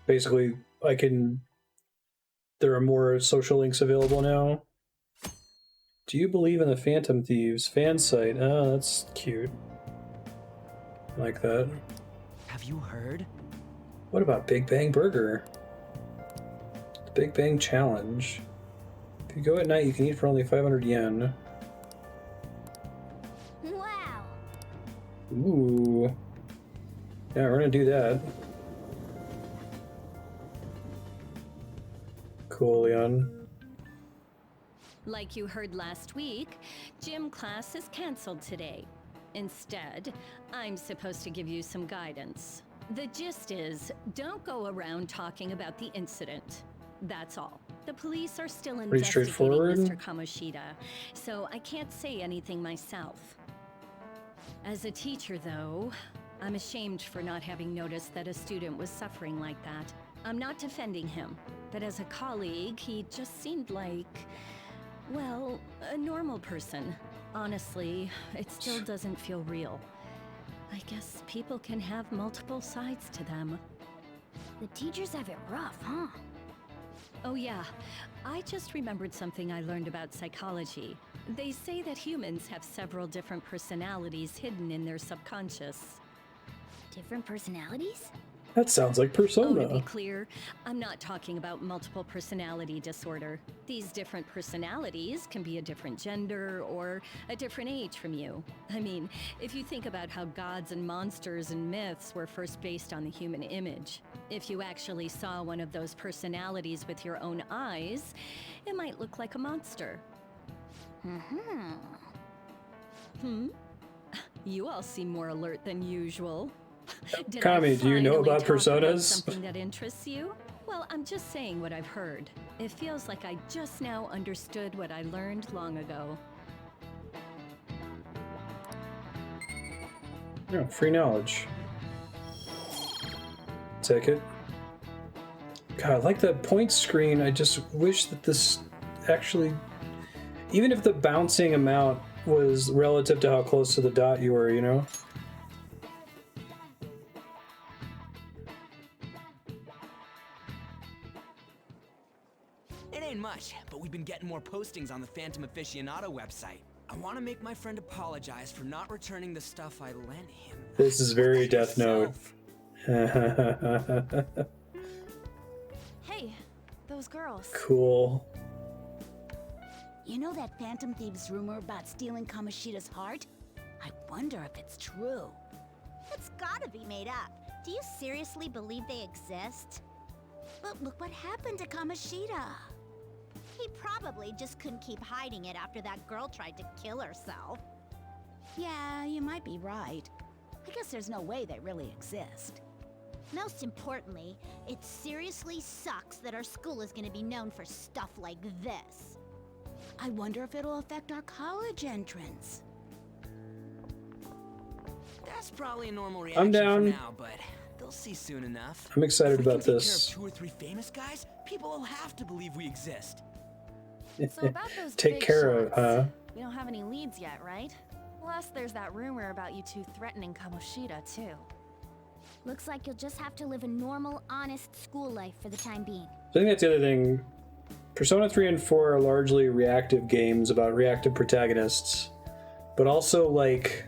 Basically, there are more social links available now. Do you believe in the Phantom Thieves fan site? Oh, that's cute. I like that. Have you heard? What about Big Bang Burger? The Big Bang Challenge. If you go at night, you can eat for only 500 yen. Wow. Ooh. Yeah, we're gonna do that. Cool, Leon. Like you heard last week, gym class is canceled today. Instead, I'm supposed to give you some guidance. The gist is, don't go around talking about the incident. That's all. The police are still Pretty investigating straightforward. Mr. Kamoshida, so I can't say anything myself. As a teacher, though, I'm ashamed for not having noticed that a student was suffering like that. I'm not defending him, but as a colleague, he just seemed like, well, a normal person. Honestly, it still doesn't feel real. I guess people can have multiple sides to them. The teachers have it rough, huh? Oh yeah, I just remembered something I learned about psychology. They say that humans have several different personalities hidden in their subconscious. Different personalities? That sounds like Persona. Oh, to be clear, I'm not talking about multiple personality disorder. These different personalities can be a different gender or a different age from you. I mean, if you think about how gods and monsters and myths were first based on the human image, if you actually saw one of those personalities with your own eyes, it might look like a monster. You all seem more alert than usual. Did Kami, I do you know finally about talk personas? Something that interests you? Well, I'm just saying what I've heard. It feels like I just now understood what I learned long ago. Yeah, free knowledge. Take it. God, I like the point screen. I just wish that this actually, even if the bouncing amount was relative to how close to the dot you were, you know? It ain't much, but we've been getting more postings on the Phantom Aficionado website. I want to make my friend apologize for not returning the stuff I lent him. This is very Death Note. Hey, those girls. Cool. You know that Phantom Thieves rumor about stealing Kamoshida's heart? I wonder if it's true. It's gotta be made up. Do you seriously believe they exist? But look what happened to Kamoshida. He probably just couldn't keep hiding it after that girl tried to kill herself. Yeah, you might be right. I guess there's no way they really exist. Most importantly, it seriously sucks that our school is gonna be known for stuff like this. I wonder if it'll affect our college entrance. That's probably a normal reaction I'm down. for now, but they'll see soon enough. I'm excited If we about can this. Take care of 2 or 3 famous guys, people will have to believe we exist. So about those Take big care of, shots, huh? We don't have any leads yet, right? Plus, there's that rumor about you two threatening Kamoshida, too. Looks like you'll just have to live a normal, honest school life for the time being. So I think that's the other thing. Persona 3 and 4 are largely reactive games about reactive protagonists, but also, like,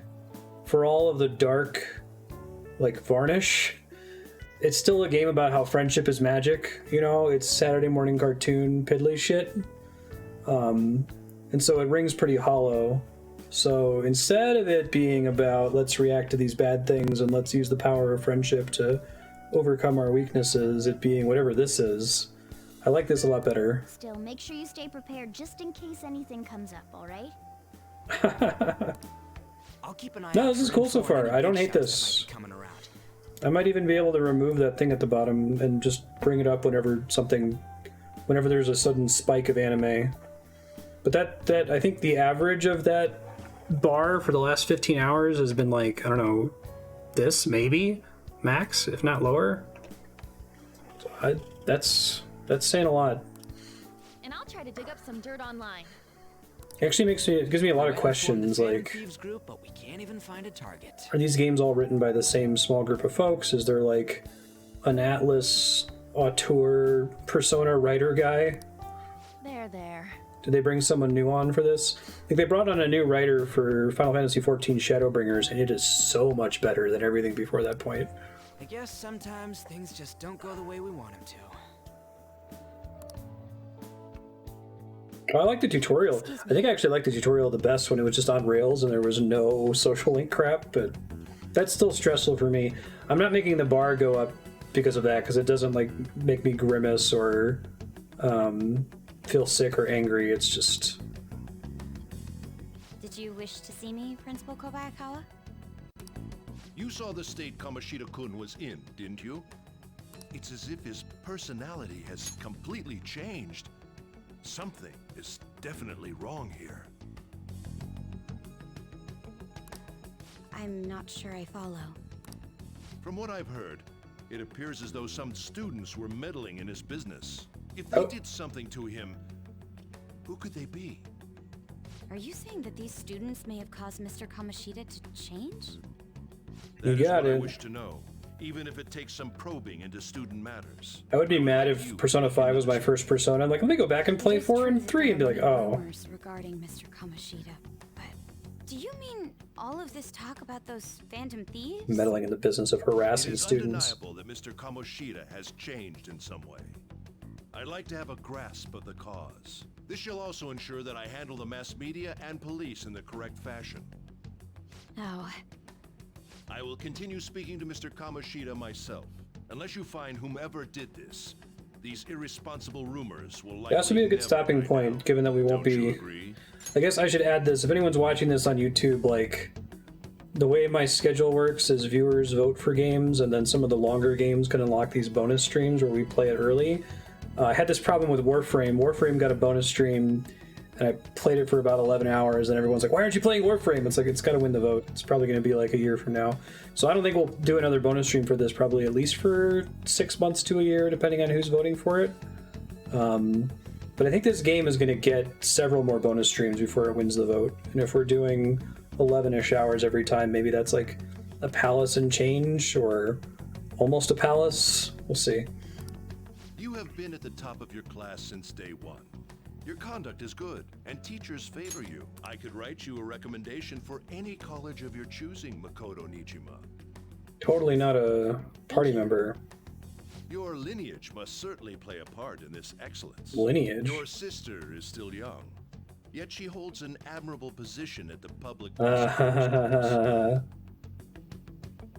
for all of the dark, like, varnish, it's still a game about how friendship is magic, you know? It's Saturday morning cartoon piddly shit. And so it rings pretty hollow. So instead of it being about let's react to these bad things and let's use the power of friendship to overcome our weaknesses, it being whatever this is, I like this a lot better. Still, make sure you stay prepared just in case anything comes up, alright? I'll keep an eye No, out this is for cool info so far. on any I don't big hate shots this. that might be coming around. I might even be able to remove that thing at the bottom and just bring it up whenever there's a sudden spike of anime. But that I think the average of that bar for the last 15 hours has been like, I don't know, this maybe max, if not lower. So that's saying a lot. And I'll try to dig up some dirt online. It actually it gives me a lot of questions, like, Thieves group, but we can't even find a target. are these games all written by the same small group of folks? Is there like an Atlas auteur persona writer guy? There. Did they bring someone new on for this? Like, they brought on a new writer for Final Fantasy XIV Shadowbringers, and it is so much better than everything before that point. I guess sometimes things just don't go the way we want them to. I like the tutorial. I think I actually liked the tutorial the best when it was just on rails and there was no social link crap, but that's still stressful for me. I'm not making the bar go up because of that, because it doesn't like make me grimace or feel sick or angry. It's just... Did you wish to see me, Principal Kobayakawa? You saw the state Kamoshida-kun was in, didn't you? It's as if his personality has completely changed. Something is definitely wrong here. I'm not sure I follow. From what I've heard, it appears as though some students were meddling in his business. If they did something to him, who could they be? Are you saying that these students may have caused Mr. Kamoshida to change? That You is got what I it. wish to know, even if it takes some probing into student matters. I would be mad if Persona 5 was my first Persona. I'm like, let me go back and play 4 and 3 and be like, oh. Rumors regarding Mr. Kamoshida. But do you mean all of this talk about those Phantom Thieves? Meddling in the business of harassing It is students. undeniable that Mr. Kamoshida has changed in some way. I'd like to have a grasp of the cause. This shall also ensure that I handle the mass media and police in the correct fashion. Oh, I will continue speaking to Mr. Kamoshida myself. Unless you find whomever did this, these irresponsible rumors will likely It has to be a good never stopping die point, down. given that we won't Don't you be... agree? I guess I should add this. If anyone's watching this on YouTube, like, the way my schedule works is viewers vote for games, and then some of the longer games can unlock these bonus streams where we play it early. I had this problem with Warframe. Warframe got a bonus stream, and I played it for about 11 hours, and everyone's like, why aren't you playing Warframe? It's like, it's got to win the vote. It's probably going to be like a year from now. So I don't think we'll do another bonus stream for this, probably at least for 6 months to a year, depending on who's voting for it. But I think this game is going to get several more bonus streams before it wins the vote. And if we're doing 11-ish hours every time, maybe that's like a palace and change, or almost a palace. We'll see. You have been at the top of your class since day one. Your conduct is good, and teachers favor you. I could write you a recommendation for any college of your choosing, Makoto Nijima. Totally not a party member. Your lineage must certainly play a part in this excellence. Lineage? Your sister is still young, yet she holds an admirable position at the public.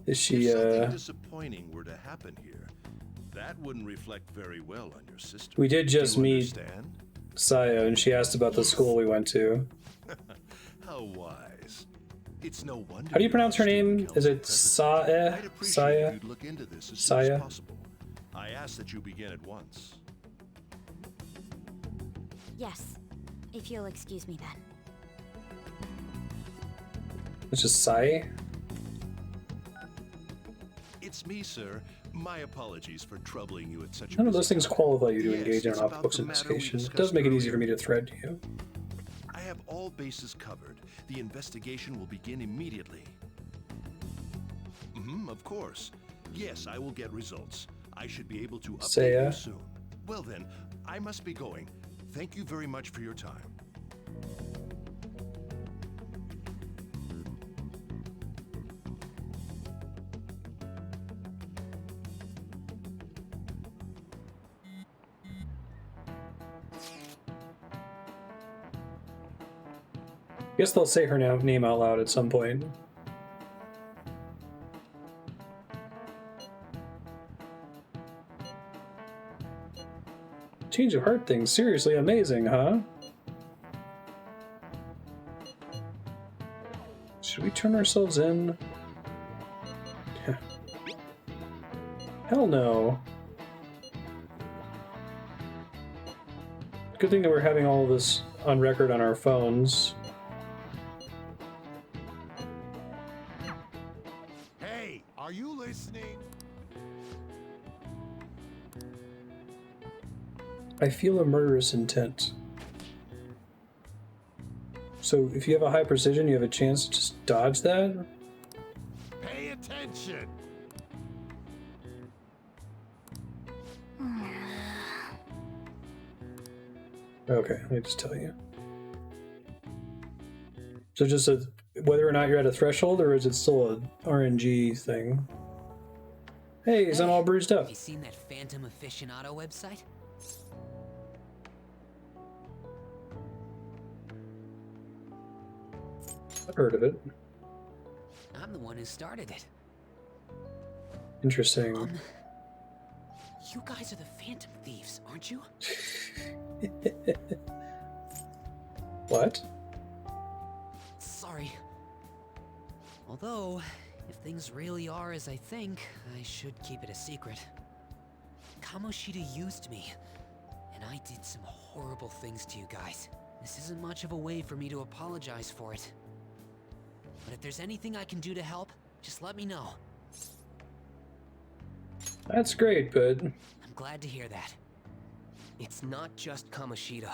Is she, If something disappointing were to happen here, that wouldn't reflect very well on your sister. We did just meet understand? Saya, and she asked about the school we went to. How wise. It's no wonder. How do you pronounce her name? Is it Saya? Saya? You'd look into this as soon Saya? as possible. I ask that you begin at once. Yes, if you'll excuse me then. It's just Sai? It's me, sir. My apologies for troubling you at such a None of busy those things time. qualify you to Yes, engage in it's an about off-books the matter we investigation. It discussed does make it easy earlier. for me to thread you. I have all bases covered. The investigation will begin immediately. Of course. Yes, I will get results. I should be able to update Saya? you soon. Well then, I must be going. Thank you very much for your time. Guess they'll say her name out loud at some point. Change of heart thing, seriously amazing, huh? Should we turn ourselves in? Hell no. Good thing that we're having all of this on record on our phones. Hey, are you listening? I feel a murderous intent. So if you have a high precision, you have a chance to just dodge that? Pay attention. Okay, let me just tell you. So just whether or not you're at a threshold, or is it still a RNG thing? Hey, he's not all bruised up. Have you seen that Phantom Aficionado website? I've heard of it. I'm the one who started it. Interesting. You guys are the Phantom Thieves, aren't you? What? Sorry. Although, if things really are as I think, I should keep it a secret. Kamoshida used me, and I did some horrible things to you guys. This isn't much of a way for me to apologize for it. But if there's anything I can do to help, just let me know. That's great, but... I'm glad to hear that. It's not just Kamoshida.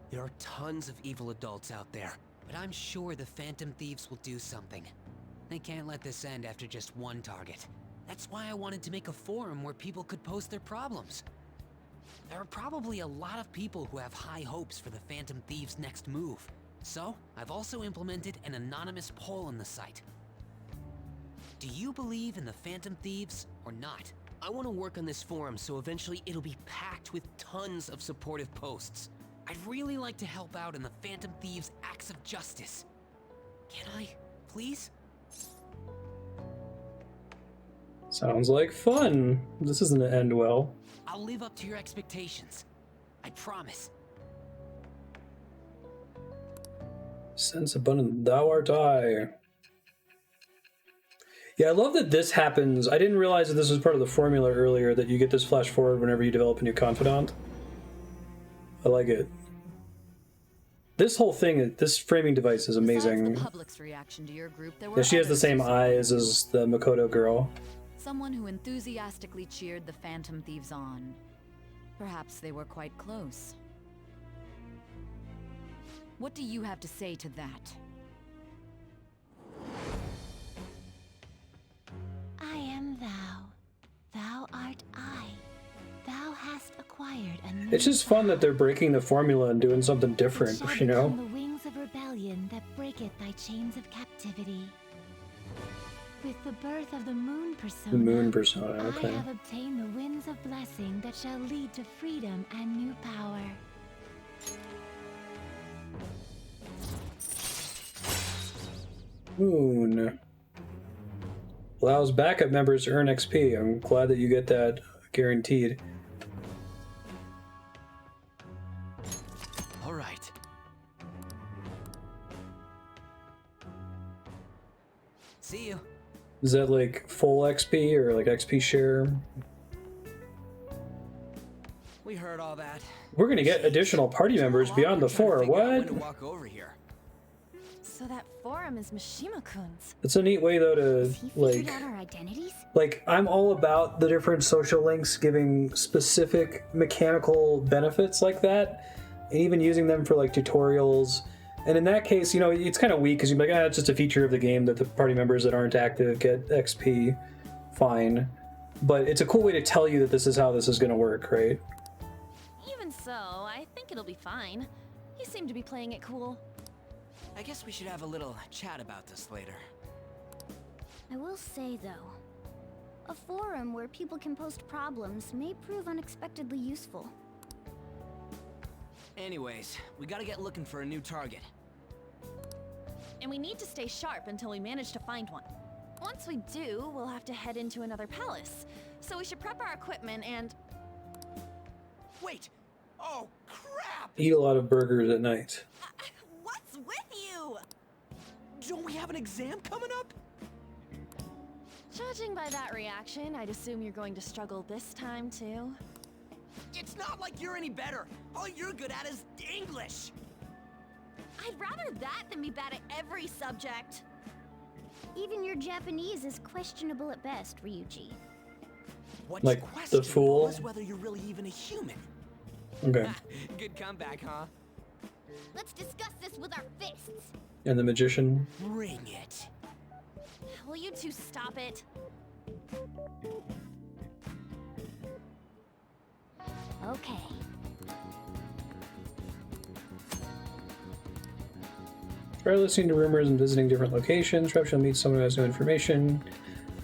There are tons of evil adults out there. But I'm sure the Phantom Thieves will do something. They can't let this end after just one target. That's why I wanted to make a forum where people could post their problems. There are probably a lot of people who have high hopes for the Phantom Thieves' next move. So, I've also implemented an anonymous poll on the site. Do you believe in the Phantom Thieves or not? I want to work on this forum so eventually it'll be packed with tons of supportive posts. I'd really like to help out in the Phantom Thieves' acts of justice. Can I, please? Sounds like fun. This isn't gonna end well. I'll live up to your expectations. I promise. Sense abundant, thou art I. Yeah, I love that this happens. I didn't realize that this was part of the formula earlier, that you get this flash forward whenever you develop a new confidant. I like it. This whole thing, this framing device is amazing. The public's reaction to your group, there were Yeah, she has the others same who eyes as the Makoto girl. Someone who enthusiastically cheered the Phantom Thieves on. Perhaps they were quite close. What do you have to say to that? I am thou. Thou art I. Thou hast acquired a new It's just fun that they're breaking the formula and doing something different, you know? The wings of rebellion that breaketh thy chains of captivity. With the birth of the moon persona, The moon persona, okay. I have obtained the winds of blessing that shall lead to freedom and new power. Moon. Allows backup members to earn XP. I'm glad that you get that guaranteed. All right. See you. Is that like full XP or like XP share? We heard all that. We're gonna get additional party members beyond the 4. What? Walk over here. So that forum is Mishima-kun's. It's a neat way though to like. Our identities? Like, I'm all about the different social links giving specific mechanical benefits like that, and even using them for like tutorials. And in that case, you know, it's kind of weak because you're like, it's just a feature of the game that the party members that aren't active get XP. Fine. But it's a cool way to tell you that this is how this is going to work, right? Even so, I think it'll be fine. You seem to be playing it cool. I guess we should have a little chat about this later. I will say, though, a forum where people can post problems may prove unexpectedly useful. Anyways, we gotta get looking for a new target. And we need to stay sharp until we manage to find one. Once we do, we'll have to head into another palace. So we should prep our equipment and... Wait! Oh, crap! Eat a lot of burgers at night. What's with you? Don't we have an exam coming up? Judging by that reaction, I'd assume you're going to struggle this time, too. It's not like you're any better. All you're good at is English. I'd rather that than be bad at every subject. Even your Japanese is questionable at best, Ryuji. What's Like the questionable fool? is whether you're really even a human. Okay. Good comeback, huh? Let's discuss this with our fists. And the magician. Bring it. Will you two stop it? Okay. Try listening to rumors and visiting different locations. Perhaps you'll meet someone who has new information.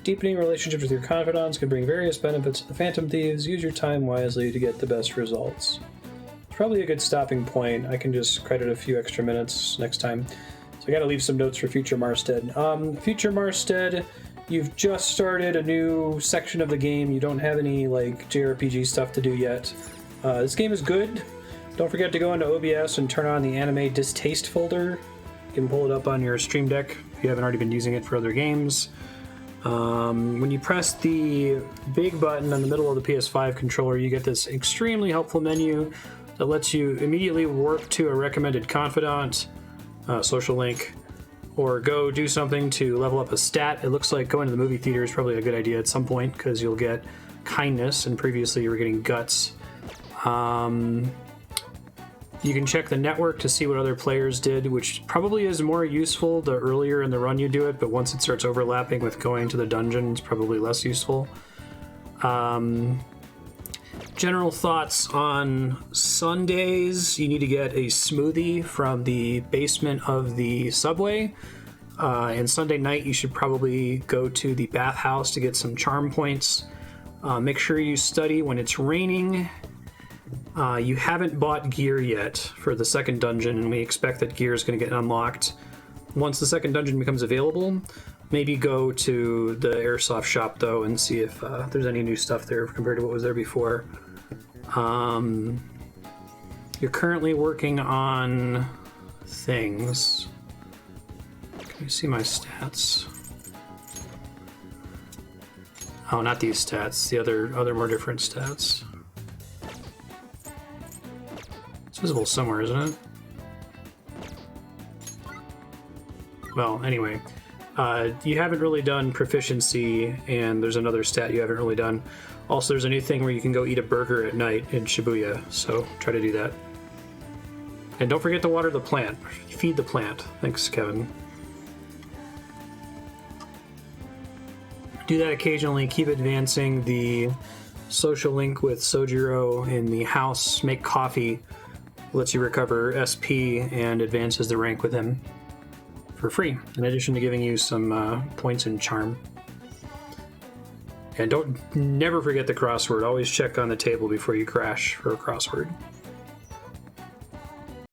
Deepening relationships with your confidants can bring various benefits to the Phantom Thieves. Use your time wisely to get the best results. It's probably a good stopping point. I can just credit a few extra minutes next time. So I gotta leave some notes for Future Marstead. Future Marstead, you've just started a new section of the game. You don't have any like JRPG stuff to do yet. This game is good. Don't forget to go into OBS and turn on the anime distaste folder. You can pull it up on your Stream Deck if you haven't already been using it for other games. When you press the big button in the middle of the PS5 controller, you get this extremely helpful menu that lets you immediately warp to a recommended confidant, social link, or go do something to level up a stat. It looks like going to the movie theater is probably a good idea at some point because you'll get kindness, and previously you were getting guts. You can check the network to see what other players did, which probably is more useful the earlier in the run you do it, but once it starts overlapping with going to the dungeon, it's probably less useful. General thoughts on Sundays: you need to get a smoothie from the basement of the subway. And Sunday night, you should probably go to the bathhouse to get some charm points. Make sure you study when it's raining. You haven't bought gear yet for the second dungeon, and we expect that gear is going to get unlocked once the second dungeon becomes available. Maybe go to the airsoft shop, though, and see if there's any new stuff there compared to what was there before. You're currently working on things. Can you see my stats? Oh, not these stats. The other more different stats. It's visible somewhere, isn't it? Well, anyway. You haven't really done proficiency, and there's another stat you haven't really done. Also, there's a new thing where you can go eat a burger at night in Shibuya, so try to do that. And don't forget to water the plant. Feed the plant. Thanks, Kevin. Do that occasionally. Keep advancing the social link with Sojiro in the house, make coffee, lets you recover SP and advances the rank with him for free, in addition to giving you some points in charm. And never forget the crossword. Always check on the table before you crash for a crossword.